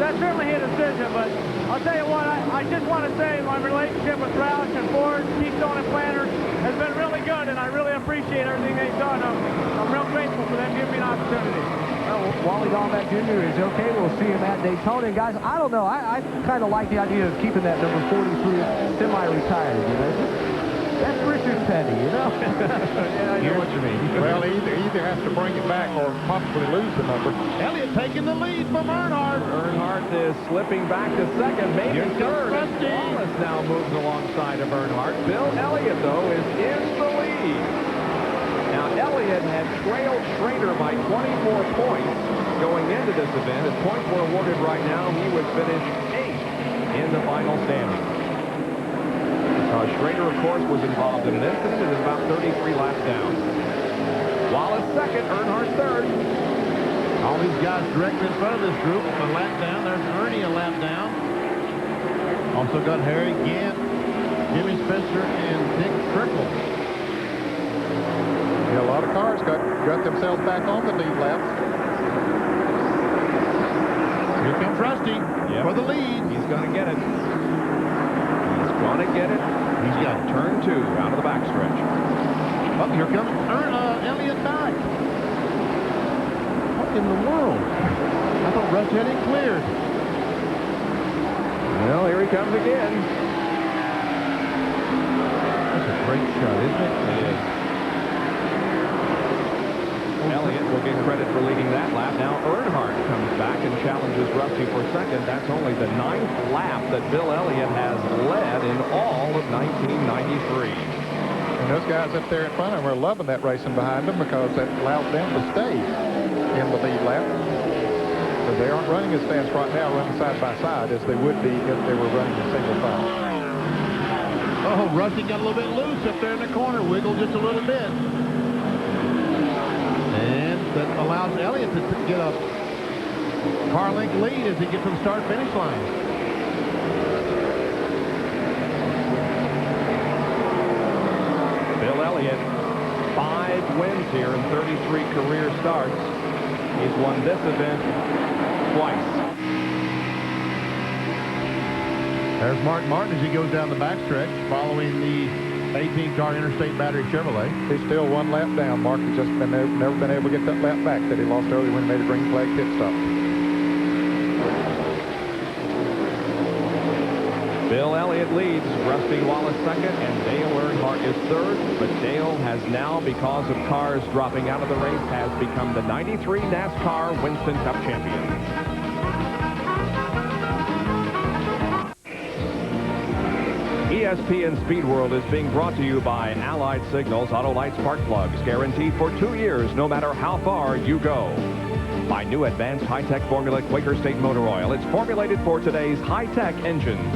that's certainly his decision, but I'll tell you what, I just want to say my relationship with Roush and Ford, Keystone and Planners has been really good, and I really appreciate everything they've done. I'm real grateful for them giving me an opportunity. Well, Wally Dahlbeck Jr. is okay. We'll see him at Daytona. And guys, I don't know. I kind of like the idea of keeping that number 43 semi-retired, you know? That's Richard Petty, you know? Yeah, I know what you mean. Well, either has to bring it back or possibly lose the number. Elliott taking the lead from Earnhardt. Earnhardt is slipping back to second, maybe third. Rusty. Wallace now moves alongside of Earnhardt. Bill Elliott, though, is in the lead. Now, Elliott had trailed Schrader by 24 points going into this event. If points were awarded right now, he would finish 8th in the final standings. Schrader, of course, was involved in an incident and is about 33 laps down. Wallace second, Earnhardt third. All these guys directly in front of this group, a lap down. There's Ernie a lap down. Also got Harry Gant, Jimmy Spencer, and Dick Trickle. Yeah, a lot of cars got themselves back on the lead lap. Here comes Rusty for the lead. He's going to get it. He's going to get it. He's got turn 2 out of the backstretch. Oh, here comes Elliott back. What in the world? I thought Russ had it cleared. Well, here he comes again. That's a great shot, isn't it? It is. Elliott will get credit for leading that lap. Now Earnhardt comes back and challenges Rusty for second. That's only the 9th lap that Bill Elliott has led in all of 1993. And those guys up there in front of them are loving that racing behind them because that allows them to stay in the lead lap. Because they aren't running as fast right now, running side by side, as they would be if they were running in single file. Oh, Rusty got a little bit loose up there in the corner, wiggled just a little bit. And that allows Elliott to get a car length lead as he gets to the start-finish line. Bill Elliott, 5 wins here in 33 career starts. He's won this event twice. There's Mark Martin as he goes down the backstretch following the 18-car Interstate Battery Chevrolet. He's still 1 lap down. Mark has just never been able to get that lap back that he lost earlier when he made a green flag pit stop. Bill Elliott leads, Rusty Wallace second, and Dale Earnhardt is third. But Dale has now, because of cars dropping out of the race, has become the 93 NASCAR Winston Cup champion. ESPN Speed World is being brought to you by Allied Signals Auto Light Spark Plugs, guaranteed for 2 years no matter how far you go. By new advanced high-tech formula Quaker State Motor Oil. It's formulated for today's high-tech engines.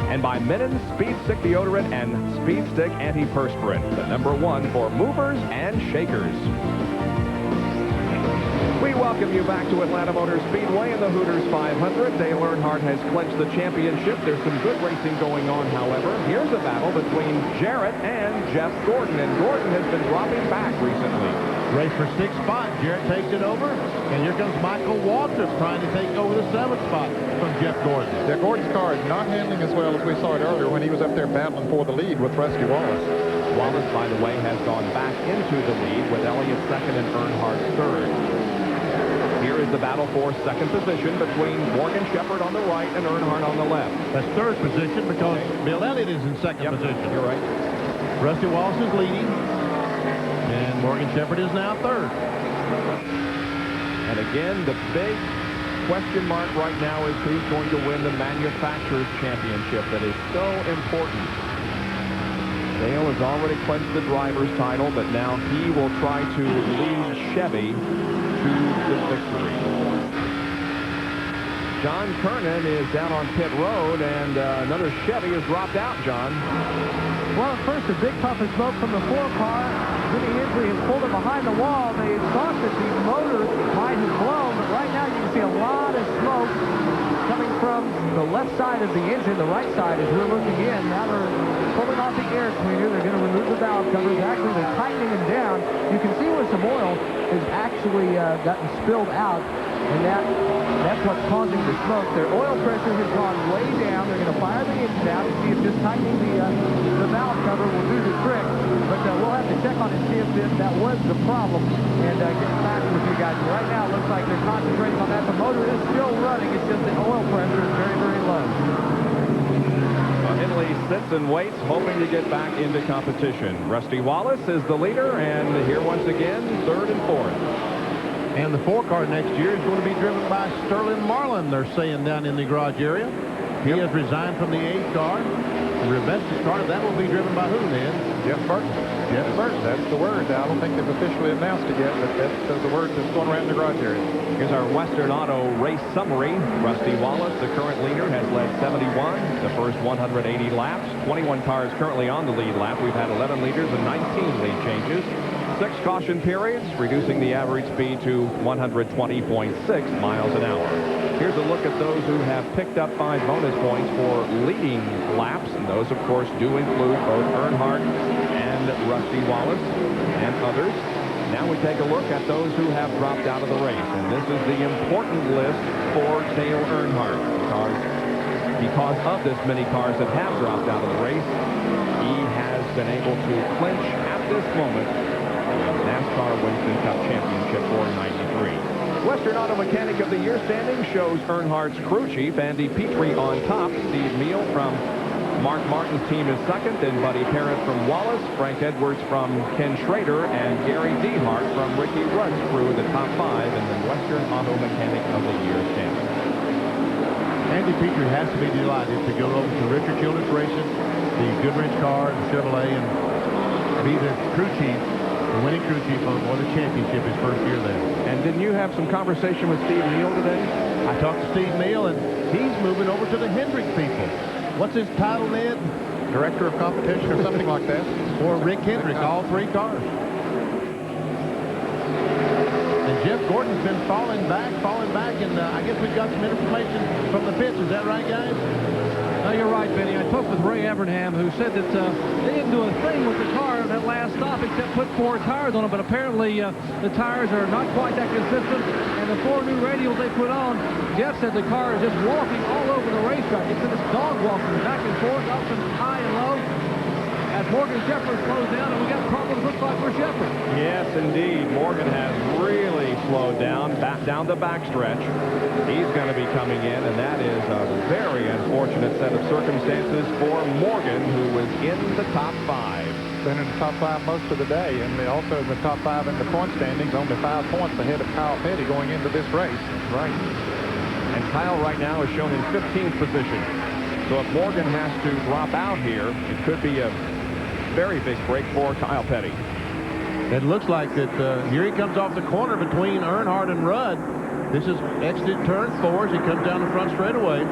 And by Minnens Speed Stick Deodorant and Speed Stick Antiperspirant, the #1 for movers and shakers. We welcome you back to Atlanta Motor Speedway in the Hooters 500. Dale Earnhardt has clinched the championship. There's some good racing going on, however. Here's a battle between Jarrett and Jeff Gordon, and Gordon has been dropping back recently. Race for 6th spot. Jarrett takes it over, and here comes Michael Waltrip trying to take over the 7th spot from Jeff Gordon. Yeah, Gordon's car is not handling as well as we saw it earlier when he was up there battling for the lead with Rusty Wallace. Wallace, by the way, has gone back into the lead with Elliott second and Earnhardt third. Here is the battle for second position between Morgan Shepherd on the right and Earnhardt on the left. That's third position because Bill Elliott is in second position. You're right. Rusty Wallace is leading, and Morgan Shepherd is now third. And again, the big question mark right now is who's going to win the Manufacturers' Championship that is so important. Dale has already clinched the driver's title, but now he will try to lead Chevy to the victory. John Kernan is down on pit road, and another Chevy has dropped out, John. Well, at first, a big puff of smoke from the 4-car. Jimmy Hensley has pulled it behind the wall. They thought that the motor might have blown, but right now you can see a lot of smoke coming from the left side of the engine. The right side is we're looking in. Now they're pulling off the air cleaner. They're going to remove the valve covers. Actually, they're tightening them down. You can see where some oil has actually gotten spilled out, and that's what's causing the smoke. Their oil pressure has gone way down. They're going to fire the engine out and see if just tightening the valve cover will do the trick. But we'll have to check on it and see if that was the problem and get back with you guys. Right now, it looks like they're concentrating on that. The motor is still running. It's just the oil pressure is very, very low. Henley sits and waits, hoping to get back into competition. Rusty Wallace is the leader, and here once again, third and fourth. And the 4-car next year is going to be driven by Sterling Marlin, they're saying down in the garage area. He has resigned from the 8-car. The Rebecca's car, that will be driven by who then? Jeff Burton. Jeff Burton, that's the word. I don't think they've officially announced it yet, but that's the word that's going around the garage area. Here's our Western Auto race summary. Rusty Wallace, the current leader, has led 71 the first 180 laps. 21 cars currently on the lead lap. We've had 11 leaders and 19 lead changes. 6 caution periods, reducing the average speed to 120.6 miles an hour. Here's a look at those who have picked up 5 bonus points for leading laps, and those, of course, do include both Earnhardt and Rusty Wallace and others. Now we take a look at those who have dropped out of the race, and this is the important list for Dale Earnhardt. Because of this many cars that have dropped out of the race, he has been able to clinch at this moment NASCAR Winston Cup Championship for 93. Western Auto Mechanic of the Year standing shows Earnhardt's crew chief, Andy Petrie, on top. Steve Meal from Mark Martin's team is second, then Buddy Parent from Wallace, Frank Edwards from Ken Schrader, and Gary Dehart from Ricky Rudd's crew, the top 5 in the Western Auto Mechanic of the Year standing. Andy Petrie has to be delighted to go over to Richard Childress Racing, the Goodrich car, the Chevrolet, and be the crew chief, the winning crew chief on the championship his first year there. And didn't you have some conversation with Steve Neal today? I talked to Steve Neal, and he's moving over to the Hendrick people. What's his title, Ned? Director of competition or something like that. Or Rick Hendrick, all 3 cars. And Jeff Gordon's been falling back, and I guess we've got some information from the pits. Is that right, guys? No, you're right, Benny. I spoke with Ray Evernham, who said that they didn't do a thing with the car at that last stop except put 4 tires on it, but apparently the tires are not quite that consistent, and the 4 new radials they put on, Jeff said the car is just walking all over the racetrack. It's just dog walking back and forth, up and high and low. As Morgan Shepherd slows down, and we got problems, looks like, for Shepherd. Yes, indeed. Morgan has really slowed down, down the backstretch. He's going to be coming in, and that is a very unfortunate set of circumstances for Morgan, who was in the top 5. Been in the top 5 most of the day, and also in the top 5 in the point standings, only 5 points ahead of Kyle Petty going into this race. Right. And Kyle right now is shown in 15th position. So if Morgan has to drop out here, it could be a very big break for Kyle Petty. It looks like that here he comes off the corner between Earnhardt and Rudd. This is exit turn 4 as he comes down the front straightaway.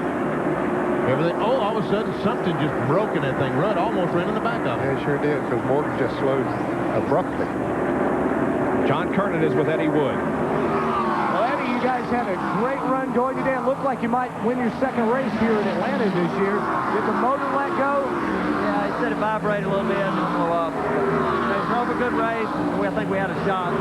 Everything, all of a sudden something just broke in that thing. Rudd almost ran in the back of it. Yeah, it sure did, because Morgan just slowed abruptly. John Kernan is with Eddie Wood. Well, Eddie, you guys had a great run going today. It looked like you might win your 2nd race here in Atlanta this year. Did the motor let go? Yeah, he said it vibrated a little bit. Well, they drove a good race. I think we had a shot.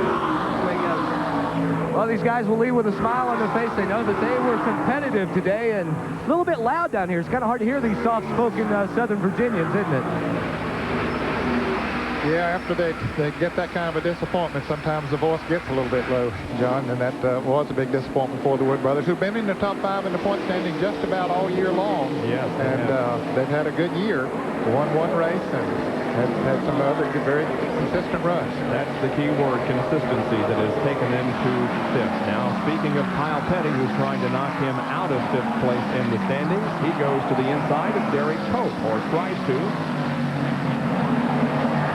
Well, these guys will leave with a smile on their face. They know that they were competitive today and a little bit loud down here. It's kind of hard to hear these soft-spoken Southern Virginians, isn't it? Yeah, after they get that kind of a disappointment, sometimes the voice gets a little bit low, John, and that was a big disappointment for the Wood brothers, who've been in the top 5 in the point standing just about all year long. Yes. And they've had a good year. Won 1 race and had some other very consistent runs. That's the key word, consistency, that has taken them to 5th. Now, speaking of Kyle Petty, who's trying to knock him out of 5th place in the standings, he goes to the inside of Derek Cope, or tries to.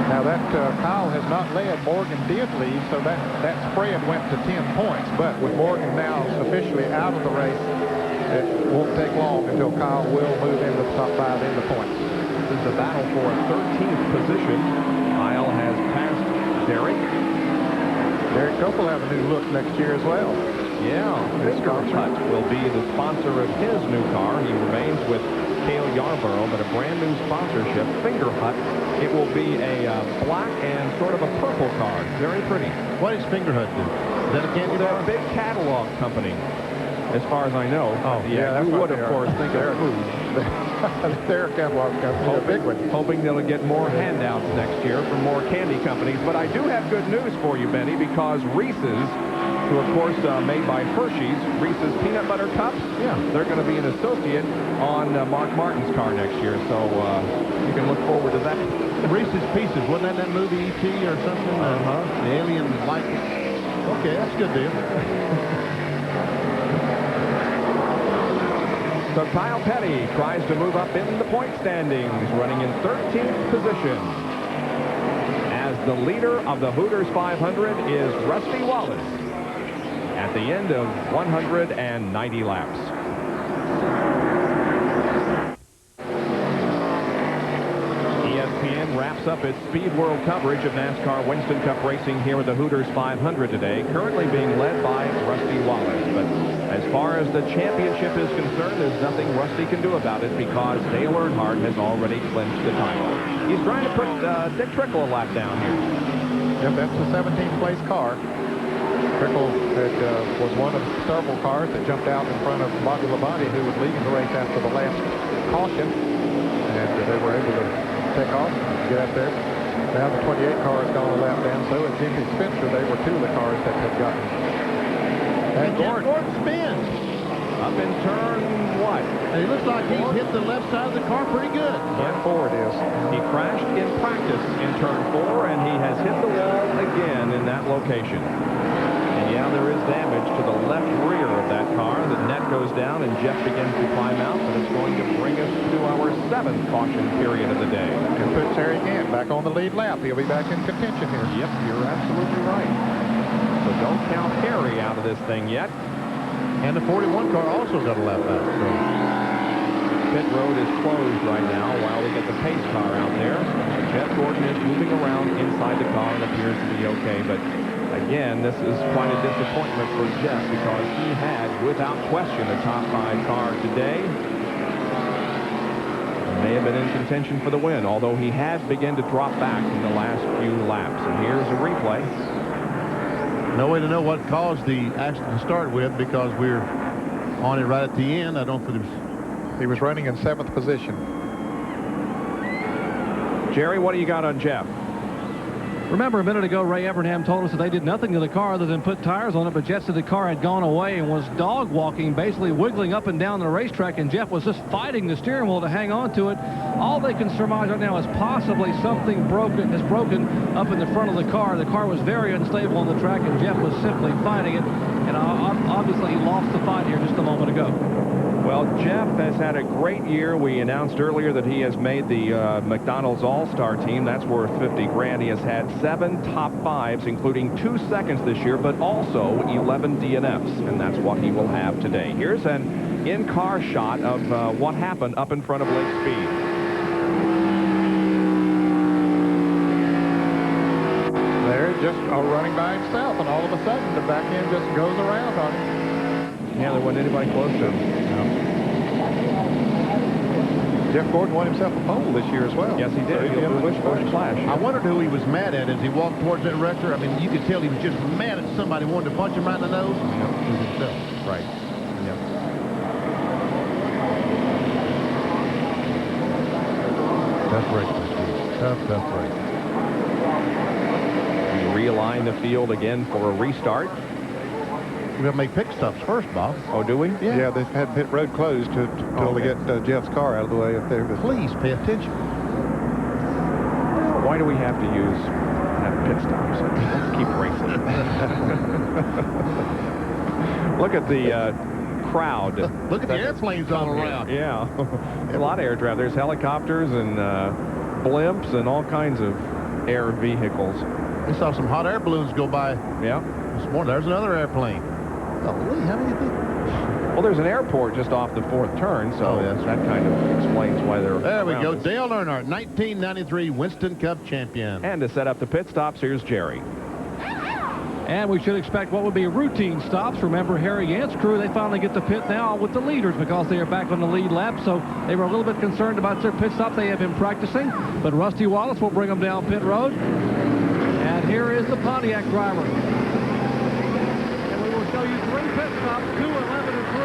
Now that Kyle has not led, Morgan did lead, so that spread went to 10 points. But with Morgan now officially out of the race, it won't take long until Kyle will move into the top 5 in the points. This is a battle for a 13th position. Kyle has passed Derek. Derek Cope will have a new look next year as well. Yeah, Finger Hut will be the sponsor of his new car. He remains with Cale Yarborough, but a brand new sponsorship, Finger Hut. It will be a black and sort of a purple car. Very pretty. What does Finger Hut do? Is that a candy bar? It's a big catalog company, as far as I know. Oh, yeah, you would, of course, think of food. They're a catalog company, a big one. Hoping they'll get more handouts next year from more candy companies. But I do have good news for you, Benny, because Reese's, who of course made by Hershey's, Reese's Peanut Butter Cups, they're going to be an associate on Mark Martin's car next year. So you can look forward to that. Reese's Pieces, wasn't that movie E.T. or something? The alien like it. Okay, that's a good deal. So Kyle Petty tries to move up in the point standings, running in 13th position. As the leader of the Hooters 500 is Rusty Wallace at the end of 190 laps. ESPN wraps up its Speed World coverage of NASCAR Winston Cup racing here at the Hooters 500 today, currently being led by Rusty Wallace. But as far as the championship is concerned, there's nothing Rusty can do about it because Dale Earnhardt has already clinched the title. He's trying to put Dick Trickle a lap down here. Yep, that's the 17th place car. Trickle was one of several cars that jumped out in front of Bobby Labonte, who was leading the race after the last caution. And they were able to take off and get up there. Now the 28 car has gone a lap down, so and Jimmy Spencer, they were 2 of the cars that had gotten. And Gordon spins. Up in turn what? And it looks like he's hit the left side of the car pretty good. Turn 4 it is. He crashed in practice in turn 4, and he has hit the wall again in that location. And Yeah, there is damage to the left rear of that car. The net goes down, and Jeff begins to climb out, but it's going to bring us to our 7th caution period of the day. And puts Harry Gant back on the lead lap. He'll be back in contention here. Yep, you're absolutely right. So don't count Harry out of this thing yet. And the 41 car also got a lap back. So. Pit road is closed right now while we get the pace car out there. Jeff Gordon is moving around inside the car and appears to be okay, but again, this is quite a disappointment for Jeff because he had, without question, a top 5 car today. May have been in contention for the win, although he has begun to drop back in the last few laps. And here's a replay. No way to know what caused the accident to start with because we're on it right at the end. I don't think he was running in 7th position. Jerry, what do you got on Jeff? Remember a minute ago, Ray Evernham told us that they did nothing to the car other than put tires on it, but Jeff said the car had gone away and was dog walking, basically wiggling up and down the racetrack, and Jeff was just fighting the steering wheel to hang on to it. All they can surmise right now is possibly something is broken up in the front of the car. The car was very unstable on the track, and Jeff was simply fighting it, and obviously he lost the fight here just a moment ago. Well, Jeff has had a great year. We announced earlier that he has made the McDonald's All-Star team. That's worth 50 grand. He has had 7 top 5s, including 2 seconds this year, but also 11 DNFs, and that's what he will have today. Here's an in-car shot of what happened up in front of Lake Speed. There, just running by himself, and all of a sudden the back end just goes around on him. Yeah, there wasn't anybody close to him. No. Jeff Gordon won himself a pole this year as well. Yes, he did. So He'll do a push flash. I wondered who he was mad at as he walked towards that wrecker. I mean, you could tell he was just mad at somebody, wanted to punch him right in the nose. Yep. It was himself. Right. Yep. Tough race, tough race. We realign the field again for a restart. We're going to make pit stops first, Bob. Oh, do we? Yeah, they've had pit road closed until they get Jeff's car out of the way up there. Please pay attention. Why do we have to have pit stops? Let's keep racing. Look at the crowd. Look at the airplanes all around. Yeah. A lot of air traffic. There's helicopters and blimps and all kinds of air vehicles. We saw some hot air balloons go by. Yeah. This morning. There's another airplane. Golly, how many think? Well, there's an airport just off the 4th turn, so that kind of explains why they're There we go. us. Dale Earnhardt, 1993 Winston Cup champion. And to set up the pit stops, here's Jerry. And we should expect what would be routine stops. Remember, Harry Gant's crew, they finally get to pit now with the leaders because they are back on the lead lap, so they were a little bit concerned about their pit stop. They have been practicing, but Rusty Wallace will bring them down pit road. And here is the Pontiac driver. And we will show you 3 pit stops, 2, 11, and 3.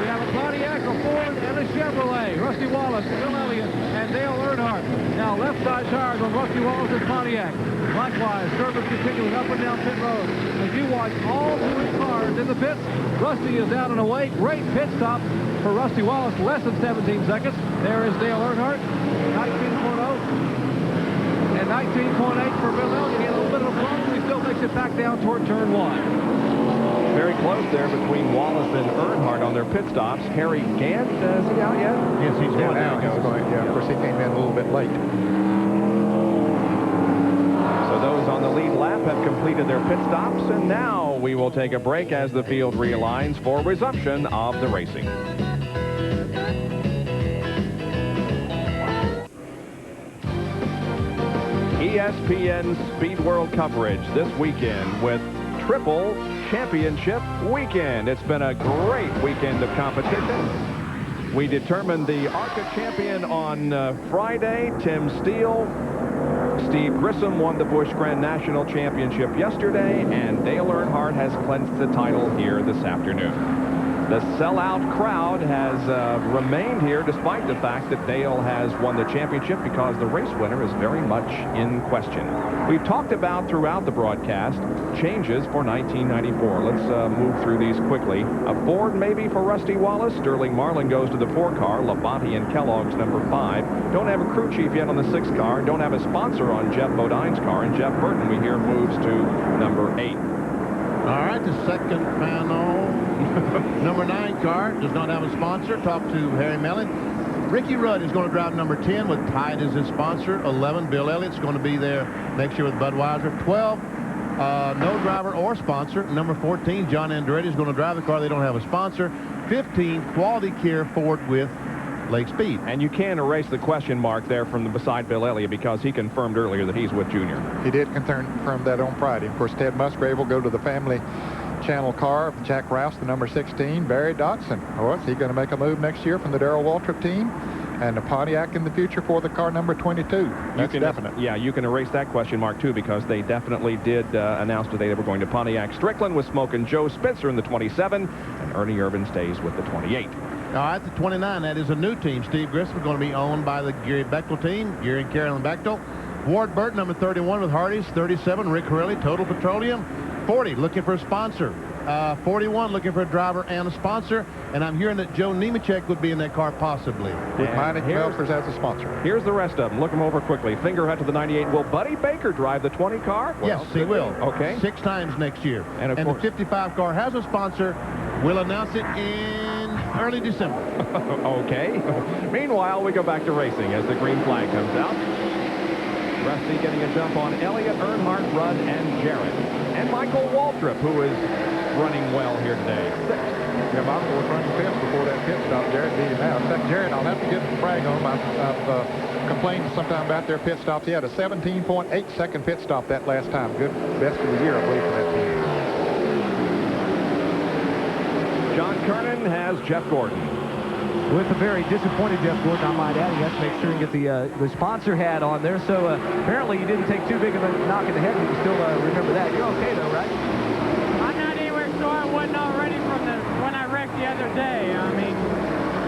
We have a Pontiac, a Ford, and a Chevrolet. Rusty Wallace, Bill Elliott, and Dale Earnhardt. Now left side tires on Rusty Wallace's Pontiac. Likewise, service continuing up and down pit road. As you watch all 3 cars in the pits, Rusty is out and away. Great pit stop for Rusty Wallace, less than 17 seconds. There is Dale Earnhardt, 19.0. And 19.8 for Bill Elliott. He had a little bit of a problem. He still makes it back down toward turn 1. Very close there between Wallace and Earnhardt on their pit stops. Harry Gant, is he out yet? Yes, he's going now. He's going, yeah, of course, he came in a little bit late. So those on the lead lap have completed their pit stops, and now we will take a break as the field realigns for resumption of the racing. ESPN Speed World coverage this weekend with Triple Championship Weekend. It's been a great weekend of competition. We determined the ARCA champion on Friday, Tim Steele. Steve Grissom won the Busch Grand National Championship yesterday, and Dale Earnhardt has clinched the title here this afternoon. The sellout crowd has remained here despite the fact that Dale has won the championship because the race winner is very much in question. We've talked about throughout the broadcast changes for 1994. Let's move through these quickly. A Ford maybe for Rusty Wallace. Sterling Marlin goes to the 4 car. Labonte and Kellogg's number 5. Don't have a crew chief yet on the 6 car. Don't have a sponsor on Jeff Bodine's car. And Jeff Burton, we hear, moves to number 8. All right, the second panel. Number 9 car does not have a sponsor. Talk to Harry Mellon. Ricky Rudd is going to drive number 10 with Tide as his sponsor. 11, Bill Elliott's going to be there next year with Budweiser. 12, no driver or sponsor. Number 14, John Andretti is going to drive the car. They don't have a sponsor. 15, Quality Care Ford with Lake Speed. And you can erase the question mark there from beside Bill Elliott because he confirmed earlier that he's with Junior. He did confirm that on Friday. Of course, Ted Musgrave will go to the family channel car of Jack Rouse, the number 16, Barry Dodson. Oh, is he going to make a move next year from the Darrell Waltrip team? And the Pontiac in the future for the car number 22. That's definite. Yeah, you can erase that question mark, too, because they definitely did announce today they were going to Pontiac Strickland with Smokin' Joe Spencer in the 27, and Ernie Irvin stays with the 28. All right, the 29, that is a new team. Steve Grissom going to be owned by the Gary Bechtel team, Gary and Carolyn Bechtel. Ward Burt, number 31 with Hardee's. 37, Rick Corelli, Total Petroleum. 40, looking for a sponsor. 41, looking for a driver and a sponsor. And I'm hearing that Joe Nemechek would be in that car possibly. With Mike Melfers as a sponsor. Here's the rest of them. Look them over quickly. Fingerhut to the 98. Will Buddy Baker drive the 20 car? Well, yes, he will. Okay. 6 times next year. And the 55 car has a sponsor. We'll announce it in early December. Okay. Meanwhile, we go back to racing as the green flag comes out. Rusty getting a jump on Elliott, Earnhardt, Rudd, and Jarrett. And Michael Waltrip, who is running well here today. Yeah, Michael was running 5th before that pit stop. Jarrett beat him out. In fact, Jarrett, I'll have to get the brag on him. I've complained sometime about their pit stops. He had a 17.8 second pit stop that last time. Good, best of the year, I believe, for that team. John Kernan has Jeff Gordon. With a very disappointed Jeff Gordon, I might add. He has to make sure and get the sponsor hat on there. So apparently you didn't take too big of a knock in the head. You can still remember that. You're okay, though, right? I'm not anywhere sure I wasn't already from when I wrecked the other day. I mean,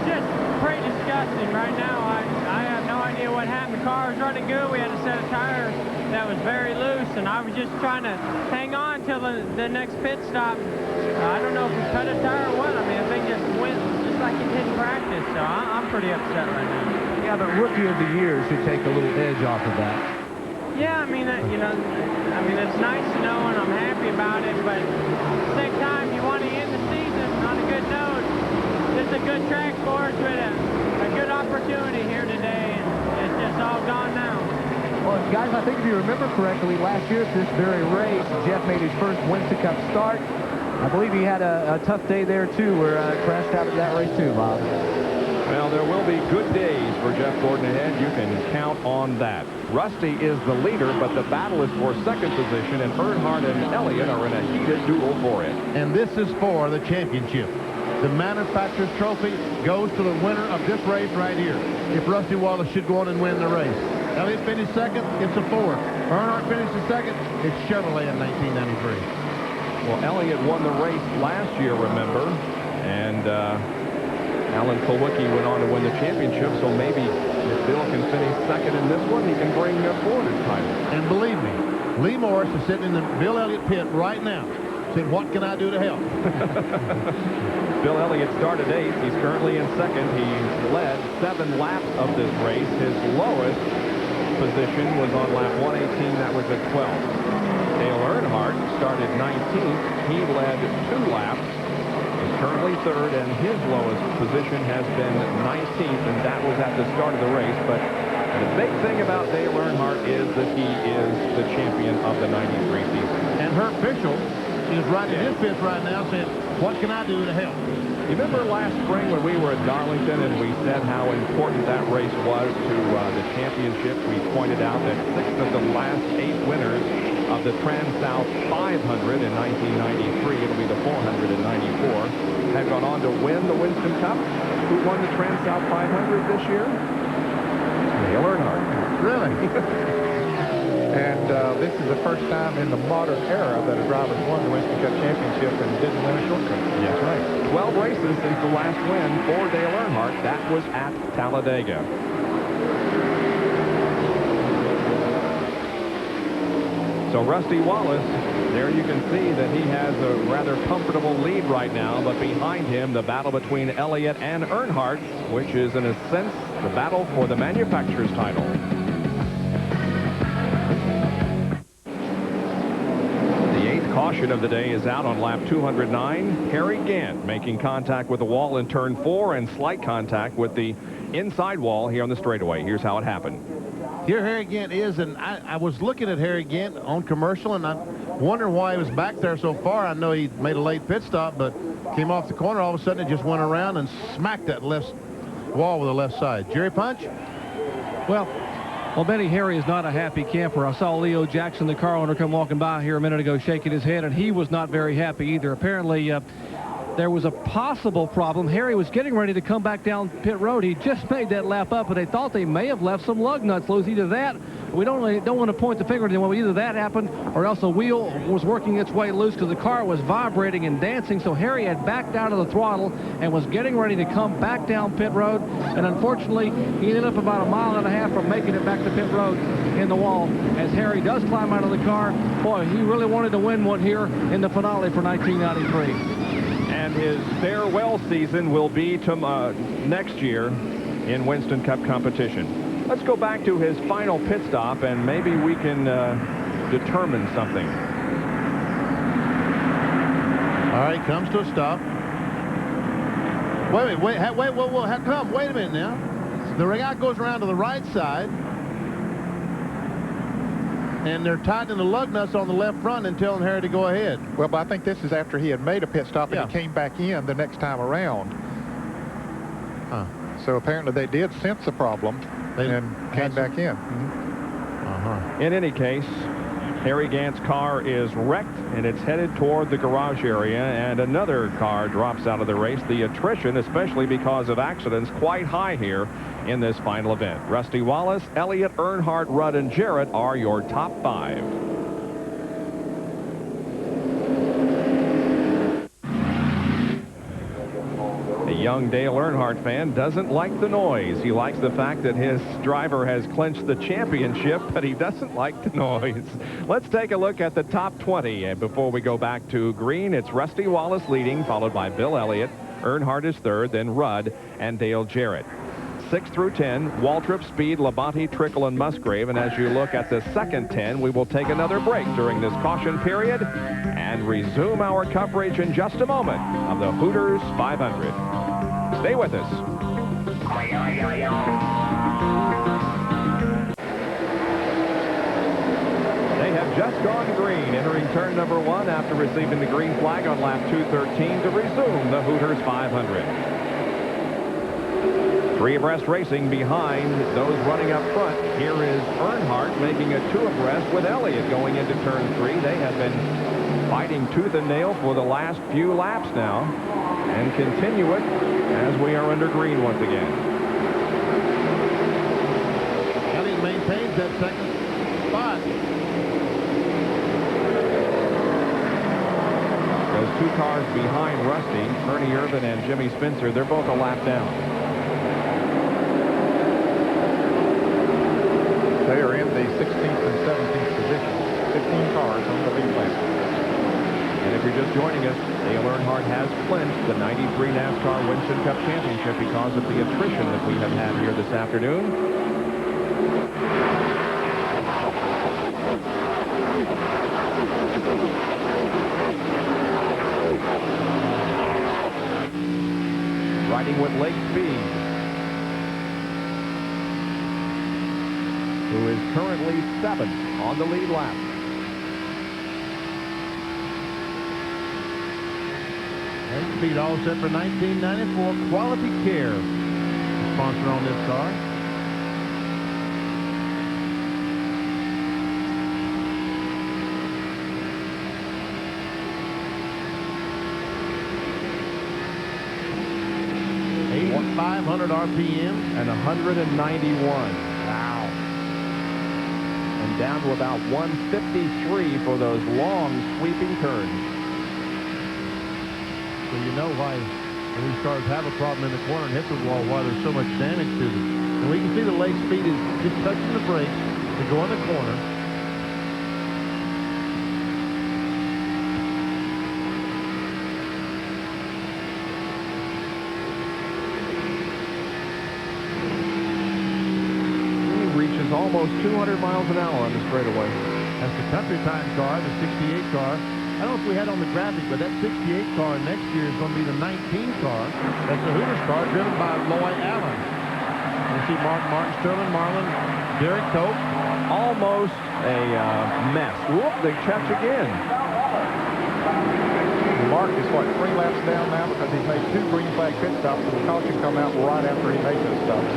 just pretty disgusting right now. I have no idea what happened. The car was running good. We had a set of tires that was very loose, and I was just trying to hang on till the next pit stop. I don't know if we cut a tire or what. I mean, the thing just went just like it didn't practice, so I'm pretty upset right now. Yeah, but Rookie of the Year should take a little edge off of that. Yeah, I mean, it's nice to know, and I'm happy about it, but at the same time, you want to end the season on a good note. It's a good track for us with a good opportunity here today, and it's just all gone now. Well, guys, I think if you remember correctly, last year at this very race, Jeff made his first Winston Cup start. I believe he had a tough day there, too, where crashed out of that race, too, Bob. Well, there will be good days for Jeff Gordon ahead. You can count on that. Rusty is the leader, but the battle is for second position, and Earnhardt and Elliott are in a heated duel for it. And this is for the championship. The manufacturer's trophy goes to the winner of this race right here. If Rusty Wallace should go on and win the race. Elliott finished second, it's a Ford. Earnhardt finished the second, it's Chevrolet in 1993. Well, Elliott won the race last year, remember, and Alan Kulwicki went on to win the championship, so maybe if Bill can finish second in this one, he can bring Ford his title. And believe me, Lee Morris is sitting in the Bill Elliott pit right now, saying, what can I do to help? Bill Elliott started 8th. He's currently in second. He's led 7 laps of this race. His lowest position was on lap 118. That was at 12th. Dale Earnhardt started 19th. He led 2 laps. He's currently 3rd, and his lowest position has been 19th, and that was at the start of the race. But the big thing about Dale Earnhardt is that he is the champion of the 93 season. And Herb Fischel is right in his fifth right now saying, what can I do to help? You remember last spring when we were at Darlington and we said how important that race was to the championship? We pointed out that 6 of the last 8 winners of the Trans-South 500 in 1993, it'll be the 400 in 94, had gone on to win the Winston Cup. Who won the Trans-South 500 this year? Dale Earnhardt. Really? And this is the first time in the modern era that a driver's won the Winston Cup Championship and didn't win a short cut. That's right. 12 races since the last win for Dale Earnhardt. That was at Talladega. So Rusty Wallace, there you can see that he has a rather comfortable lead right now, but behind him, the battle between Elliott and Earnhardt, which is, in a sense, the battle for the manufacturer's title. caution of the day is out on lap 209. Harry Gant making contact with the wall in turn 4 and slight contact with the inside wall here on the straightaway. Here's how it happened. Here Harry Gant is, and I was looking at Harry Gant on commercial, and I'm wondering why he was back there so far. I know he made a late pit stop, but came off the corner. All of a sudden, it just went around and smacked that left wall with the left side. Jerry Punch? Well, Benny, Harry is not a happy camper. I saw Leo Jackson, the car owner, come walking by here a minute ago shaking his head, and he was not very happy either. Apparently, there was a possible problem. Harry was getting ready to come back down pit road. He just made that lap up, and they thought they may have left some lug nuts loose. Either that, we don't want to point the finger at anyone. Either that happened, or else the wheel was working its way loose because the car was vibrating and dancing. So Harry had backed out of the throttle and was getting ready to come back down pit road. And unfortunately, he ended up about 1.5 miles from making it back to pit road in the wall. As Harry does climb out of the car, boy, he really wanted to win one here in the finale for 1993. And his farewell season will be next year in Winston Cup competition. Let's go back to his final pit stop, and maybe we can determine something. All right, comes to a stop. Wait, how come? Wait a minute now. The guy goes around to the right side, and they're tightening the lug nuts on the left front and telling Harry to go ahead. Well, but I think this is after he had made a pit stop and he came back in the next time around. Huh. So apparently they did sense the problem and came back in. In any case, Harry Gant's car is wrecked, and it's headed toward the garage area, and another car drops out of the race. The attrition, especially because of accidents, quite high here in this final event. Rusty Wallace, Elliott, Earnhardt, Rudd, and Jarrett are your top 5. A young Dale Earnhardt fan doesn't like the noise. He likes the fact that his driver has clinched the championship, but he doesn't like the noise. Let's take a look at the top 20. And before we go back to green, it's Rusty Wallace leading, followed by Bill Elliott. Earnhardt is third, then Rudd and Dale Jarrett. 6 through 10, Waltrip, Speed, Labonte, Trickle, and Musgrave. And as you look at the second 10, we will take another break during this caution period and resume our coverage in just a moment of the Hooters 500. Stay with us. They have just gone green, entering turn number 1 after receiving the green flag on lap 213 to resume the Hooters 500. 3 abreast racing behind those running up front. Here is Earnhardt making a 2 abreast with Elliott going into turn 3. They have been fighting tooth and nail for the last few laps now, and continue it as we are under green once again. Elliott maintains that second spot. Those 2 cars behind Rusty, Ernie Irvin and Jimmy Spencer, they're both a lap down. They are in the 16th and 17th position. 15 cars on the lead lap. And if you're just joining us, Dale Earnhardt has clinched the 93 NASCAR Winston Cup Championship because of the attrition that we have had here this afternoon. Riding with Lake Speed, who is currently 7th on the lead lap. Lake Speed all set for 1994. Quality Care, sponsor on this car. .500 RPM and 191. Wow. And down to about 153 for those long sweeping turns. So you know why when these cars have a problem in the corner and hit the wall, why there's so much damage to them. And we can see the Lake Speed is just touching the brakes to go in the corner. Almost 200 miles an hour on the straightaway. That's the country time car, the 68 car. I don't know if we had on the graphic, but that 68 car next year is going to be the 19 car. That's the Hooters car driven by Loy Allen. You see Martin Sterling, Marlin, Derek Cope. Almost a mess. Whoop, they checked again. Mark is, what, 3 laps down now because he's made 2 green flag pit stops, and the caution come out right after he made those stops.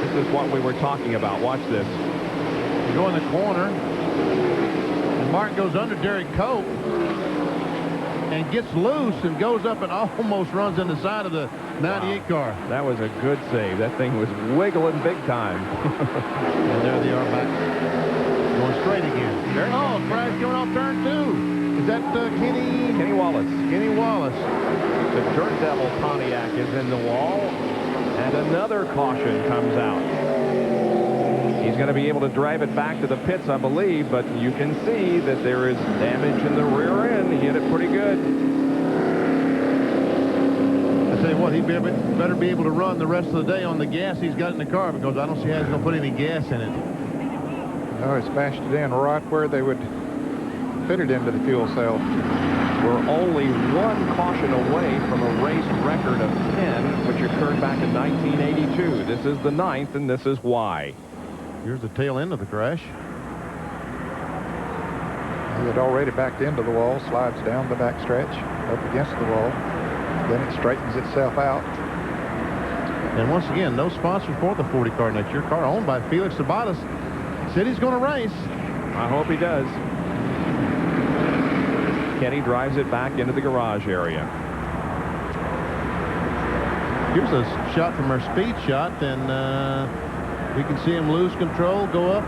This is what we were talking about. Watch this. You go in the corner, and Martin goes under Derek Cope and gets loose and goes up and almost runs in the side of the 98 car. That was a good save. That thing was wiggling big time. And there they are back. Going straight again. Oh, crash coming off turn 2. Is that Kenny Wallace? Kenny Wallace. The Dirt Devil Pontiac is in the wall, and another caution comes out. He's going to be able to drive it back to the pits, I believe, but you can see that there is damage in the rear end. He hit it pretty good. I tell you what, he better be able to run the rest of the day on the gas he's got in the car, because I don't see how he's going to put any gas in it. Oh, he smashed it in right where they would fit it into the fuel cell. We're only 1 caution away from a race record of 10, which occurred back in 1982. This is the 9th, and this is why. Here's the tail end of the crash. He had already backed into the wall, slides down the back stretch, up against the wall. Then it straightens itself out. And once again, no sponsors for the 40 car next year. Car owned by Felix Sabatas. Said he's going to race. I hope he does. Kenny drives it back into the garage area. Here's a shot from our speed shot, and we can see him lose control, go up,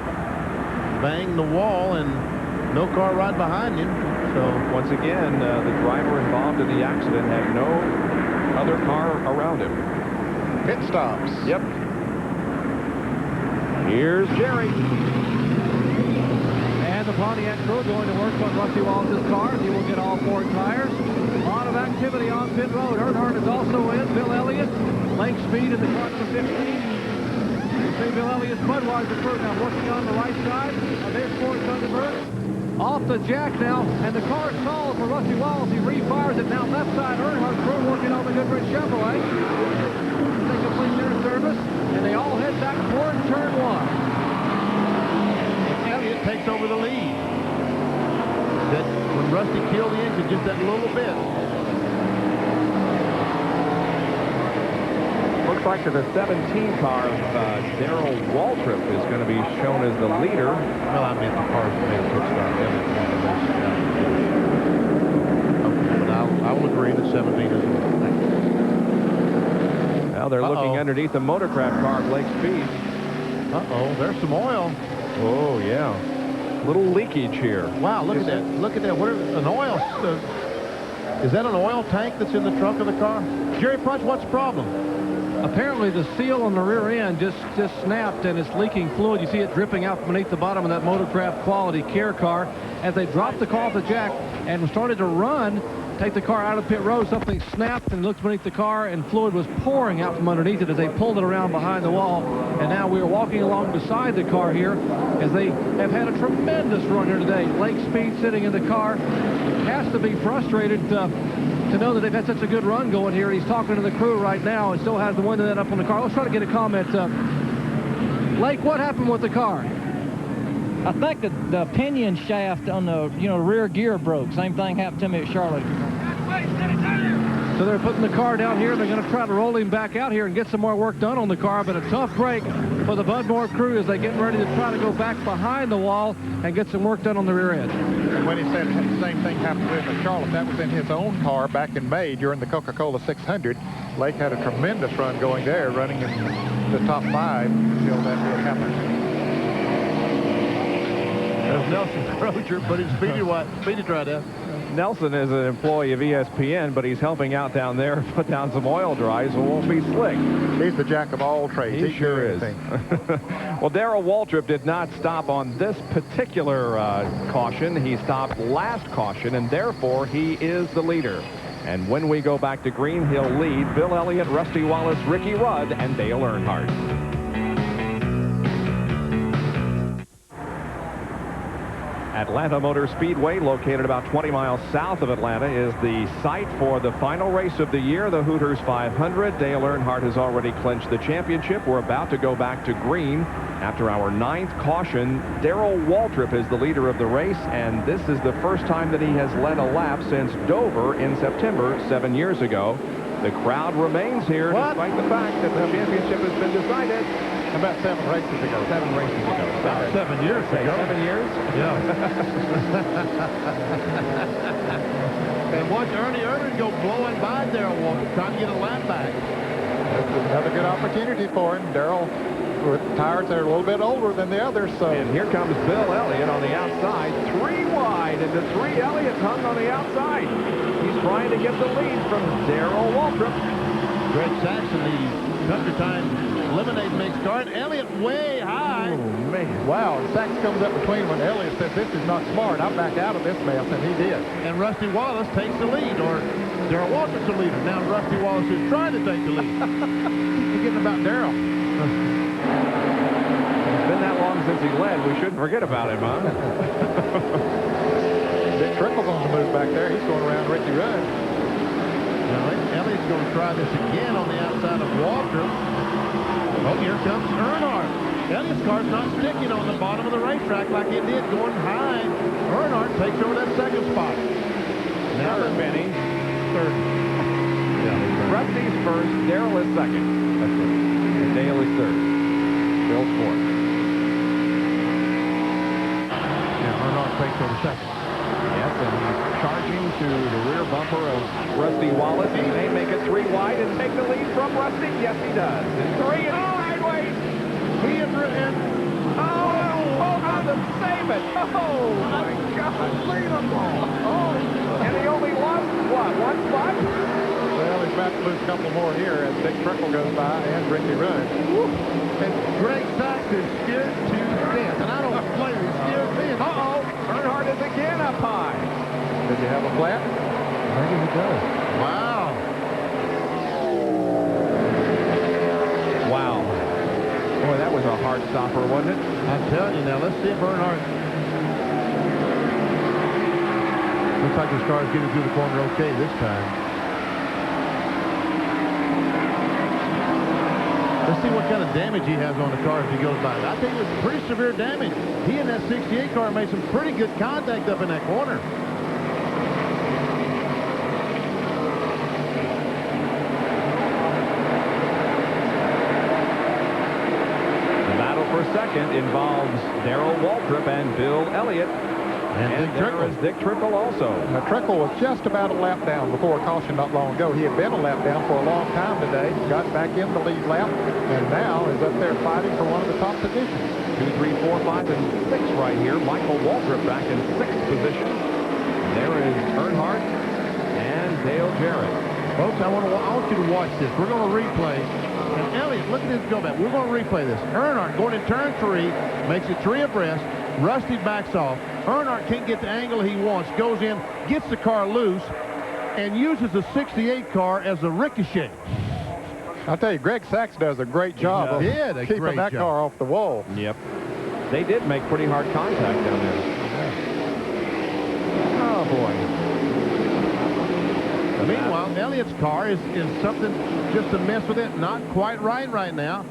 bang the wall, and no car right behind him. So once again, the driver involved in the accident had no other car around him. Pit stops. Yep. Here's Jerry. And the Pontiac crew going to work on Rusty Wallace's car. He will get all 4 tires. A lot of activity on pit road. Earnhardt is also in. Bill Elliott, Lake Speed in the car number 15. You see Bill Elliott's Budweiser crew now working on the right side of their Ford Thunderbird. Off the jack now, and the car stalls for Rusty Wallace. He refires it now left side. Earnhardt crew working on the Goodrich Chevrolet. They complete their service, and they all head back toward turn 1. Elliott takes over the lead. That when Rusty killed the engine just that little bit. Looks like the 17 car of Darrell Waltrip is going to be shown as the leader. Well, I meant the car made a pit stop. Okay, but I will agree that 17 is. Now they're looking underneath the motorcraft car of Lake Speed. Uh-oh, there's some oil. Oh, yeah. Little leakage here. Wow, look at that. Look at that. What an oil. Is that an oil tank that's in the trunk of the car? Jerry Price, what's the problem? Apparently the seal on the rear end just snapped, and it's leaking fluid. You see it dripping out from beneath the bottom of that Motorcraft Quality Care car. As they dropped the car off the jack and started to run, take the car out of pit road, something snapped and looked beneath the car, and fluid was pouring out from underneath it as they pulled it around behind the wall. And now we are walking along beside the car here as they have had a tremendous run here today. Lake Speed sitting in the car has to be frustrated to know that they've had such a good run going here. He's talking to the crew right now and still has the window net up on the car. Let's try to get a comment. Lake, what happened with the car? I think the pinion shaft on the rear gear broke. Same thing happened to me at Charlotte. So they're putting the car down here. They're going to try to roll him back out here and get some more work done on the car. But a tough break for the Budmore crew as they get ready to try to go back behind the wall and get some work done on the rear edge. And when he said the same thing happened to him at Charlotte, that was in his own car back in May during the Coca-Cola 600. Lake had a tremendous run going there, running in the top 5 until that really happened. There's Nelson Crozier, but his speedy tried out. Nelson is an employee of ESPN, but he's helping out down there, put down some oil dry so it won't be slick. He's the jack of all trades. He sure is. Well, Darrell Waltrip did not stop on this particular caution. He stopped last caution, and therefore he is the leader. And when we go back to green, he'll lead Bill Elliott, Rusty Wallace, Ricky Rudd, and Dale Earnhardt. Atlanta Motor Speedway, located about 20 miles south of Atlanta, is the site for the final race of the year, the Hooters 500. Dale Earnhardt has already clinched the championship. We're about to go back to green after our 9th caution. Darrell Waltrip is the leader of the race, and this is the first time that he has led a lap since Dover in September 7 years ago. The crowd remains here despite the fact that the championship has been decided. About 7 races ago. 7 races ago. About 7 years ago. 7 years? Yeah. And watch Ernie go blowing by Darrell Waltrip, trying to get a lap back. That's another good opportunity for him. Darrell with tires that are a little bit older than the others. So. And here comes Bill Elliott on the outside. 3 wide, and the 3 Elliott hung on the outside. He's trying to get the lead from Darrell Waltrip. Greg Saxon, the Country Time Lemonade mix car, and Elliott way high. Oh, man. Wow, and Sax comes up between when Elliott says, this is not smart. I'm back out of this mess, and he did. And Rusty Wallace takes the lead, or Darrell Waltrip's the leader. Now Rusty Wallace is trying to take the lead. He's forgetting about Darrell. It's been that long since he led. We shouldn't forget about him, huh? Dick Trickle's on the move back there. He's going around Ricky Rudd. Now, Elliott's going to try this again on the outside of Waltrip. Oh, here comes Earnhardt. Elliott's car's not sticking on the bottom of the racetrack like it did going high. Earnhardt takes over that second spot. Now Third, Benny. Third. Yeah, Rusty's first. Darrell is second. That's it. And Dale is third. Bill's fourth. Now Earnhardt takes over second. Yes, and he's charging to the rear bumper of Rusty Wallace. He may make it 3 wide and take the lead from Rusty. Yes, he does. And 3 and sideways. He is in. Oh, how to save it. Oh, my God. Unbelievable. Oh, and he only lost, what, 1 spot? Well, he's about to lose a couple more here as Dick Trickle goes by and Ricky Rudd. And Greg Sachs is scared to death. And I don't blame him. He's scared to death. Uh-oh. Earnhardt is again up high. Does he have a flat? Maybe he does. Wow. Wow. Boy, that was a hard stopper, wasn't it? I'm telling you now. Let's see if Earnhardt. Looks like his car is getting through the corner okay this time. Let's see what kind of damage he has on the car as he goes by. I think it was pretty severe damage. He and that 68 car made some pretty good contact up in that corner. The battle for second involves Darrell Waltrip and Bill Elliott. And there is Dick Trickle also. Now, Trickle was just about a lap down before a caution not long ago. He had been a lap down for a long time today, got back in the lead lap, and now is up there fighting for one of the top positions. 2, 3, 4, 5, and 6 right here. Michael Waltrip back in 6th position. There is Earnhardt and Dale Jarrett. Folks, I want you to watch this. We're going to replay. And Elliott, look at this go back. We're going to replay this. Earnhardt going in turn 3, makes it 3 abreast. Rusty backs off. Earnhardt can't get the angle he wants. Goes in, gets the car loose, and uses the 68 car as a ricochet. I'll tell you, Greg Sachs does a great job of keeping that car off the wall. Yep. They did make pretty hard contact down there. Oh, boy. Meanwhile, Elliott's car is something just to mess with it. Not quite right now.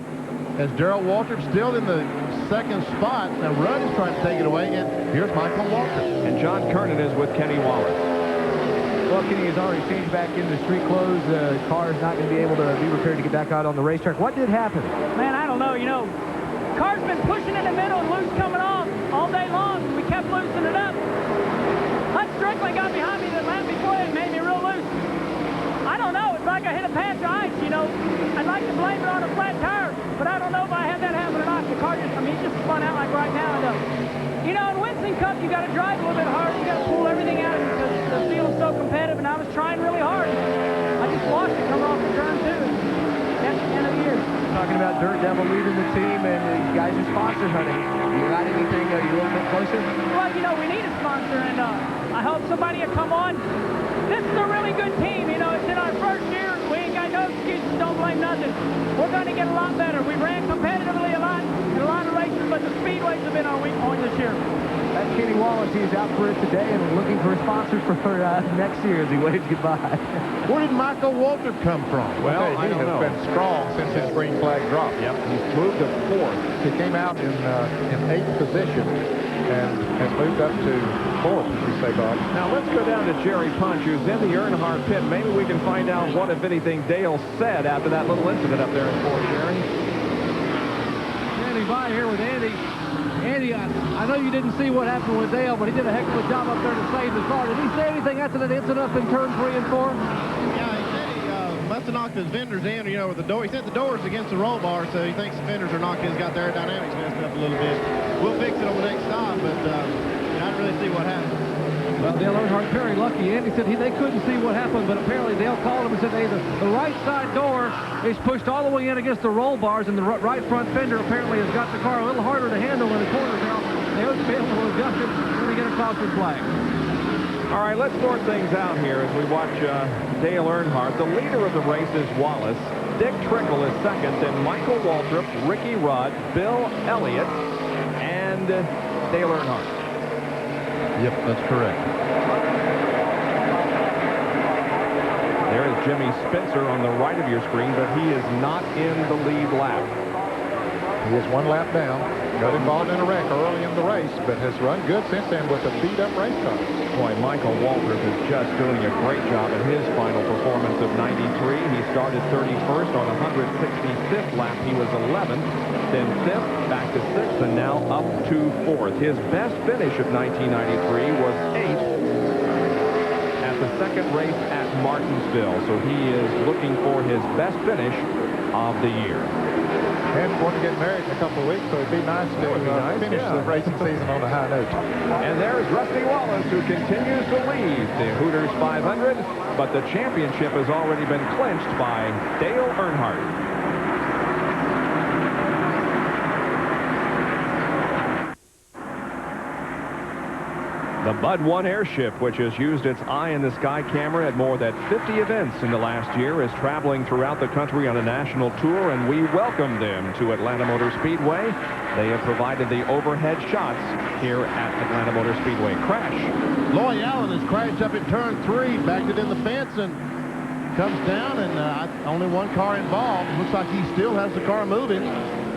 As Darrell Waltrip still in the second spot. Now Rudd is trying to take it away, and here's Michael Waltrip. And John Kernan is with Kenny Wallace. Well, Kenny has already changed back into street clothes. The car is not going to be able to be repaired to get back out on the racetrack. What did happen? Man, I don't know. You know, car's been pushing in the middle and loose coming off all day long. We kept loosening it up. Hunt Strickland got behind me that lap before it made me real loose. I don't know. It's like I hit a patch of ice, you know. I'd like to blame it on a flat tire, but I don't know if I had that happen or not. The car just, I mean, it just spun out like right now. You know, in Winston Cup, you got to drive a little bit hard. You got to pull everything out because the field's so competitive, and I was trying really hard. I just lost it coming off the turn, too. That's the end of the year. Talking about Dirt Devil leading the team, and you guys are sponsor hunting. You got anything a little bit closer? Well, you know, we need a sponsor, and I hope somebody will come on. This is a really good team. You know, it's in our first year. We ain't got no excuses. Don't blame nothing. We're going to get a lot better. We ran competitively a lot in a lot of races, but the speedways have been our weak point this year. That's Kenny Wallace. He's out for it today and looking for sponsors for next year as he waves goodbye. Where did Michael Waltrip come from? Well, he has been strong since his green flag drop. Yep, he's moved to 4th. He came out in 8th position and has moved up to 4th, as you say, Bob. Now let's go down to Jerry Punch, who's in the Earnhardt pit. Maybe we can find out what, if anything, Dale said after that little incident up there in 4th, Jerry. Standing by here with Andy. Andy, I know you didn't see what happened with Dale, but he did a heck of a job up there to save the car. Did he say anything after that incident up in turn 3 and 4? Yeah, he said he must have knocked his fenders in, with the door. He said the door's against the roll bar, so he thinks the fenders are knocked in. He's got the aerodynamics messed up a little bit. We'll fix it on the next stop, but I didn't really see what happened. Well, Dale Earnhardt very lucky. Andy said they couldn't see what happened, but apparently Dale called him and said, hey, the right side door is pushed all the way in against the roll bars, and the right front fender apparently has got the car a little harder to handle in the corners now. They ought to be able to adjust it when they get a caution flag. All right, let's sort things out here as we watch Dale Earnhardt. The leader of the race is Wallace. Dick Trickle is second, then Michael Waltrip, Ricky Rudd, Bill Elliott, and Dale Earnhardt. Yep, that's correct. There is Jimmy Spencer on the right of your screen, but he is not in the lead lap. He is 1 lap down. Got involved in a wreck early in the race, but has run good since then with a beat-up race car. Boy, Michael Waltrip is just doing a great job in his final performance of 93. He started 31st on 165th lap. He was 11th, then 5th, back to 6th, and now up to 4th. His best finish of 1993 was 8th at the second race at Martinsville. So he is looking for his best finish of the year. And going to get married in a couple of weeks, so it'd be nice to finish the racing season on a high note. And there's Rusty Wallace, who continues to lead the Hooters 500, but the championship has already been clinched by Dale Earnhardt. The Bud 1 airship, which has used its eye-in-the-sky camera at more than 50 events in the last year, is traveling throughout the country on a national tour, and we welcome them to Atlanta Motor Speedway. They have provided the overhead shots here at Atlanta Motor Speedway. Crash. Loy Allen has crashed up in turn 3, backed it in the fence, and comes down, and only 1 car involved. Looks like he still has the car moving.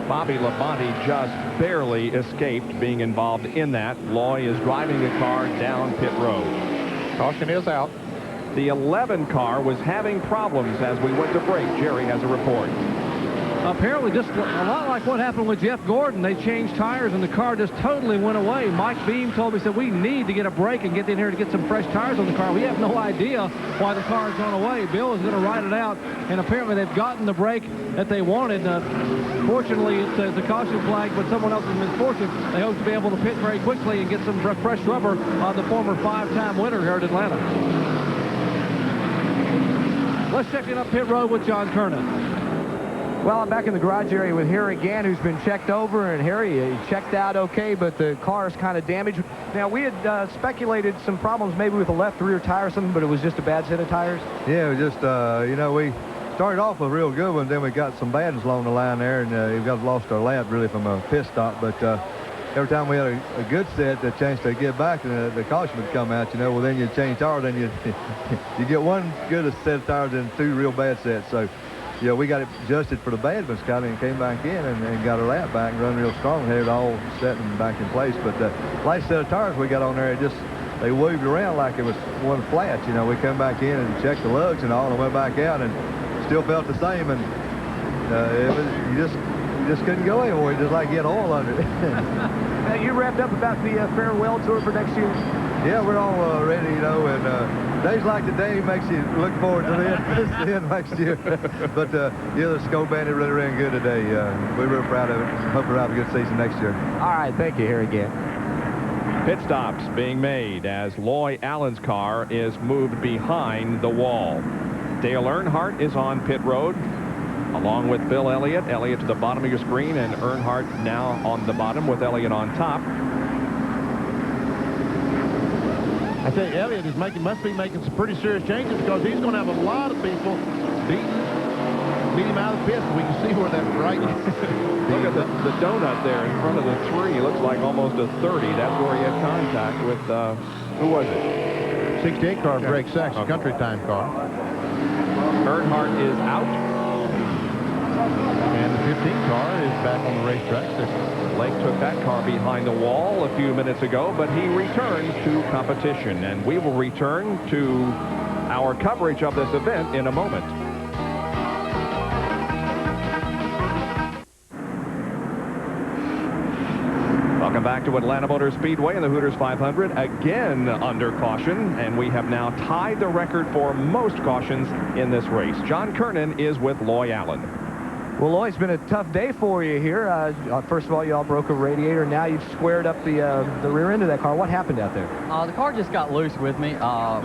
Bobby Labonte just barely escaped being involved in that. Loy is driving the car down pit road. Caution is out. The 11 car was having problems as we went to break. Jerry has a report. Apparently just a lot like what happened with Jeff Gordon. They changed tires and the car just totally went away. Mike Beam told me, said, we need to get a break and get in here to get some fresh tires on the car. We have no idea why the car has gone away. Bill is going to ride it out, and apparently they've gotten the break that they wanted. Fortunately, it's a caution flag, but someone else's misfortune. They hope to be able to pit very quickly and get some fresh rubber on the former 5-time winner here at Atlanta. Let's check it up pit road with John Kernan. Well, I'm back in the garage area with Harry Gann, who's been checked over, and Harry, he checked out okay, but the car is kind of damaged. Now, we had speculated some problems maybe with the left rear tire or something, but it was just a bad set of tires? Yeah, it was just, we started off with a real good one, then we got some bad ones along the line there, and we lost our lap really from a pit stop, but every time we had a good set, the chance to get back, and the caution would come out, well, then you change tires, then you get one good set of tires and 2 real bad sets, so we got it adjusted for the bad ones, kind of, and came back in and got our lap back and run real strong, had it all set and back in place. But the last set of tires we got on there, they waved around like it was one flat. We come back in and checked the lugs and all, and went back out and still felt the same. And you just couldn't go anywhere. You just like get oil under it. Now, you wrapped up about the farewell tour for next year? Yeah, we're all ready, and days like today makes you look forward to the end next year. But, the Scope Bandit really ran good today. We're real proud of it. Hope we'll have a good season next year. All right, thank you, Harry again. Pit stops being made as Loy Allen's car is moved behind the wall. Dale Earnhardt is on pit road, along with Bill Elliott. Elliott to the bottom of your screen, and Earnhardt now on the bottom with Elliott on top. I think Elliott must be making some pretty serious changes, because he's going to have a lot of people beating beat him out of the pit so we can see where that bright... Look at the donut there in front of the 3. Looks like almost a 30. That's where he had contact with, who was it? 68 car, Greg Sachs, country time car. Earnhardt is out. And the 15 car is back on the racetrack. Blake took that car behind the wall a few minutes ago, but he returns to competition. And we will return to our coverage of this event in a moment. Welcome back to Atlanta Motor Speedway and the Hooters 500, again under caution, and we have now tied the record for most cautions in this race. John Kernan is with Loy Allen. Well, Loy, it's been a tough day for you here. First of all, you all broke a radiator. Now you've squared up the rear end of that car. What happened out there? The car just got loose with me.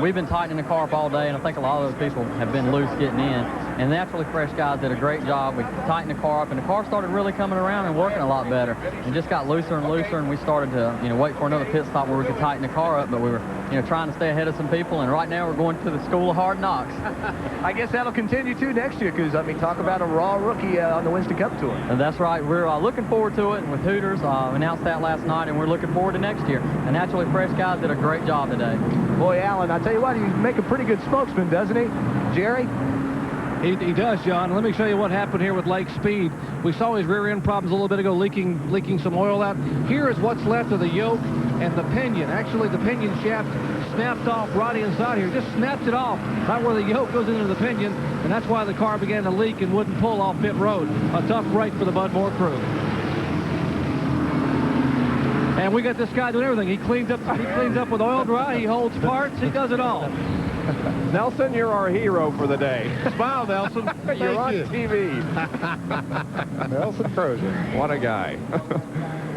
We've been tightening the car up all day, and I think a lot of those people have been loose getting in. And Naturally Fresh guys did a great job. We tightened the car up, and the car started really coming around and working a lot better. It just got looser and looser, and we started to, wait for another pit stop where we could tighten the car up. But we were, trying to stay ahead of some people. And right now we're going to the School of Hard Knocks. I guess that'll continue too next year, because talk about a raw rookie on the Winston Cup Tour. And that's right. We're looking forward to it. And with Hooters, announced that last night, and we're looking forward to next year. And Naturally Fresh guys did a great job today. Boy, Alan, I tell you what, he's making a pretty good spokesman, doesn't he? Jerry? He does, John. Let me show you what happened here with Lake Speed. We saw his rear end problems a little bit ago, leaking some oil out. Here is what's left of the yoke and the pinion. Actually, the pinion shaft snapped off right inside here. Just snapped it off right where the yoke goes into the pinion, and that's why the car began to leak and wouldn't pull off pit road. A tough break for the Bud Moore crew. And we got this guy doing everything. He cleans up with oil dry. He holds parts. He does it all. Nelson, you're our hero for the day. Smile, Nelson. You're on TV. Nelson Crozier. What a guy.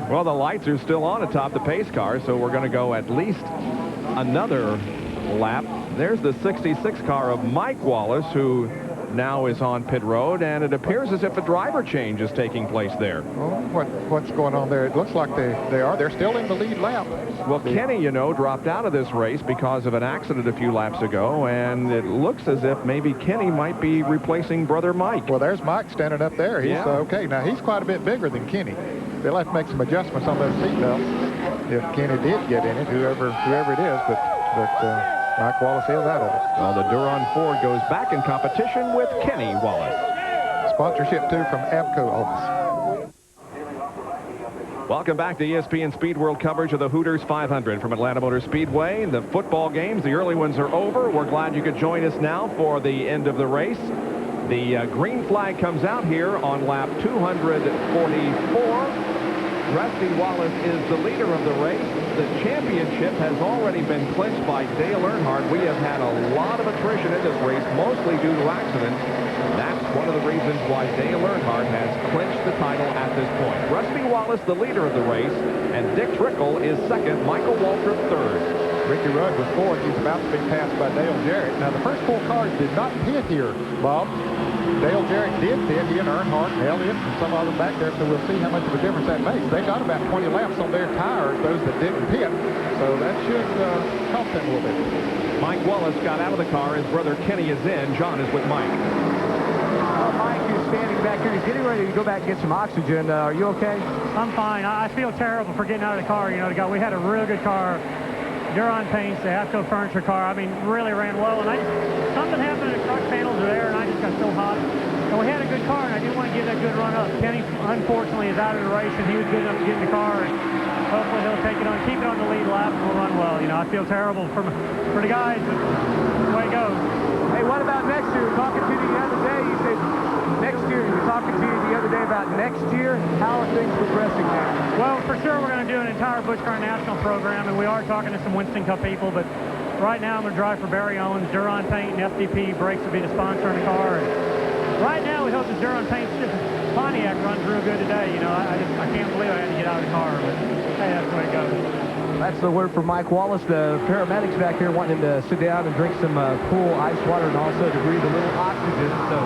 Well, the lights are still on atop the pace car, so we're going to go at least another lap. There's the 66 car of Mike Wallace, who now is on pit road, and it appears as if a driver change is taking place there. Oh, what's going on there? It looks like they're still in the lead lap. Well, Kenny, dropped out of this race because of an accident a few laps ago, and it looks as if maybe Kenny might be replacing brother Mike. Well, there's Mike standing up there. He's okay. Now, he's quite a bit bigger than Kenny. They'll have to make some adjustments on those seatbelts if Kenny did get in it, whoever it is, but Mike Wallace is out of it. Well, the Duron Ford goes back in competition with Kenny Wallace. Sponsorship, too, from Abco office. Welcome back to ESPN Speed World coverage of the Hooters 500 from Atlanta Motor Speedway. The football games, the early ones are over. We're glad you could join us now for the end of the race. The green flag comes out here on lap 244. Rusty Wallace is the leader of the race. The championship has already been clinched by Dale Earnhardt. We have had a lot of attrition in this race, mostly due to accidents. That's one of the reasons why Dale Earnhardt has clinched the title at this point. Rusty Wallace, the leader of the race, and Dick Trickle is second, Michael Waltrip third. Ricky Rudd was fourth. He's about to be passed by Dale Jarrett. Now, the first four cars did not pit here, Bob. Dale Jarrett did pit. He and Earnhardt and Elliott and some of them back there, so we'll see how much of a difference that makes. They got about 20 laps on their tires, those that didn't pit, so that should help them a little bit. Mike Wallace got out of the car. His brother Kenny is in. John is with Mike. Mike is standing back here. He's getting ready to go back and get some oxygen. Are you okay? I'm fine. I feel terrible for getting out of the car. We had a real good car. Duron paints, the AFCO furniture car, really ran well. And something happened, the truck panels are there, and I just got so hot. And we had a good car, and I didn't want to give that good run up. Kenny, unfortunately, is out of the race, and he was good enough to get in the car. And hopefully he'll keep it on the lead lap, and we'll run well. I feel terrible for the guys, but the way it goes. Hey, what about next year? Talking to you the other day, you said next year. You were talking to you the other day about next year. How are things progressing there? Well, for sure, we're going to do an entire Busch Car National program, and we are talking to some Winston Cup people, but right now I'm going to drive for Barry Owens. Duron Paint and FDP Brakes will be the sponsor in the car. And right now, we hope that Duron Paint's Pontiac runs real good today. I can't believe I had to get out of the car, but hey, that's the way it goes. That's the word for Mike Wallace. The paramedics back here wanting him to sit down and drink some cool ice water and also to breathe a little oxygen. So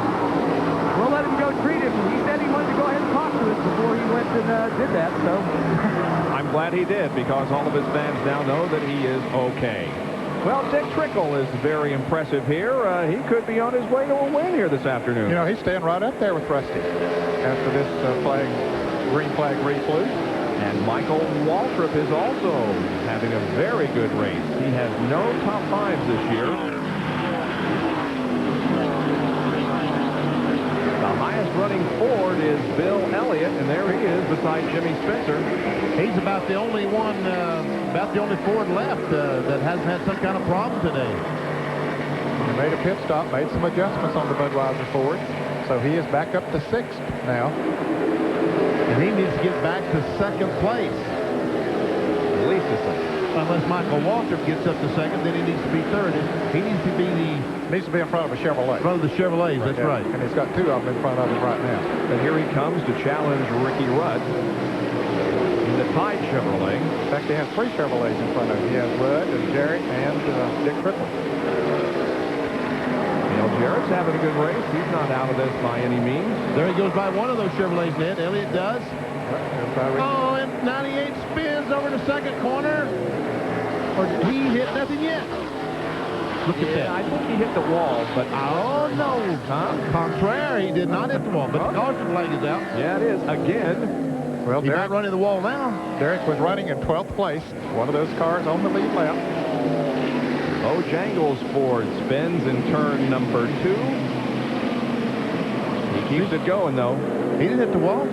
we'll let him go treat him. He said he wanted to go ahead and talk to us before he went and did that. So I'm glad he did, because all of his fans now know that he is okay. Well, Dick Trickle is very impressive here. He could be on his way to a win here this afternoon. You know, he's staying right up there with Rusty after this green flag reflew. And Michael Waltrip is also having a very good race. He has no top fives this year. The highest running Ford is Bill Elliott, and there he is beside Jimmy Spencer. He's about the only one, about the only Ford left that hasn't had some kind of problem today. He made a pit stop, made some adjustments on the Budweiser Ford, so he is back up to 6th now. And he needs to get back to 2nd place. At least a second. Unless Michael Waltrip gets up to 2nd, then he needs to be 3rd. He needs to be Needs to be in front of a Chevrolet. In front of the Chevrolets, that's right. And he's got 2 of them in front of him right now. And here he comes to challenge Ricky Rudd in the Tide Chevrolet. In fact, he has 3 Chevrolets in front of him. He has Rudd and Jarrett and Dick Trickle. Jarrett's having a good race. He's not out of this by any means. There he goes by one of those Chevrolets, Ned. Elliott does. Oh, and 98 spins over the 2nd corner. Or he hit nothing yet. Look at that. I think he hit the wall, but... Oh, no. Contraire, he did not hit the wall, but the caution flag is out. Yeah, it is. Again. Well, he's not running the wall now. Derek was running in 12th place. One of those cars on the lead lap. Jangles Ford spins in turn number 2. He keeps it going, though. He didn't hit the wall.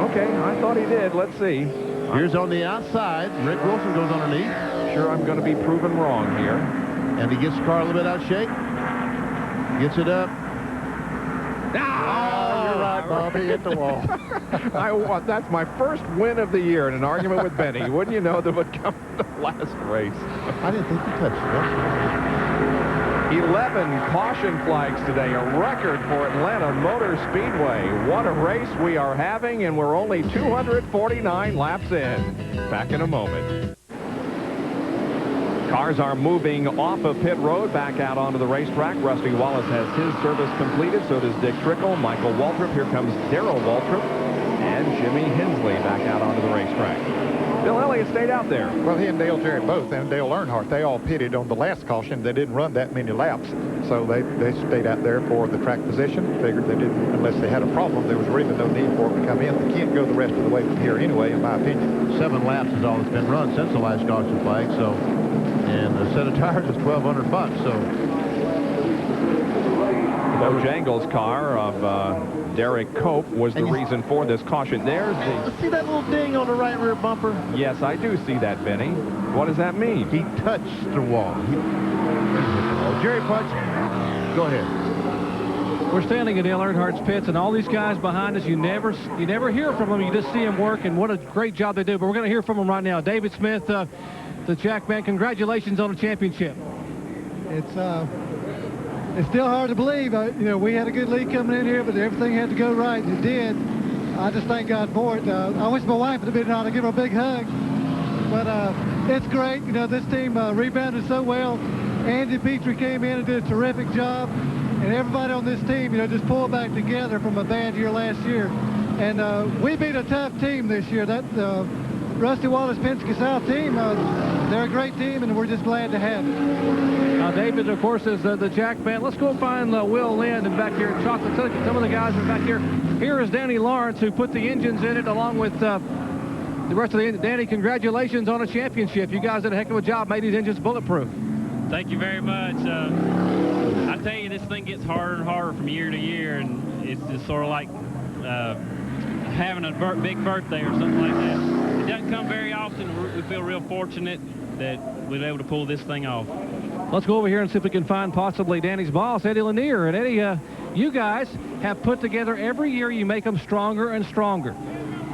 Okay, I thought he did. Let's see. Here's on the outside. Rick Wilson goes underneath. Sure, I'm going to be proven wrong here. And he gets the car a little bit out of shape. Gets it up. Oh, you're right, Bob. He hit the wall. That's my first win of the year in an argument with Benny. Wouldn't you know that would come to the last race? I didn't think he touched it. 11 caution flags today, a record for Atlanta Motor Speedway. What a race we are having, and we're only 249 laps in. Back in a moment. Cars are moving off of pit road back out onto the racetrack. Rusty Wallace has his service completed. So does Dick Trickle, Michael Waltrip. Here comes Darrell Waltrip and Jimmy Hensley back out onto the racetrack. Bill Elliott stayed out there. Well, he and Dale Jarrett both, and Dale Earnhardt, they all pitted on the last caution. They didn't run that many laps, so they stayed out there for the track position. Figured they didn't, unless they had a problem, there was really no need for them to come in. They can't go the rest of the way from here anyway, in my opinion. 7 laps is all that's been run since the last caution flag, so... And a set of tires is $1,200, so... Bo Jangles' car of Derek Cope was the reason for this caution. There's the... See that little ding on the right rear bumper? Yes, I do see that, Benny. What does that mean? He touched the wall. Jerry Punch, go ahead. We're standing in Dale Earnhardt's pits, and all these guys behind us, you never hear from them. You just see them work, and what a great job they do. But we're going to hear from them right now. David Smith, the Jackman, congratulations on the championship. It's still hard to believe. We had a good lead coming in here, but everything had to go right, and it did. I just thank God for it. I wish my wife would have been out to give her a big hug. But it's great. This team rebounded so well. Andy Petrie came in and did a terrific job. And everybody on this team, just pulled back together from a bad year last year. And we beat a tough team this year. That Rusty Wallace Penske South team, they're a great team, and we're just glad to have it. David, of course, is the Jack Band. Let's go find Will Lind and back here at Chocolate. Some of the guys are back here. Here is Danny Lawrence, who put the engines in it along with the rest of the... Danny, congratulations on a championship. You guys did a heck of a job, made these engines bulletproof. Thank you very much. I tell you, this thing gets harder and harder from year to year, and it's just sort of like having a big birthday or something like that. It doesn't come very often. We feel real fortunate that we were able to pull this thing off. Let's go over here and see if we can find possibly Danny's boss, Eddie Lanier. And Eddie, you guys have put together every year, you make them stronger and stronger.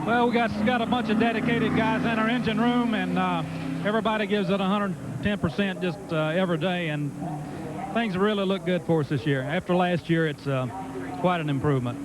Well, we got a bunch of dedicated guys in our engine room, and everybody gives it 110% just every day, and things really look good for us this year. After last year, it's quite an improvement.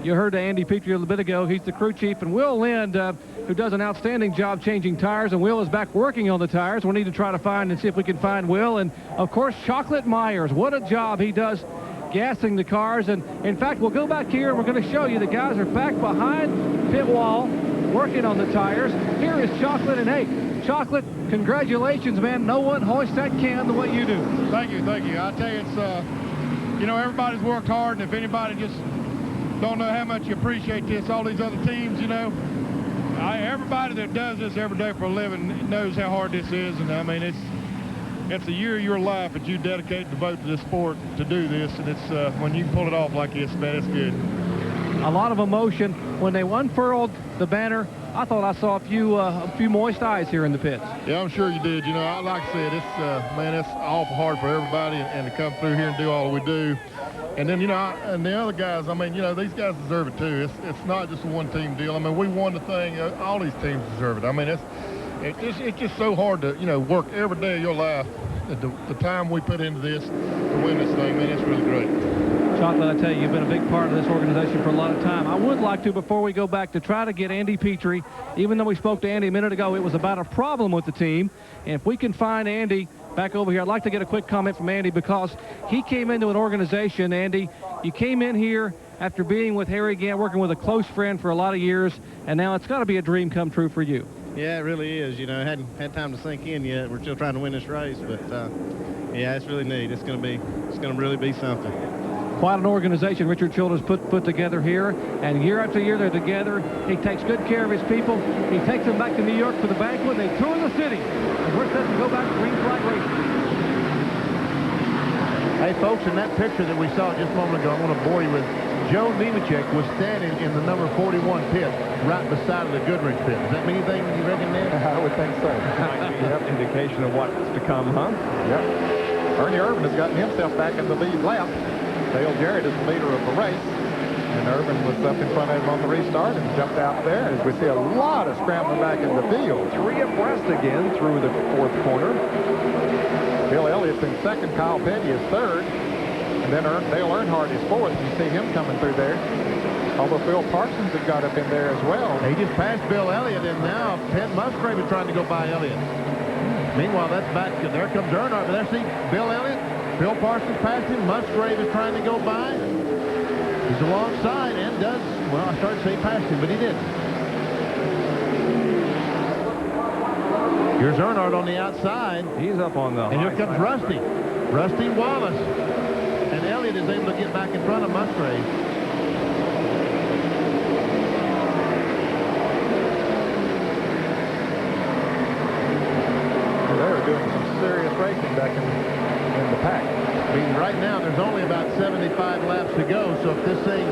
You heard Andy Petrie a little bit ago. He's the crew chief, and Will Lind, who does an outstanding job changing tires, and Will is back working on the tires. We need to try to find and see if we can find Will. And, of course, Chocolate Myers. What a job he does gassing the cars. And, in fact, we'll go back here, and we're going to show you the guys are back behind pit wall working on the tires. Here is Chocolate, and, hey, Chocolate, congratulations, man. No one hoists that can the way you do. Thank you, thank you. I tell you, it's, you know, everybody's worked hard, and if anybody just don't know how much you appreciate this, all these other teams, you know, everybody that does this every day for a living knows how hard this is, and I mean, it's a year of your life that you dedicate to devote to this sport to do this, and it's when you can pull it off like this, man, it's good. A lot of emotion. When they unfurled the banner, I thought I saw a few moist eyes here in the pits. Yeah, I'm sure you did. You know, like I said, it's man, it's awful hard for everybody, and to come through here and do all we do. And then, you know, and the other guys, I mean, you know, these guys deserve it too. It's not just a one-team deal. I mean, we won the thing. All these teams deserve it. I mean, it's just so hard to, you know, work every day of your life. The time we put into this to win this thing, man, it's really great. Chocolate, I tell you, you've been a big part of this organization for a lot of time. I would like to, before we go back, to try to get Andy Petrie. Even though we spoke to Andy a minute ago, it was about a problem with the team. And if we can find Andy back over here, I'd like to get a quick comment from Andy, because he came into an organization, Andy, you came in here after being with Harry Gant, working with a close friend for a lot of years, and now it's got to be a dream come true for you. Yeah, it really is. You know, hadn't had time to sink in yet. We're still trying to win this race, but yeah, it's really neat. It's going to really be something. Quite an organization Richard Childers put together here, and year after year they're together. He takes good care of his people. He takes them back to New York for the banquet, and they tour the city. And we're set to go back to green flag racing. Hey, folks, in that picture that we saw just a moment ago, I want to bore you with, Joe Nemechek was standing in the number 41 pit right beside of the Goodrich pit. Does that mean anything, you reckon, man? I would think so. Yep. Indication of what's to come, huh? Yep. Ernie Irvin has gotten himself back in the lead lap. Dale Jarrett is the leader of the race, and Irvin was up in front of him on the restart and jumped out there. As we see a lot of scrambling back in the field. 3 abreast again through the 4th corner. Bill Elliott's in 2nd, Kyle Petty is 3rd, and then Dale Earnhardt is 4th. You see him coming through there. Although Phil Parsons has got up in there as well. He just passed Bill Elliott, and now Penn Musgrave is trying to go by Elliott. Meanwhile, that's back. There comes Earnhardt. But there, see Bill Elliott. Phil Parsons passed him. Musgrave is trying to go by. He's alongside and does, well, I started to say he passed him, but he didn't. Here's Earnhardt on the outside. He's up on the And here comes Rusty. Rusty Wallace. And Elliott is able to get back in front of Musgrave. They're doing some serious racing back in the pack. I mean, right now, there's only about 75 laps to go, so if this thing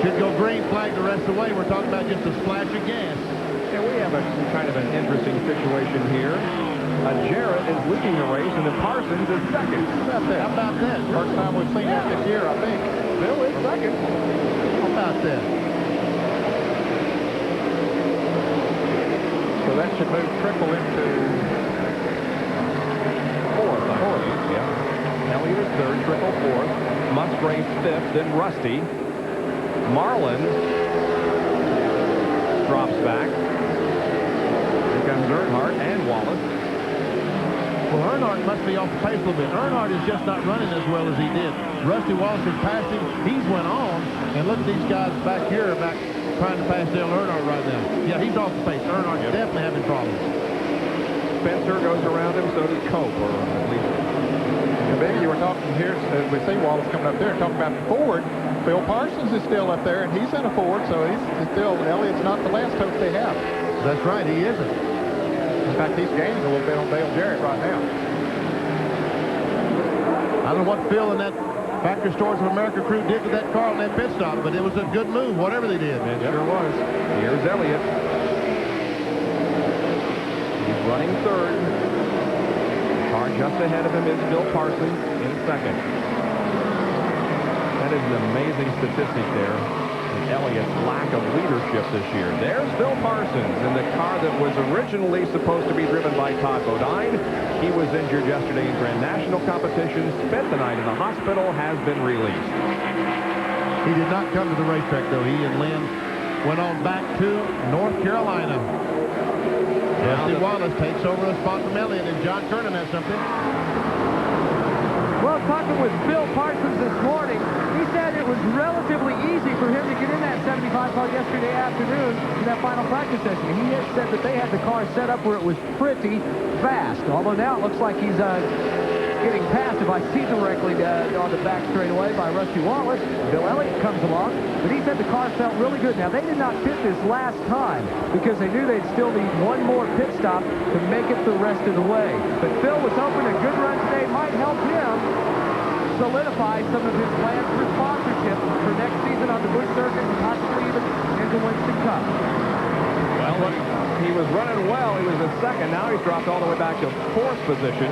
should go green flag the rest of the way, we're talking about just a splash of gas. Yeah, we have a kind of an interesting situation here. Jarrett is leading the race, and then Parsons is 2nd. How about that? First time we've seen that this year, I think. Bill is 2nd. How about that? So that should move Triple into 4th, I believe. Yeah. Elliott is 3rd, Triple 4th. Musgrave 5th, then Rusty. Marlin drops back. Here comes Earnhardt and Wallace. Well, Earnhardt must be off the pace a little bit. Earnhardt is just not running as well as he did. Rusty Wallace has passed him. He's went on. And look at these guys back here trying to pass Dale Earnhardt right now. Yeah, he's off the pace. Earnhardt's definitely having problems. Spencer goes around him, so does Cope, or at least. And Biggie, you were talking here, as we see Wallace coming up there, talking about Ford. Phil Parsons is still up there, and he's in a Ford, so he's still, Elliott's not the last hope they have. That's right, he isn't. In fact, he's gaining a little bit on Dale Jarrett right now. I don't know what Phil and that Factory Stores of America crew did with that car on that pit stop, but it was a good move, whatever they did. It sure was. Here's Elliott. He's running 3rd. Car just ahead of him is Bill Parsons in 2nd. That is an amazing statistic there. And Elliott's lack of leadership this year. There's Bill Parsons in the car that was originally supposed to be driven by Todd Bodine. He was injured yesterday in Grand National competition, spent the night in the hospital, has been released. He did not come to the racetrack, though. He and Lynn went on back to North Carolina. Rusty Wallace takes over a spot from Elliott, and John Kernan has something. Well, talking with Bill Parsons this morning, he said it was relatively easy for him to get in that 75 car yesterday afternoon in that final practice session. He had said that they had the car set up where it was pretty fast, although now it looks like he's getting passed, if I see directly, on the back straightaway by Rusty Wallace. Bill Elliott comes along, but he said the car felt really good. Now, they did not pit this last time because they knew they'd still need one more pit stop to make it the rest of the way. But Phil was hoping a good run today might help him solidify some of his plans for sponsorship for next season on the Busch Circuit and possibly even into Winston Cup. Well, he was running well. He was in second. Now he's dropped all the way back to fourth position.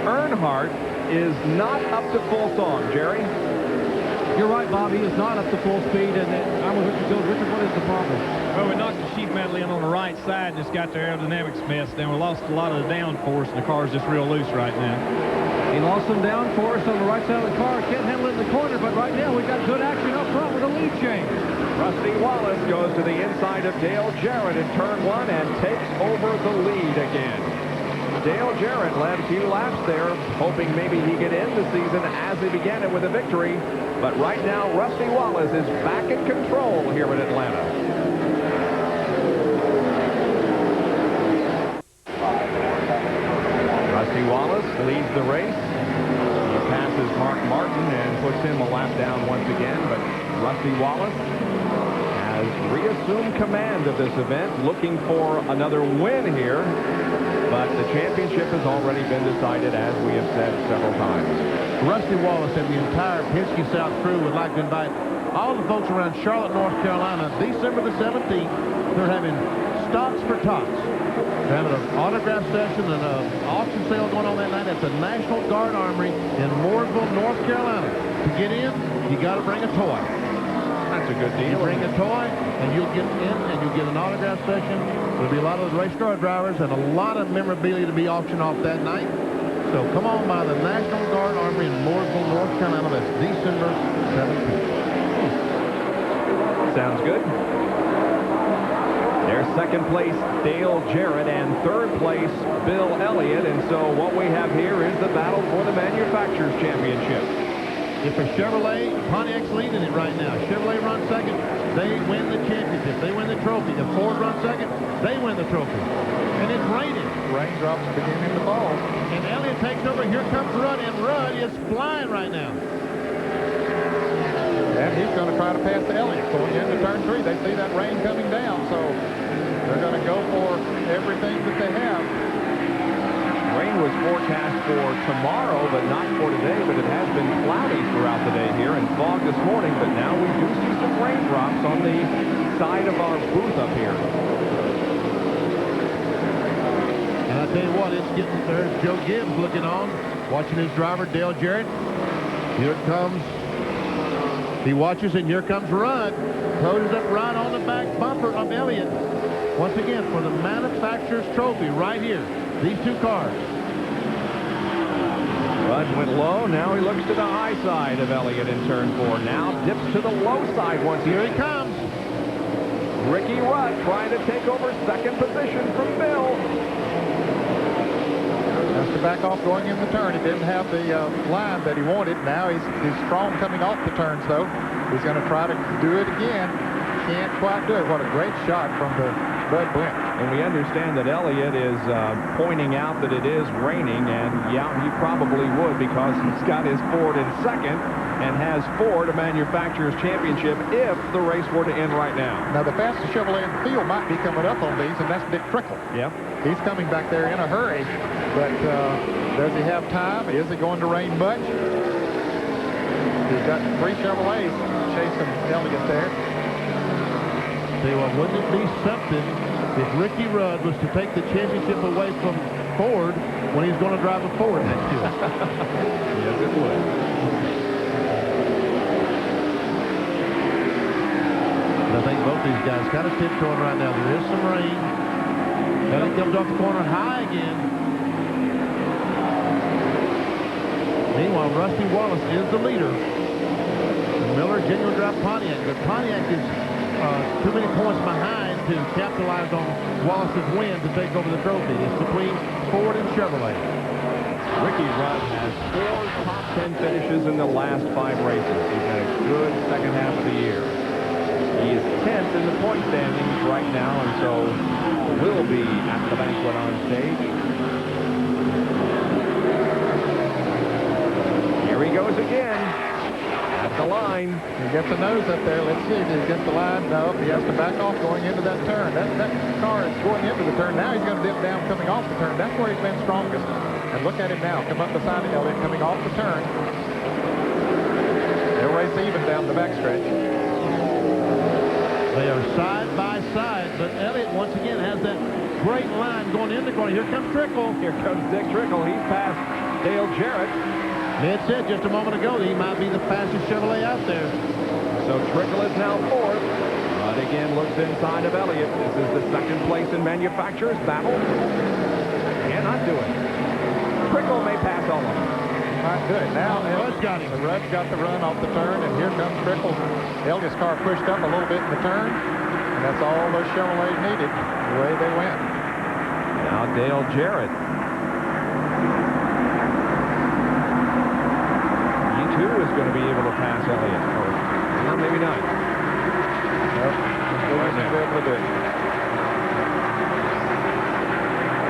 Earnhardt is not up to full song, Jerry. You're right, Bob. He is not up to full speed, and I'm with Richard Jones. Richard, what is the problem? Well, we knocked the sheet metal in on the right side and just got the aerodynamics messed. Then we lost a lot of the downforce, and the car's just real loose right now. He lost some downforce on the right side of the car. Can't handle it in the corner, but right now we've got good action up front with a lead change. Rusty Wallace goes to the inside of Dale Jarrett in turn 1 and takes over the lead again. Dale Jarrett led a few laps there, hoping maybe he could end the season as he began it with a victory. But right now, Rusty Wallace is back in control here in Atlanta. Rusty Wallace leads the race. He passes Mark Martin and puts him a lap down once again. But Rusty Wallace has reassumed command of this event, looking for another win here. But the championship has already been decided, as we have said several times. Rusty Wallace and the entire Penske South crew would like to invite all the folks around Charlotte, North Carolina, December the 17th. They're having Stocks for Tots. They're having an autograph session and an auction sale going on that night at the National Guard Armory in Mooresville, North Carolina. To get in, you got to bring a toy. That's a good deal. You bring a toy, and you'll get in, and you'll get an autograph session. There'll be a lot of the race car drivers and a lot of memorabilia to be auctioned off that night. So come on by the National Guard Armory in Mooresville, North Carolina. That's December 17th. Sounds good. There's second place, Dale Jarrett, and third place, Bill Elliott. And so what we have here is the battle for the Manufacturers Championship. If a Chevrolet, Pontiac's leading it right now. Chevrolet runs second, they win the championship. They win the trophy. If Ford runs second, they win the trophy. And it's raining. Raindrops beginning to fall. And Elliott takes over. Here comes Rudd, and Rudd is flying right now. And he's going to try to pass Elliott going into turn 3. They see that rain coming down, so they're going to go for everything that they have. Rain was forecast for tomorrow, but not for today. But it has been cloudy throughout the day here and fog this morning. But now we do see some raindrops on the side of our booth up here. And I tell you what, it's getting there. Joe Gibbs looking on, watching his driver, Dale Jarrett. Here it comes. He watches, and here comes Rudd. Closes up right on the back bumper of Elliott. Once again, for the Manufacturers Trophy right here. These two cars. Rudd went low. Now he looks to the high side of Elliott in turn 4. Now dips to the low side once again. Here he comes. Ricky Rudd trying to take over second position from Bill. Has to back off going in the turn. He didn't have the line that he wanted. Now he's strong coming off the turns, though. He's going to try to do it again. Can't quite do it. What a great shot from the Bud Brent. And we understand that Elliott is pointing out that it is raining, and yeah, he probably would because he's got his Ford in second and has Ford a Manufacturers Championship if the race were to end right now. Now, the fastest Chevrolet in the field might be coming up on these, and that's Dick Trickle. Yep. He's coming back there in a hurry, but does he have time? Is it going to rain much? He's got 3 Chevrolets chasing Elliott there. Tell you what, wouldn't it be something if Ricky Rudd was to take the championship away from Ford when he's going to drive a Ford next year? Yes, it would. I think both these guys kind of tiptoeing right now. There is some rain. Elliott comes off the corner high again. Meanwhile, Rusty Wallace is the leader. The Miller genuine drive Pontiac, but Pontiac is too many points behind to capitalize on Wallace's win to take over the trophy. It's between Ford and Chevrolet. Ricky Rudd has 4 top 10 finishes in the last 5 races. He's had a good second half of the year. He is 10th in the point standings right now, and so will be at the banquet on stage. Here he goes again. At the line. He gets the nose up there. Let's see if he gets the line. No, he has to back off going into that turn. That car is going into the turn. Now he's going to dip down coming off the turn. That's where he's been strongest. And look at him now. Come up beside him, Elliott, coming off the turn. They'll race even down the backstretch. They are side by side, but Elliott once again has that great line going in the corner. Here comes Trickle. Here comes Dick Trickle. He's past Dale Jarrett. Ned said just a moment ago that he might be the fastest Chevrolet out there. So Trickle is now 4th. But again looks inside of Elliott. This is the second place in manufacturer's battle. Cannot do it. Trickle may pass all of them. All right, good. Now Rudd's got him. Rudd's got the run off the turn, and here comes Trickle. Elliott's car pushed up a little bit in the turn, and that's all those Chevrolets needed. Away they went. Now Dale Jarrett. He too is going to be able to pass Elliott. Or well, maybe not. Nope. He'll be able to do it.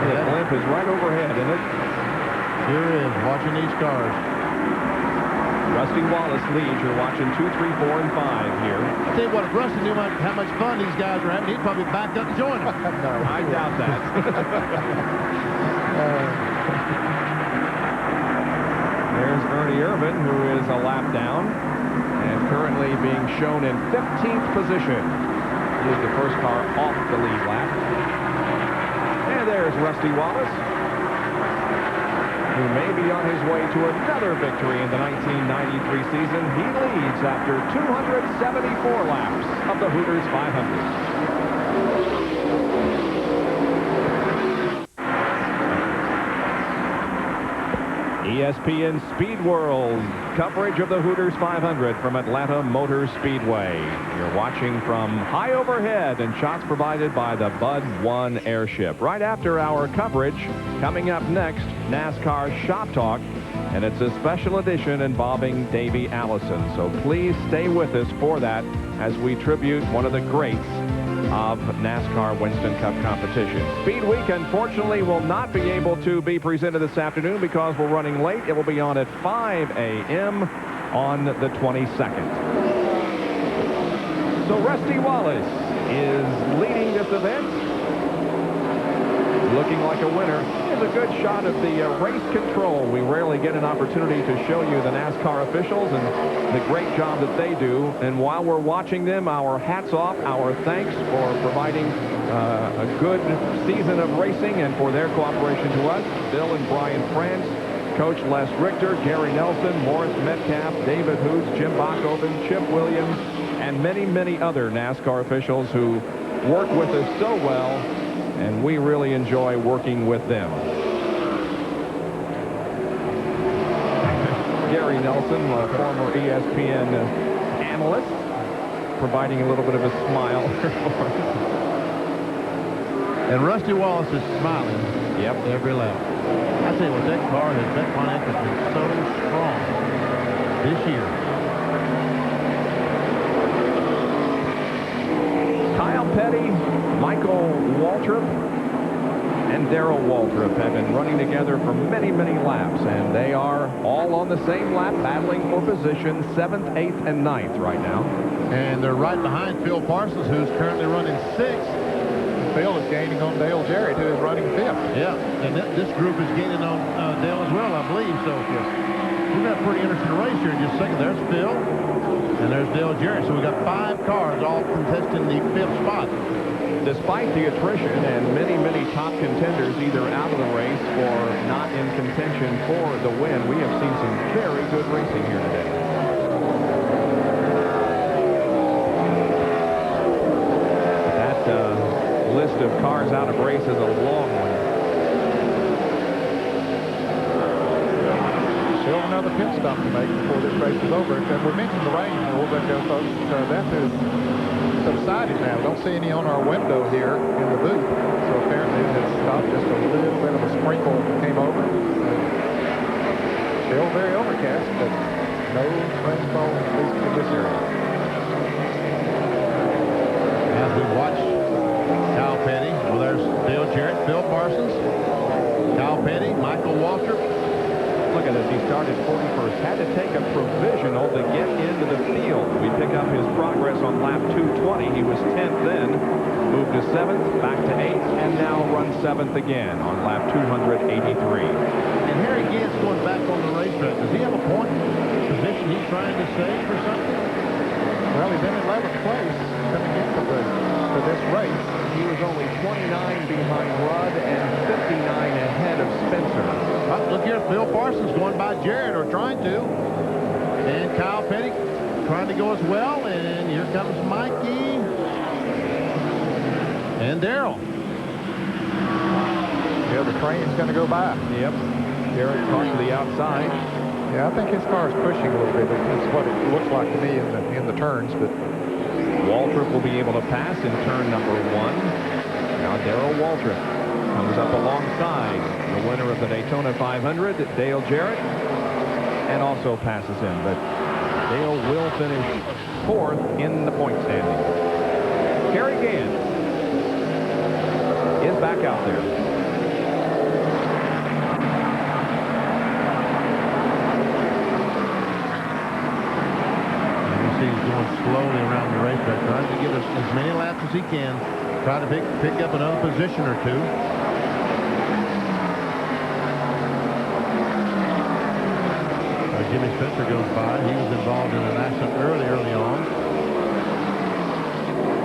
The blimp is right overhead, isn't it? Sure is. Watching these cars. Rusty Wallace leads. You're watching 2, 3, 4, and 5 here. I tell you what, if Rusty knew how much fun these guys are having, he'd probably back up and join them. No, I doubt that. There's Ernie Irvin, who is a lap down and currently being shown in 15th position. He is the first car off the lead lap. And there's Rusty Wallace, who may be on his way to another victory in the 1993 season. He leads after 274 laps of the Hooters 500. ESPN Speed World coverage of the Hooters 500 from Atlanta Motor Speedway. You're watching from high overhead and shots provided by the Bud 1 airship. Right after our coverage, coming up next, NASCAR Shop Talk, and it's a special edition involving Davey Allison. So please stay with us for that as we tribute one of the greats of NASCAR Winston Cup competition. Speed Week, unfortunately, will not be able to be presented this afternoon because we're running late. It will be on at 5 a.m. on the 22nd. So Rusty Wallace is leading this event. Looking like a winner. Here's a good shot of the race control. We rarely get an opportunity to show you the NASCAR officials and the great job that they do. And while we're watching them, our hats off, our thanks for providing a good season of racing and for their cooperation to us. Bill and Brian France, Coach Les Richter, Gary Nelson, Morris Metcalf, David Hoots, Jim Bachhoven, Chip Williams, and many, many other NASCAR officials who work with us so well. And we really enjoy working with them. Gary Nelson, a former ESPN analyst, providing a little bit of a smile. And Rusty Wallace is smiling. Yep. Every lap. I tell you what, that car has been so strong this year. Kyle Petty, Michael Waltrip, and Darrell Waltrip have been running together for many, many laps, and they are all on the same lap, battling for position 7th, 8th, and 9th right now. And they're right behind Phil Parsons, who's currently running 6th. Phil is gaining on Dale Jarrett, who is running 5th. Yeah, and this group is gaining on Dale as well, I believe. So we've got a pretty interesting race here in just a second. There's Phil, and there's Dale Jarrett. So we've got 5 cars all contesting the 5th spot. Despite the attrition and many, many top contenders either out of the race or not in contention for the win, we have seen some very good racing here today. That list of cars out of race is a long one. Still another pit stop to make before this race is over. And we mentioned the rain a little bit ago, folks. That is subsided now. Don't see any on our window here in the booth. So apparently it has stopped. Just a little bit of a sprinkle came over. Still very overcast, but no rainfall, at least in this area. As we watch Kyle Petty, well, there's Dale Jarrett, Phil Parsons, Kyle Petty, Michael Waltrip. Look at this. He started 41st. Had to take a provisional to get into the field. We pick up his progress on lap 220. He was 10th then. Moved to 7th, back to 8th, and now runs 7th again on lap 283. And Harry Gant's going back on the racetrack. Does he have a point position he's trying to save or something? Well, he's in 11th place coming into this race. He was only 29 behind Rudd and 59 ahead of Spencer. Look here, Phil Parsons going by Jarrett, or trying to. And Kyle Petty trying to go as well. And here comes Mikey. And Darrell. Yeah, the train's going to go by. Yep. Jarrett caught to the outside. Yeah, I think his car is pushing a little bit. That's what it looks like to me in the turns. But Waltrip will be able to pass in turn number 1. Now Darrell Waltrip comes up alongside the winner of the Daytona 500, Dale Jarrett, and also passes him. But Dale will finish 4th in the point standing. Harry Gant is back out there. He's going slowly around the racetrack, trying to get as many laps as he can, try to pick up another position or two. Jimmy Spencer goes by. He was involved in an accident early on.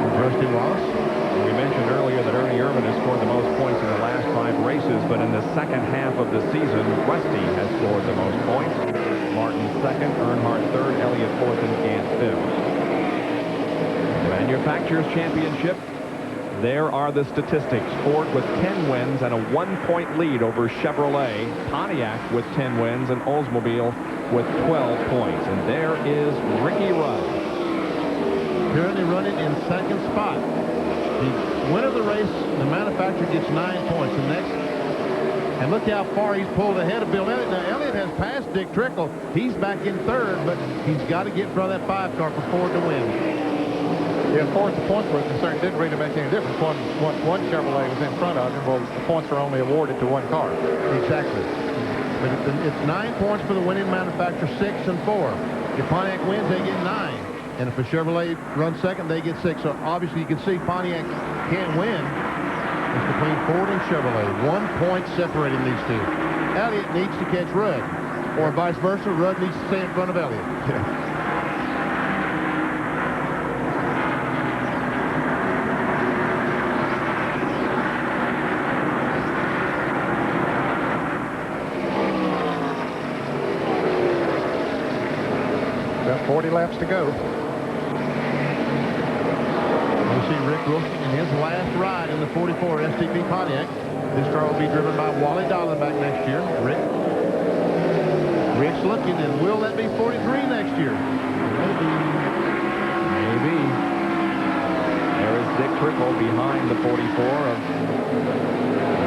With Rusty Wallace. We mentioned earlier that Ernie Irvin has scored the most points in the last 5 races, but in the second half of the season, Rusty has scored the most points. Martin 2nd, Earnhardt 3rd, Elliott 4th, and Gant 5th. The Manufacturers Championship, there are the statistics. Ford with 10 wins and a 1-point lead over Chevrolet. Pontiac with 10 wins and Oldsmobile with 12 points. And there is Ricky Rudd. Currently running in 2nd spot. The winner of the race, the manufacturer, gets 9 points. The next, and look how far he's pulled ahead of Bill Elliott. Now, Elliott has passed Dick Trickle. He's back in 3rd, but he's got to get in front of that 5 car for Ford to win. Yeah, as far as the points were concerned, it didn't really make any difference. One Chevrolet was in front of him. Well, the points are only awarded to one car. Exactly. But it's 9 points for the winning manufacturer, 6 and 4. If Pontiac wins, they get 9. And if a Chevrolet runs 2nd, they get 6. So obviously you can see Pontiac can't win. It's between Ford and Chevrolet. 1 point separating these two. Elliott needs to catch Rudd. Or vice versa, Rudd needs to stay in front of Elliott. About 40 laps to go. We'll see Rick Wilson in his last ride in the 44 STP Pontiac. This car will be driven by Wally Dallenbach next year. Rick's looking, and will that be 43 next year? Maybe. There is Dick Trickle behind the 44 of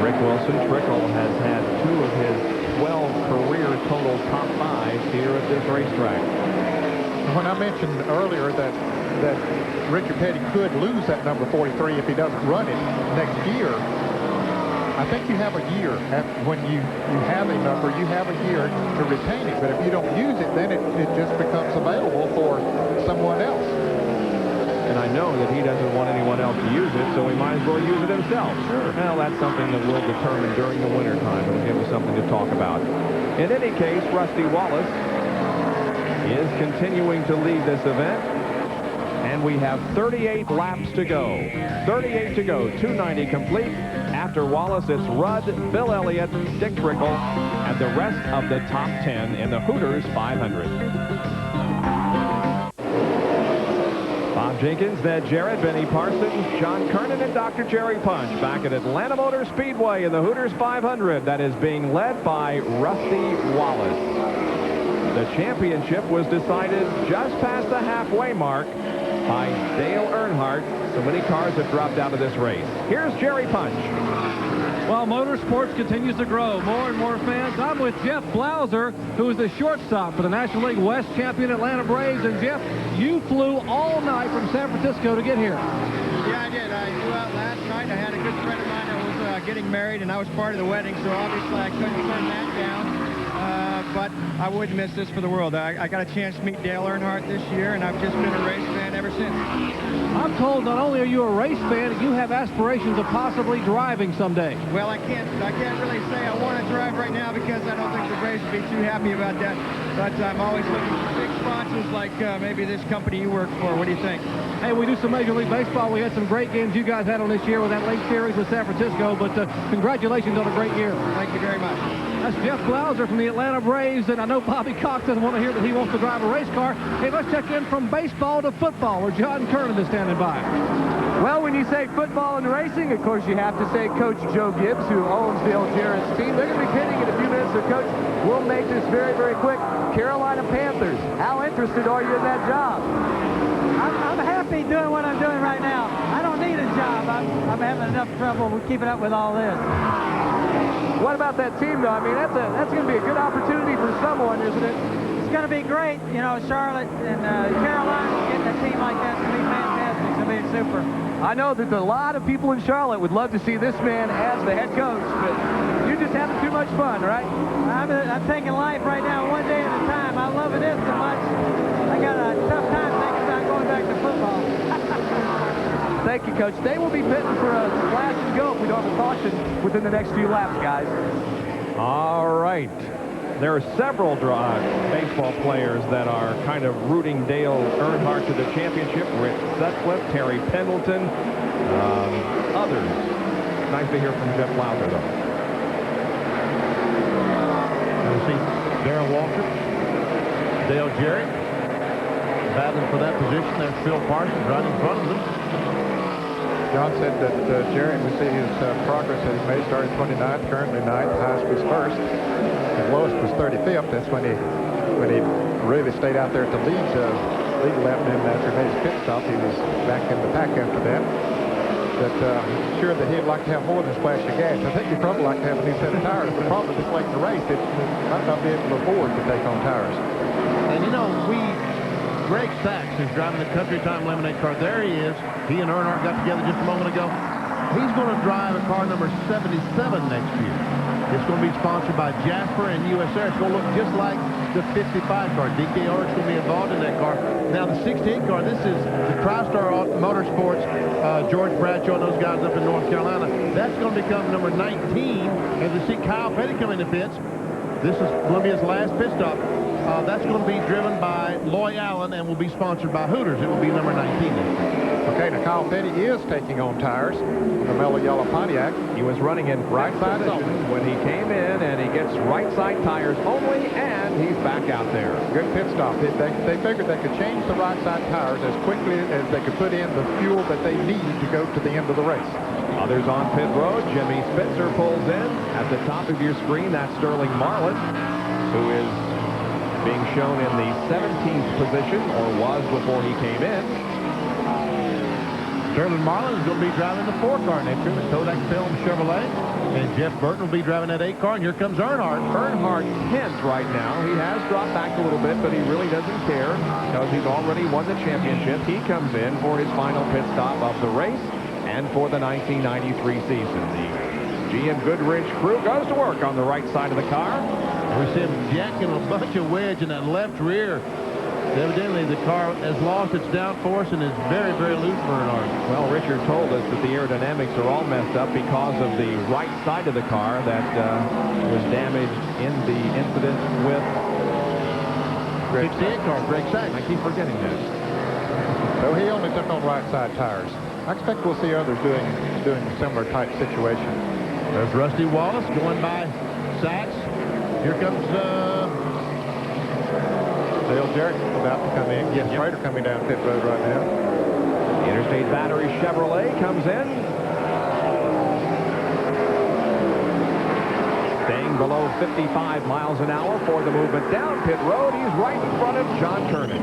Rick Wilson. Trickle has had 2 of his 12 career total top 5s here at this racetrack. When I mentioned earlier that Richard Petty could lose that number 43 if he doesn't run it next year, I think you have a year. When you have a number, you have a year to retain it. But if you don't use it, then it just becomes available for someone else. And I know that he doesn't want anyone else to use it, so he might as well use it himself. Sure. Well, that's something that we'll determine during the wintertime. It'll give us something to talk about. In any case, Rusty Wallace is continuing to lead this event. And we have 38 laps to go. 38 to go. 290 complete. After Wallace, it's Rudd, Bill Elliott, Dick Trickle, and the rest of the top 10 in the Hooters 500. Bob Jenkins, Ned Jarrett, Benny Parsons, John Kernan, and Dr. Jerry Punch back at Atlanta Motor Speedway in the Hooters 500 that is being led by Rusty Wallace. The championship was decided just past the halfway mark by Dale Earnhardt. So many cars have dropped out of this race. Here's Jerry Punch. Well, motorsports continues to grow. More and more fans. I'm with Jeff Blauser, who is the shortstop for the National League West champion Atlanta Braves. And, Jeff, you flew all night from San Francisco to get here. Yeah, I did. I flew out last night. I had a good friend of mine that was getting married, and I was part of the wedding, so obviously I couldn't turn that down. But I wouldn't miss this for the world. I got a chance to meet Dale Earnhardt this year, and I've just been a race fan ever since. I'm told not only are you a race fan, you have aspirations of possibly driving someday. Well, I can't really say I want to drive right now because I don't think the Braves would be too happy about that. But I'm always looking for big sponsors like maybe this company you work for. What do you think? Hey, we do some Major League Baseball. We had some great games you guys had on this year with that late series with San Francisco. But congratulations on a great year. Thank you very much. That's Jeff Blauser from the Atlanta Braves, and I know Bobby Cox doesn't want to hear that he wants to drive a race car. Hey, let's check in from baseball to football, where John Kernan is standing by. Well, when you say football and racing, of course, you have to say Coach Joe Gibbs, who owns Dale Jarrett's team. They're going to be pitting in a few minutes, so Coach, we'll make this very, very quick. Carolina Panthers, how interested are you in that job? I'm happy doing what I'm doing right now. I don't need a job. I'm having enough trouble with keeping up with all this. What about that team, though? I mean, that's going to be a good opportunity for someone, isn't it? It's going to be great. You know, Charlotte and Carolina, getting a team like that's going to be fantastic. It's going to be super. I know that a lot of people in Charlotte would love to see this man as the head coach, but you're just having too much fun, right? I'm taking life right now one day at a time. I'm loving it so much. I got a tough time thinking about going back to football. Thank you, Coach. They will be pitting for a splash and go if we don't have a caution within the next few laps, guys. All right. There are several baseball players that are kind of rooting Dale Earnhardt to the championship. Rick Sutcliffe, Terry Pendleton, others. Nice to hear from Jeff Blauser, though. And we see Darrell Waltrip, Dale Jarrett battling for that position. There's Phil Parsons right in front of them. John said that Jarrett, we see his progress that he made, started 29th, currently 9th, highest was 1st. His lowest was 35th. That's when he really stayed out there at the lead lap, and then after he made his pit stop, he was back in the pack after that. But I'm sure that he'd like to have more than a splash of gas. I think he'd probably like to have a new set of tires. The problem is late in the race, it might not be able to afford to take on tires. And you know, Greg Sachs is driving the Country Time Lemonade car. There he is. He and Earnhardt got together just a moment ago. He's going to drive a car number 77 next year. It's going to be sponsored by Jasper and US Air. It's going to look just like the 55 car. DK Ulrich's going to be involved in that car. Now, the 68 car, this is the TriStar Motorsports, George Bradshaw and those guys up in North Carolina. That's going to become number 19. As you see Kyle Petty come in the pits, this is going to be his last pit stop. That's going to be driven by Loy Allen and will be sponsored by Hooters. It will be number 19. Okay, now Kyle Petty is taking on tires. The mellow yellow Pontiac. He was running in right side when he came in, and he gets right side tires only, and he's back out there. Good pit stop. They figured they could change the right side tires as quickly as they could put in the fuel that they need to go to the end of the race. Others on pit road. Jimmy Spitzer pulls in. At the top of your screen, that's Sterling Marlin, who is being shown in the 17th position, or was before he came in. Sterling Marlin is going to be driving the 4 car next year, the Kodak Film Chevrolet. And Jeff Burton will be driving that 8 car, and here comes Earnhardt. Earnhardt 10th right now. He has dropped back a little bit, but he really doesn't care because he's already won the championship. He comes in for his final pit stop of the race and for the 1993 season. The GM Goodrich crew goes to work on the right side of the car. We see him jacking a bunch of wedge in that left rear. Evidently, the car has lost its downforce and is very, very loose for Earnhardt. Well, Richard told us that the aerodynamics are all messed up because of the right side of the car that was damaged in the incident with 68 car, Greg Sachs. I keep forgetting that. So he only took on right side tires. I expect we'll see others doing a similar type situation. There's Rusty Wallace going by Sachs. Here comes Dale Jarrett about to come in. Yes, Prater coming down pit road right now. Interstate Battery Chevrolet comes in. Staying below 55 miles an hour for the movement down pit road. He's right in front of John Kernan.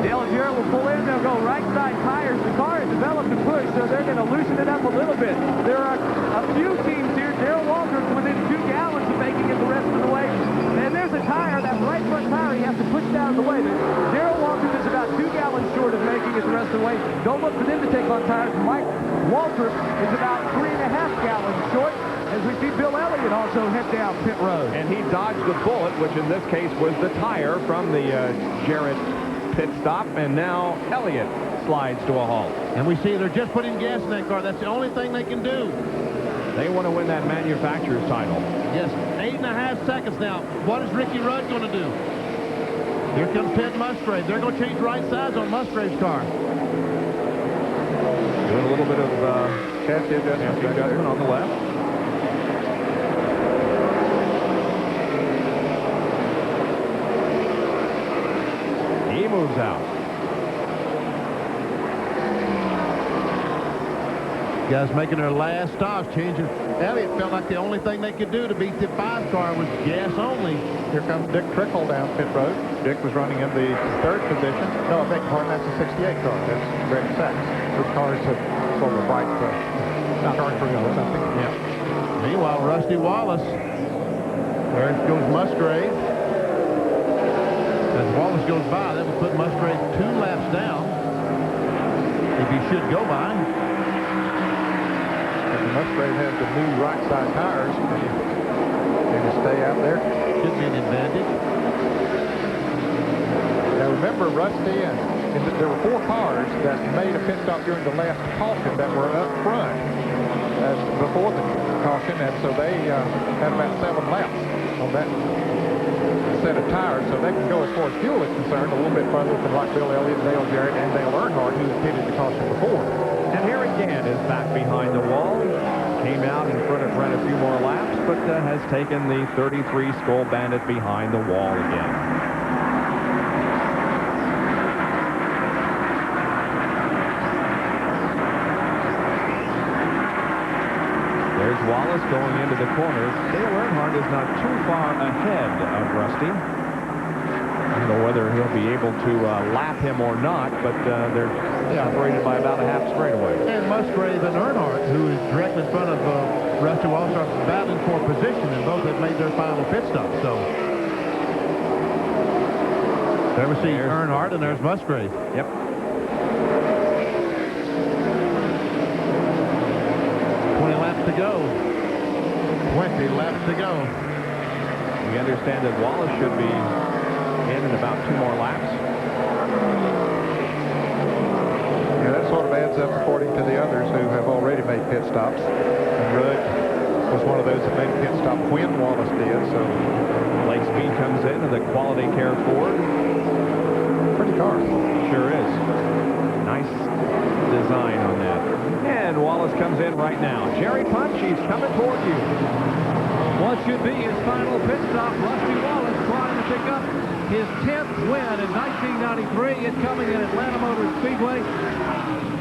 Dale and Jarrett will pull in. They'll go right side tires. The car has developed a push, so they're going to loosen it up a little bit. There are a few teams here. Darrell Walter's within 2 gallons of making it the rest of the way. And there's a tire, that right front tire, he has to push down the way. Darrell Walter is about 2 gallons short of making it the rest of the way. Don't look for them to take on tires. Mike Walter is about 3.5 gallons short. As we see Bill Elliott also head down pit road. And he dodged the bullet, which in this case was the tire from the Jarrett pit stop. And now Elliott slides to a halt. And we see they're just putting gas in that car. That's the only thing they can do. They want to win that manufacturer's title. Yes, 8.5 seconds now. What is Ricky Rudd going to do? Here comes Ted Musgrave. They're going to change right sides on Musgrave's car. Doing a little bit of chassis adjustment on the left. He moves out. Guys making their last stops, changing. Elliott felt like the only thing they could do to beat the 5 car was gas only. Here comes Dick Trickle down pit road. Dick was running in the 3rd position. No, I beg your pardon, that's the 68 car. That's Greg Sachs. Those cars have sort of a bright chartering or something. Yeah. Meanwhile, Rusty Wallace. There goes Musgrave. As Wallace goes by, that would put Musgrave 2 laps down. If he should go by. Musgrave has the new right side tires. They just stay out there. Should be an advantage. Now remember, Rusty, and there were 4 cars that made a pit stop during the last caution that were up front before the caution, and so they had about 7 laps on that set of tires, so they can go as far as fuel is concerned a little bit further than like Bill Elliott, Dale Jarrett, and Dale Earnhardt, who pitted the caution before. And here again is back behind the wall. Came out in front of Brent a few more laps, but has taken the 33 Skull Bandit behind the wall again. There's Wallace going into the corner. Dale Earnhardt is not too far ahead of Rusty. I don't know whether he'll be able to lap him or not, but they're separated by about a half straightaway. And Musgrave and Earnhardt, who is directly in front of Rusty Wallace, are battling for position, and both have made their final pit stop. So there we see Earnhardt, and there's Musgrave. Yep. To go. 20 laps to go. We understand that Wallace should be in about 2 more laps. Yeah, that sort of adds up according to the others who have already made pit stops. And Rudd was one of those that made a pit stop when Wallace did, so Lake Speed comes in the Quality Care Ford. Pretty car. Sure is. Nice design on that. And Wallace comes in right now. Jerry Punch, he's coming toward you. What should be his final pit stop, Rusty Wallace trying to pick up his 10th win in 1993, incoming at Atlanta Motor Speedway.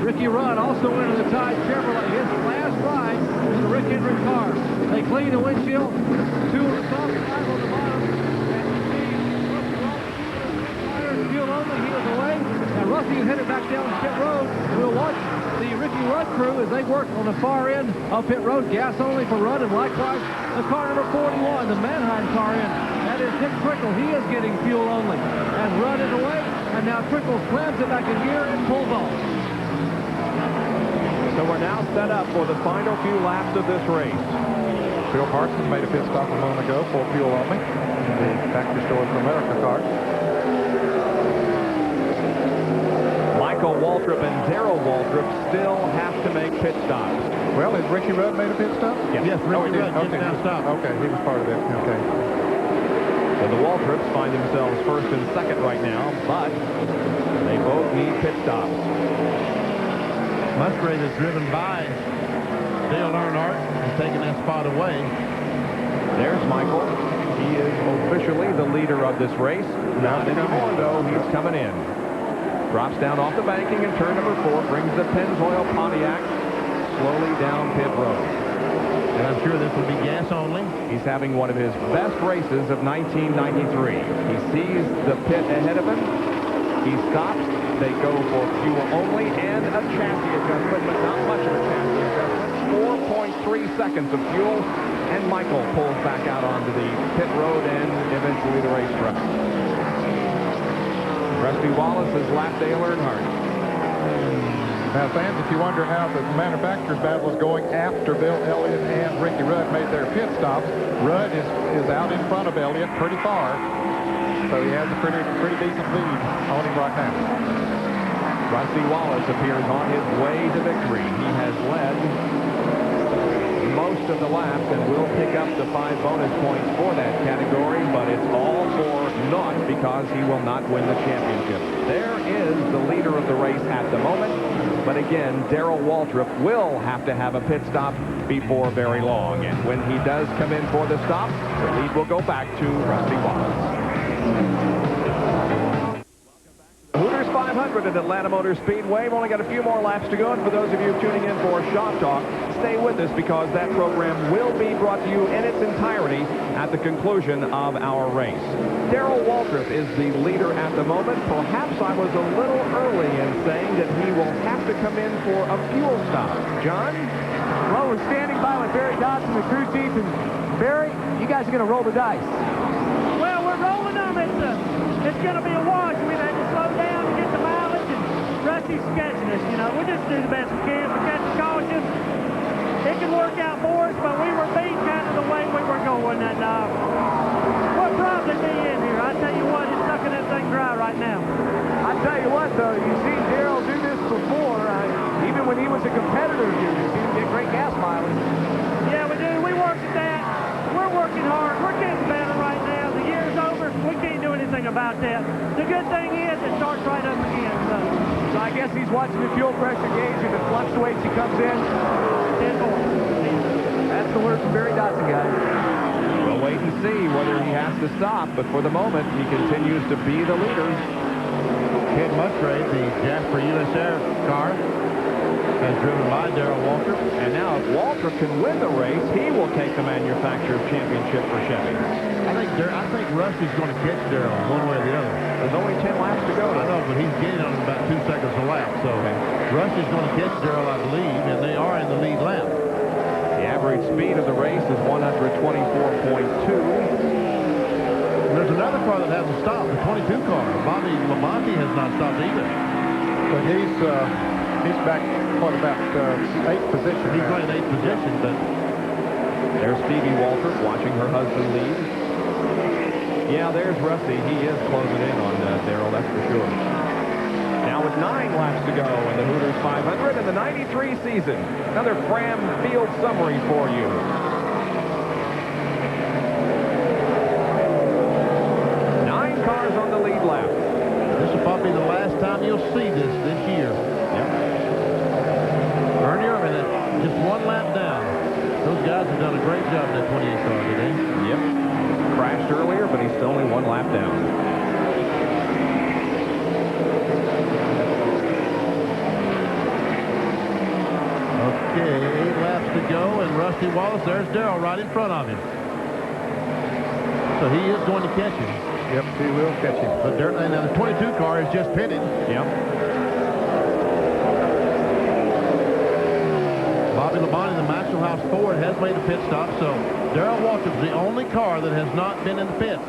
Ricky Rudd also into the Tide Chevrolet, his last ride in the Rick Hendrick car. They clean the windshield, 2 on the top, 5 on the bottom. And fuel only, he is away. And Rusty is headed back down pit road. We'll watch the Ricky Rudd crew as they work on the far end of pit road. Gas only for Rudd, and likewise the car number 41, the Mannheim car in. That is Dick Trickle. He is getting fuel only. And Rudd is away, and now Trickle slams it back in gear and pulls off. So we're now set up for the final few laps of this race. Bill Parsons made a pit stop a moment ago for fuel only in the Factory Stores of America car. Michael Waltrip and Darrell Waltrip still have to make pit stops. Well, has Ricky Rudd made a pit stop? Yes, Ricky Rudd just now stopped. Okay, he was part of it. Okay. So the Waltrips find themselves first and second right now, but they both need pit stops. Musgrave is driven by Dale Earnhardt and taking that spot away. There's Michael. He is officially the leader of this race. Not anymore, though. He's coming in. Drops down off the banking in turn number 4, brings the Pennzoil Pontiac slowly down pit road. And I'm sure this will be gas only. He's having one of his best races of 1993. He sees the pit ahead of him. He stops. They go for fuel only and a chassis adjustment, but not much of a chassis adjustment. 4.3 seconds of fuel, and Michael pulls back out onto the pit road and eventually the racetrack. Rusty Wallace has lapped Dale Earnhardt. Now, fans, if you wonder how the manufacturer's battle is going after Bill Elliott and Ricky Rudd made their pit stops, Rudd is out in front of Elliott pretty far, so he has a pretty decent lead on him right now. Rusty Wallace appears on his way to victory. He has led most of the laps and will pick up the 5 bonus points for that category, but it's all for naught because he will not win the championship. There is the leader of the race at the moment, but again, Darrell Waltrip will have to have a pit stop before very long, and when he does come in for the stop, the lead will go back to Rusty Wallace. Hooters 500 at Atlanta Motor Speedway. We've only got a few more laps to go, and for those of you tuning in for Shop Talk, stay with us because that program will be brought to you in its entirety at the conclusion of our race. Darrell Waltrip is the leader at the moment. Perhaps I was a little early in saying that he will have to come in for a fuel stop. John? Well, we're standing by with Barry Dodson, the crew chief, and Barry, you guys are going to roll the dice. Well, we're rolling them. It's going to be a wash. We've had to slow down to get the mileage, and Rusty's sketching us. You know, we just do the best we can. We catch the caution. It can work out for us, but we were beat kind of the way we were going. And what probably be in here? I tell you what, it's sucking that thing dry right now. I tell you what, though, you've seen Darrell do this before. Even when he was a competitor here, you see him get great gas mileage. Yeah, we do. We work at that. We're working hard. We're getting better right now. The year's over. We can't do anything about that. The good thing is it starts right up again. So I guess he's watching the fuel pressure gauge. If it fluctuates, he comes in. 10 more. That's the word from Barry Dodson, guys. We'll wait and see whether he has to stop, but for the moment, he continues to be the leader. Ken Musgrave, the Jasper US Air car, as driven by Darrell Waltrip. And now if Waltrip can win the race, he will take the manufacturer's championship for Chevy. I think Rusty's going to catch Darrell one way or the other. There's only 10 laps to go. I know, but he's getting on about 2 seconds a lap. So Rusty's going to catch Darrell, I believe, and they are in the lead lap. The average speed of the race is 124.2. There's another car that hasn't stopped, the 22 car. Bobby Labonte has not stopped either. But he's back, what, about 8th position? He's running 8th position, but there's Phoebe Waltrip watching her husband lead. Yeah, there's Rusty. He is closing in on Darrell, that's for sure. Now with 9 laps to go in the Hooters 500 and the 93 season. Another Fram Field summary for you. Cars on the lead lap. This will probably be the last time you'll see this year. Yep. Ernie Irvin, just 1 lap down. Those guys have done a great job in that 28 car today. Yep. Crashed earlier, but he's still only 1 lap down. Okay, 8 laps to go, and Rusty Wallace, there's Darrell right in front of him. So he is going to catch him. Yep, he will catch him. But now the 22 car is just pitted. Yep. Bobby Labonte, the Maxwell House Ford, has made a pit stop, so Darrell Waltrip is the only car that has not been in the pits.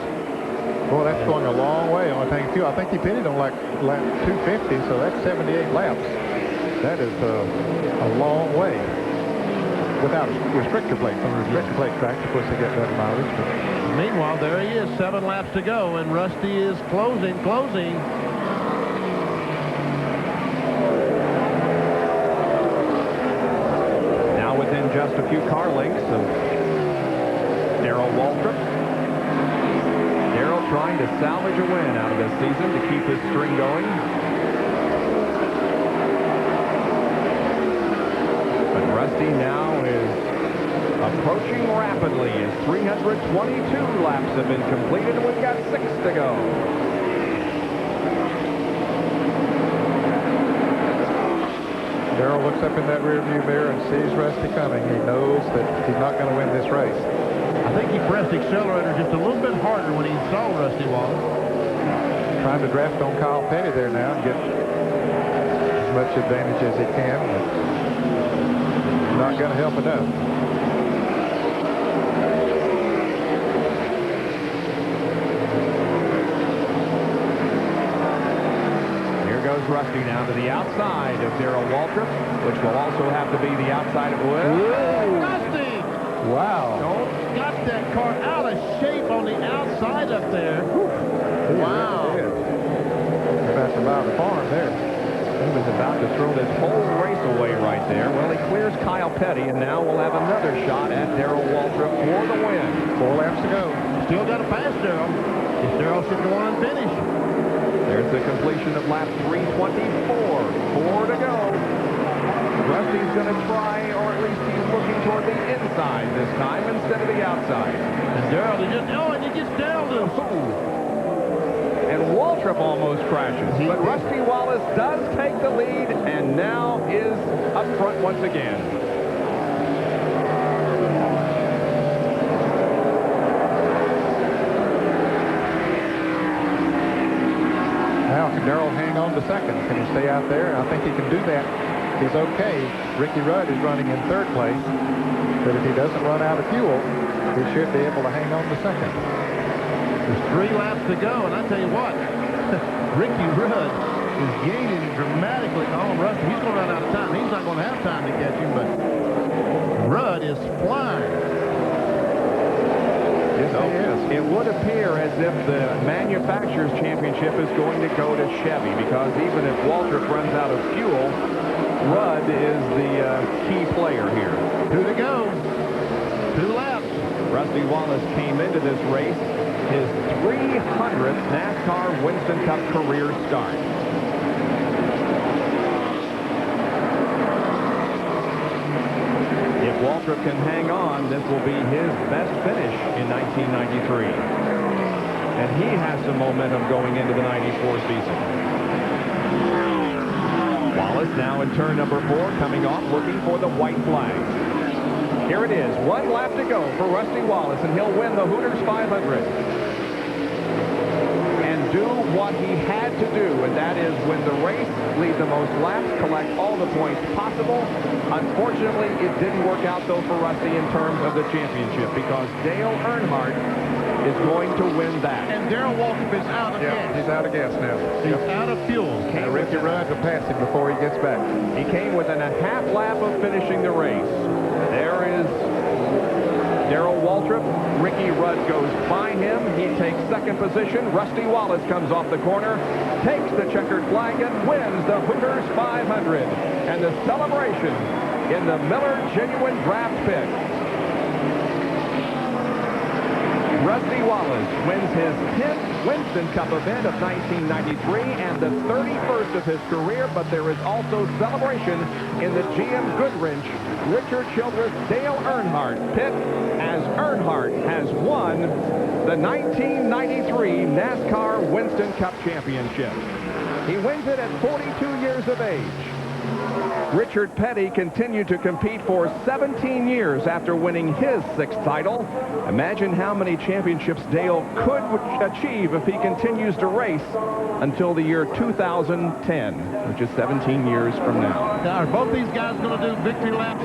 Boy, that's going a long way on a tank of fuel. I think he pitted on like lap 250, so that's 78 laps. That is a long way. Without restrictor plates. On a restrictor plate track, of course, they get better mileage. But meanwhile, there he is, 7 laps to go, and Rusty is closing. Now within just a few car lengths of Darrell Waltrip. Darrell trying to salvage a win out of this season to keep his string going. But Rusty now is approaching rapidly as 322 laps have been completed, and we've got 6 to go. Darrell looks up in that rearview mirror and sees Rusty coming. He knows that he's not going to win this race. I think he pressed the accelerator just a little bit harder when he saw Rusty Wallace. Trying to draft on Kyle Petty there now and get as much advantage as he can, but not going to help enough. Rusty now to the outside of Darrell Waltrip, which will also have to be the outside of Wood. Rusty! Wow. Got that car out of shape on the outside up there. Wow. About to buy the farm there. He was about to throw this whole race away right there. Well, he clears Kyle Petty, and now we'll have another shot at Darrell Waltrip for the win. 4 laps to go. Still got to pass Darrell. If Darrell should go on and finish. There's the completion of lap 324. 4 to go. Rusty's going to try, or at least he's looking toward the inside this time instead of the outside. And Darrell, he gets down to And Waltrip almost crashes. But Rusty Wallace does take the lead and now is up front once again. Now, can Darrell hang on to second? Can he stay out there? I think he can do that. He's okay. Ricky Rudd is running in 3rd place, but if he doesn't run out of fuel, he should be able to hang on to second. There's 3 laps to go, and I tell you what, Ricky Rudd is gaining dramatically on Rusty. He's going to run out of time. He's not going to have time to catch him, but Rudd is flying. Yes, he is. It would appear as if the Manufacturers' Championship is going to go to Chevy, because even if Waltrip runs out of fuel, Rudd is the key player here. 2 to go. 2 laps. Rusty Wallace came into this race his 300th NASCAR Winston Cup career start. If Waltrip can hang on, this will be his best finish in 1993. And he has some momentum going into the 94 season. Wallace now in turn number 4, coming off looking for the white flag. Here it is, 1 lap to go for Rusty Wallace, and he'll win the Hooters 500. And do what he had to do, and that is win the race, lead the most laps, collect all the points possible. Unfortunately, it didn't work out, though, for Rusty in terms of the championship, because Dale Earnhardt is going to win that. And Darrell Waltrip is out of gas. He's out of gas now. He's out of fuel. And Ricky Rudd will pass him before he gets back. He came within a half lap of finishing the race. There is Darrell Waltrip. Ricky Rudd goes by him. He takes second position. Rusty Wallace comes off the corner, takes the checkered flag, and wins the Hooters 500. And the celebration in the Miller Genuine Draft Pit. Rusty Wallace wins his 10th Winston Cup event of 1993 and the 31st of his career, but there is also celebration in the GM Goodwrench Richard Childress Dale Earnhardt pit, as Earnhardt has won the 1993 NASCAR Winston Cup Championship. He wins it at 42 years of age. Richard Petty continued to compete for 17 years after winning his 6th title. Imagine how many championships Dale could achieve if he continues to race until the year 2010, which is 17 years from now. Now, are both these guys going to do victory laps?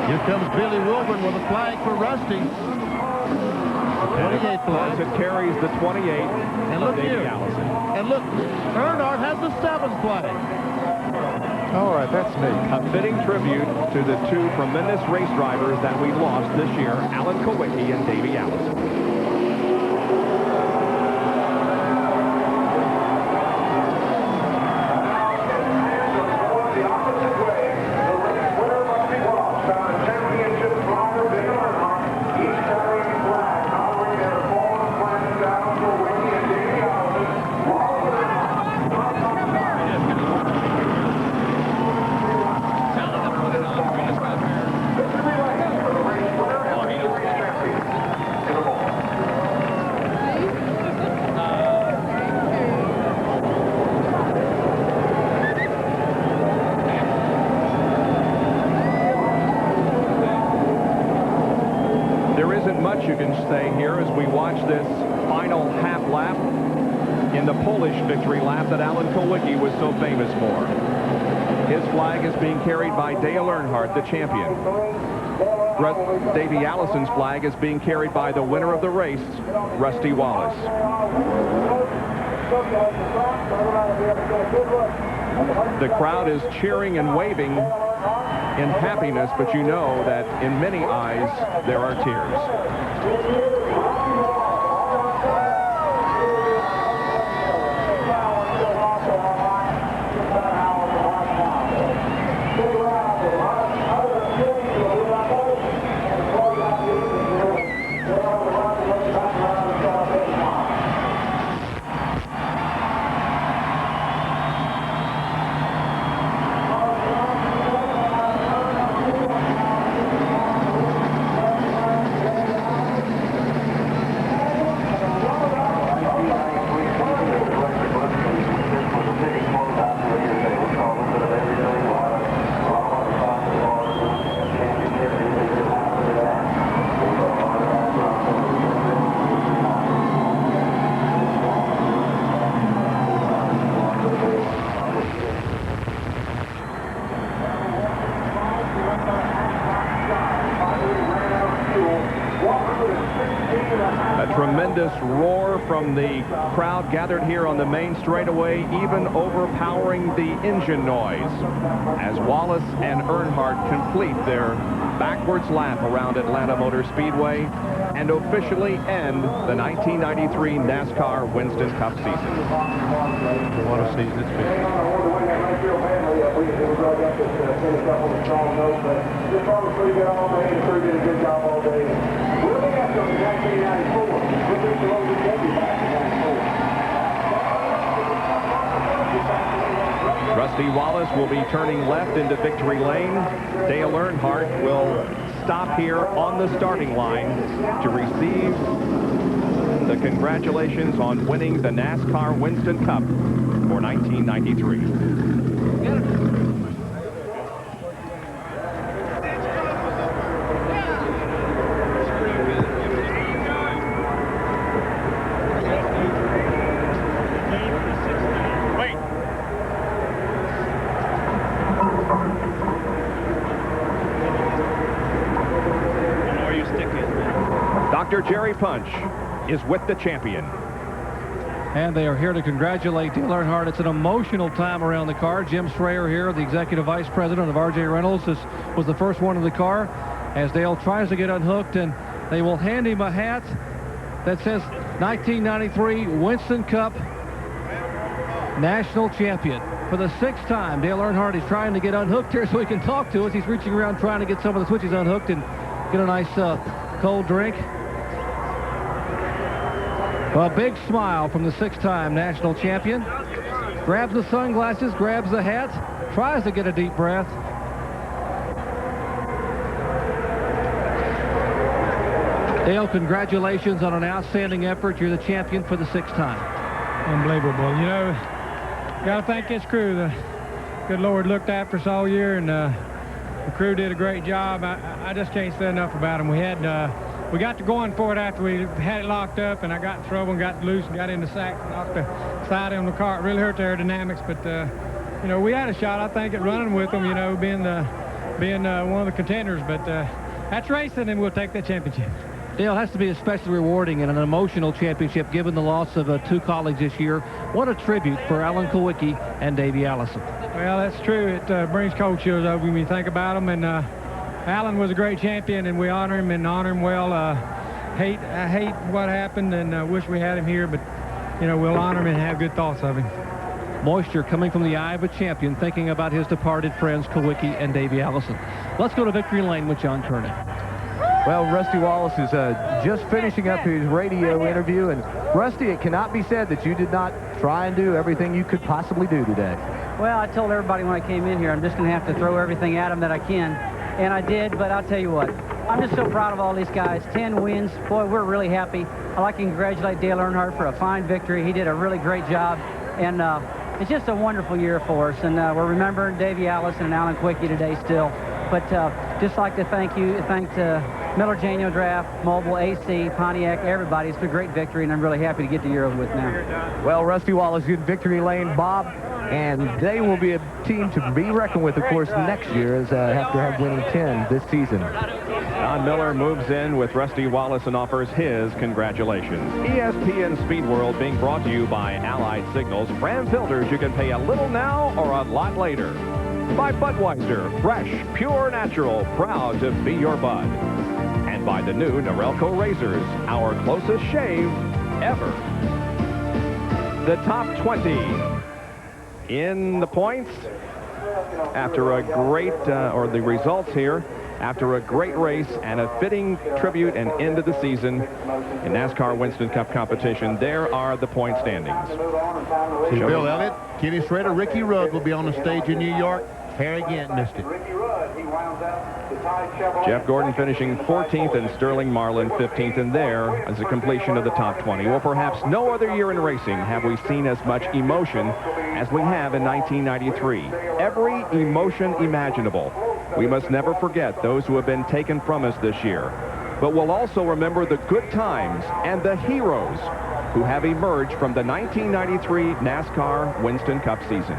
Here comes Billy Wilburn with a flag for Rusty. And of course, it carries the 28 and look of Davey here. Allison. And look, Earnhardt has the 7th flag. All right, that's neat. A fitting tribute to the 2 tremendous race drivers that we lost this year, Alan Kowicki and Davey Allison. much, you can say, here as we watch this final half lap in the Polish victory lap that Alan Kulwicki was so famous for. His flag is being carried by Dale Earnhardt, the champion. Davey Allison's flag is being carried by the winner of the race, Rusty Wallace. The crowd is cheering and waving in happiness, but you know that in many eyes there are tears. Tremendous roar from the crowd gathered here on the main straightaway, even overpowering the engine noise as Wallace and Earnhardt complete their backwards lap around Atlanta Motor Speedway and officially end the 1993 NASCAR Winston Cup season. What a season it's been. Rusty Wallace will be turning left into victory lane. Dale Earnhardt will stop here on the starting line to receive the congratulations on winning the NASCAR Winston Cup for 1993. Dr. Jerry Punch is with the champion. And they are here to congratulate Dale Earnhardt. It's an emotional time around the car. Jim Schreier here, the executive vice president of RJ Reynolds, was the first one in the car as Dale tries to get unhooked, and they will hand him a hat that says 1993 Winston Cup National Champion. For the 6th time, Dale Earnhardt is trying to get unhooked here so he can talk to us. He's reaching around trying to get some of the switches unhooked and get a nice cold drink. A big smile from the 6-time national champion. Grabs the sunglasses, grabs the hat, tries to get a deep breath. Dale, congratulations on an outstanding effort. You're the champion for the 6th time. Unbelievable. You know, got to thank this crew. The good Lord looked after us all year, and the crew did a great job. I just can't say enough about them. We got to going for it after we had it locked up, and I got in trouble and got loose and got in the sack, knocked the side on the car. It really hurt the aerodynamics, but you know, we had a shot, I think, at running with them, you know, being one of the contenders. But that's racing, and we'll take that championship. Dale, has to be especially rewarding and an emotional championship given the loss of 2 colleagues this year. What a tribute for Alan Kulwicki and Davey Allison. Well, that's true. It brings cold chills over when you think about them. And Alan was a great champion, and we honor him and honor him well. I hate what happened, and wish we had him here, but you know, we'll honor him and have good thoughts of him. Moisture coming from the eye of a champion, thinking about his departed friends Kulwicki and Davey Allison. Let's go to victory lane with John Kernan. Well, Rusty Wallace is just finishing up his radio interview, and Rusty, it cannot be said that you did not try and do everything you could possibly do today. Well, I told everybody when I came in here, I'm just going to have to throw everything at them that I can, and I did. But I'll tell you what, I'm just so proud of all these guys. 10 wins, boy, we're really happy. I'd like to congratulate Dale Earnhardt for a fine victory. He did a really great job, and it's just a wonderful year for us. And we're remembering Davey Allison and Alan Kulwicki today still. But just like to thank Miller Janio Draft, Mobile, AC, Pontiac, everybody. It's been a great victory, and I'm really happy to get the year over with now. Well, Rusty Wallace in victory lane, Bob, and they will be a team to be reckoned with, of course, next year, as after have winning 10 this season. Don Miller moves in with Rusty Wallace and offers his congratulations. ESPN Speed World being brought to you by Allied Signals. Brand filters you can pay a little now or a lot later. By Budweiser, fresh, pure, natural, proud to be your bud. And by the new Norelco razors, our closest shave ever. The top 20 in the points after a great, or the results here, after a great race and a fitting tribute and end of the season in NASCAR Winston Cup competition. There are the point standings. Bill Elliott, Kenny Schrader, Ricky Rudd will be on the stage in New York. Harry Gant missed it. Jeff Gordon finishing 14th and Sterling Marlin 15th, and there is a completion of the top 20. Well, perhaps no other year in racing have we seen as much emotion as we have in 1993. Every emotion imaginable. We must never forget those who have been taken from us this year. But we'll also remember the good times and the heroes who have emerged from the 1993 NASCAR Winston Cup season.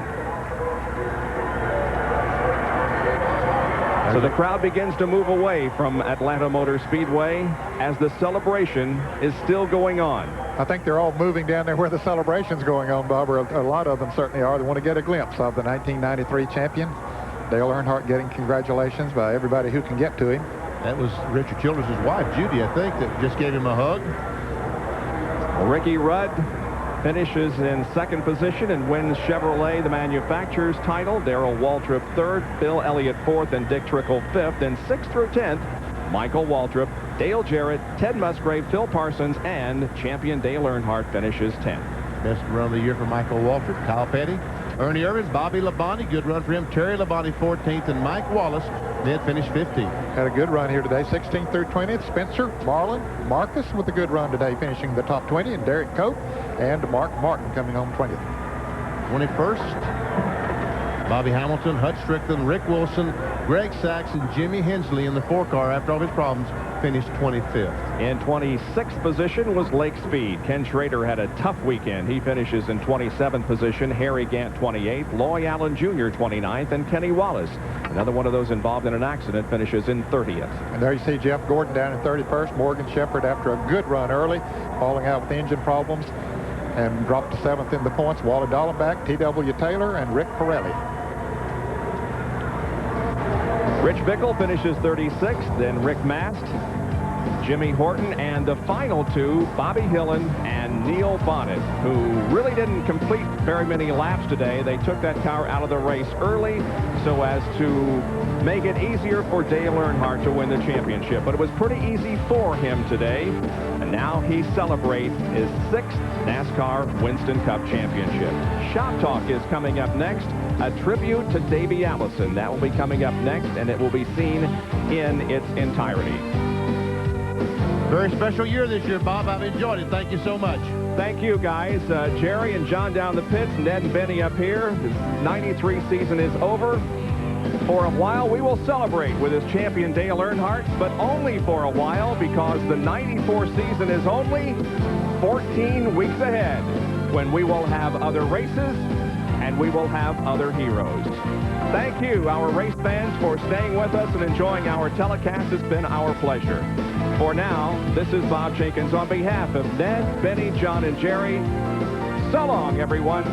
So the crowd begins to move away from Atlanta Motor Speedway as the celebration is still going on. I think they're all moving down there where the celebration's going on, Bob, or a lot of them certainly are. They want to get a glimpse of the 1993 champion. Dale Earnhardt getting congratulations by everybody who can get to him. That was Richard Childress' wife, Judy, I think, that just gave him a hug. Well, Ricky Rudd finishes in second position and wins Chevrolet the manufacturer's title. Darrell Waltrip third, Bill Elliott fourth, and Dick Trickle fifth. And 6th through 10th, Michael Waltrip, Dale Jarrett, Ted Musgrave, Phil Parsons, and champion Dale Earnhardt finishes 10th. Best run of the year for Michael Waltrip, Kyle Petty, Ernie Irvins, Bobby Labonte, good run for him. Terry Labonte 14th, and Mike Wallace did finish 15th. Had a good run here today, 16th through 20th. Spencer, Marlin, Marcus with a good run today, finishing the top 20, and Derek Cope and Mark Martin coming home 20th. 21st, Bobby Hamilton, Hut Strickland, Rick Wilson, Greg Sachs, and Jimmy Hensley in the 4-car after all his problems finished 25th. In 26th position was Lake Speed. Ken Schrader had a tough weekend. He finishes in 27th position. Harry Gant 28th, Loy Allen Jr. 29th, and Kenny Wallace, another one of those involved in an accident, finishes in 30th. And there you see Jeff Gordon down in 31st. Morgan Shepherd, after a good run early, falling out with engine problems, and dropped to 7th in the points. Wally Dallenbach, T.W. Taylor, and Rick Pirelli. Rich Bickle finishes 36th, then Rick Mast, Jimmy Horton, and the final two, Bobby Hillen and Neil Bonnet, who really didn't complete very many laps today. They took that car out of the race early so as to make it easier for Dale Earnhardt to win the championship. But it was pretty easy for him today, and now he celebrates his 6th NASCAR Winston Cup championship. Shop Talk is coming up next, a tribute to Davey Allison. That will be coming up next, and it will be seen in its entirety. Very special year this year, Bob. I've enjoyed it. Thank you so much. Thank you, guys. Jerry and John down the pits, Ned and Benny up here. The 93 season is over. For a while, we will celebrate with his champion Dale Earnhardt, but only for a while, because the 94 season is only 14 weeks ahead, when we will have other races and we will have other heroes. Thank you, our race fans, for staying with us and enjoying our telecast. It's been our pleasure. For now, this is Bob Jenkins on behalf of Ned, Benny, John, and Jerry. So long, everyone.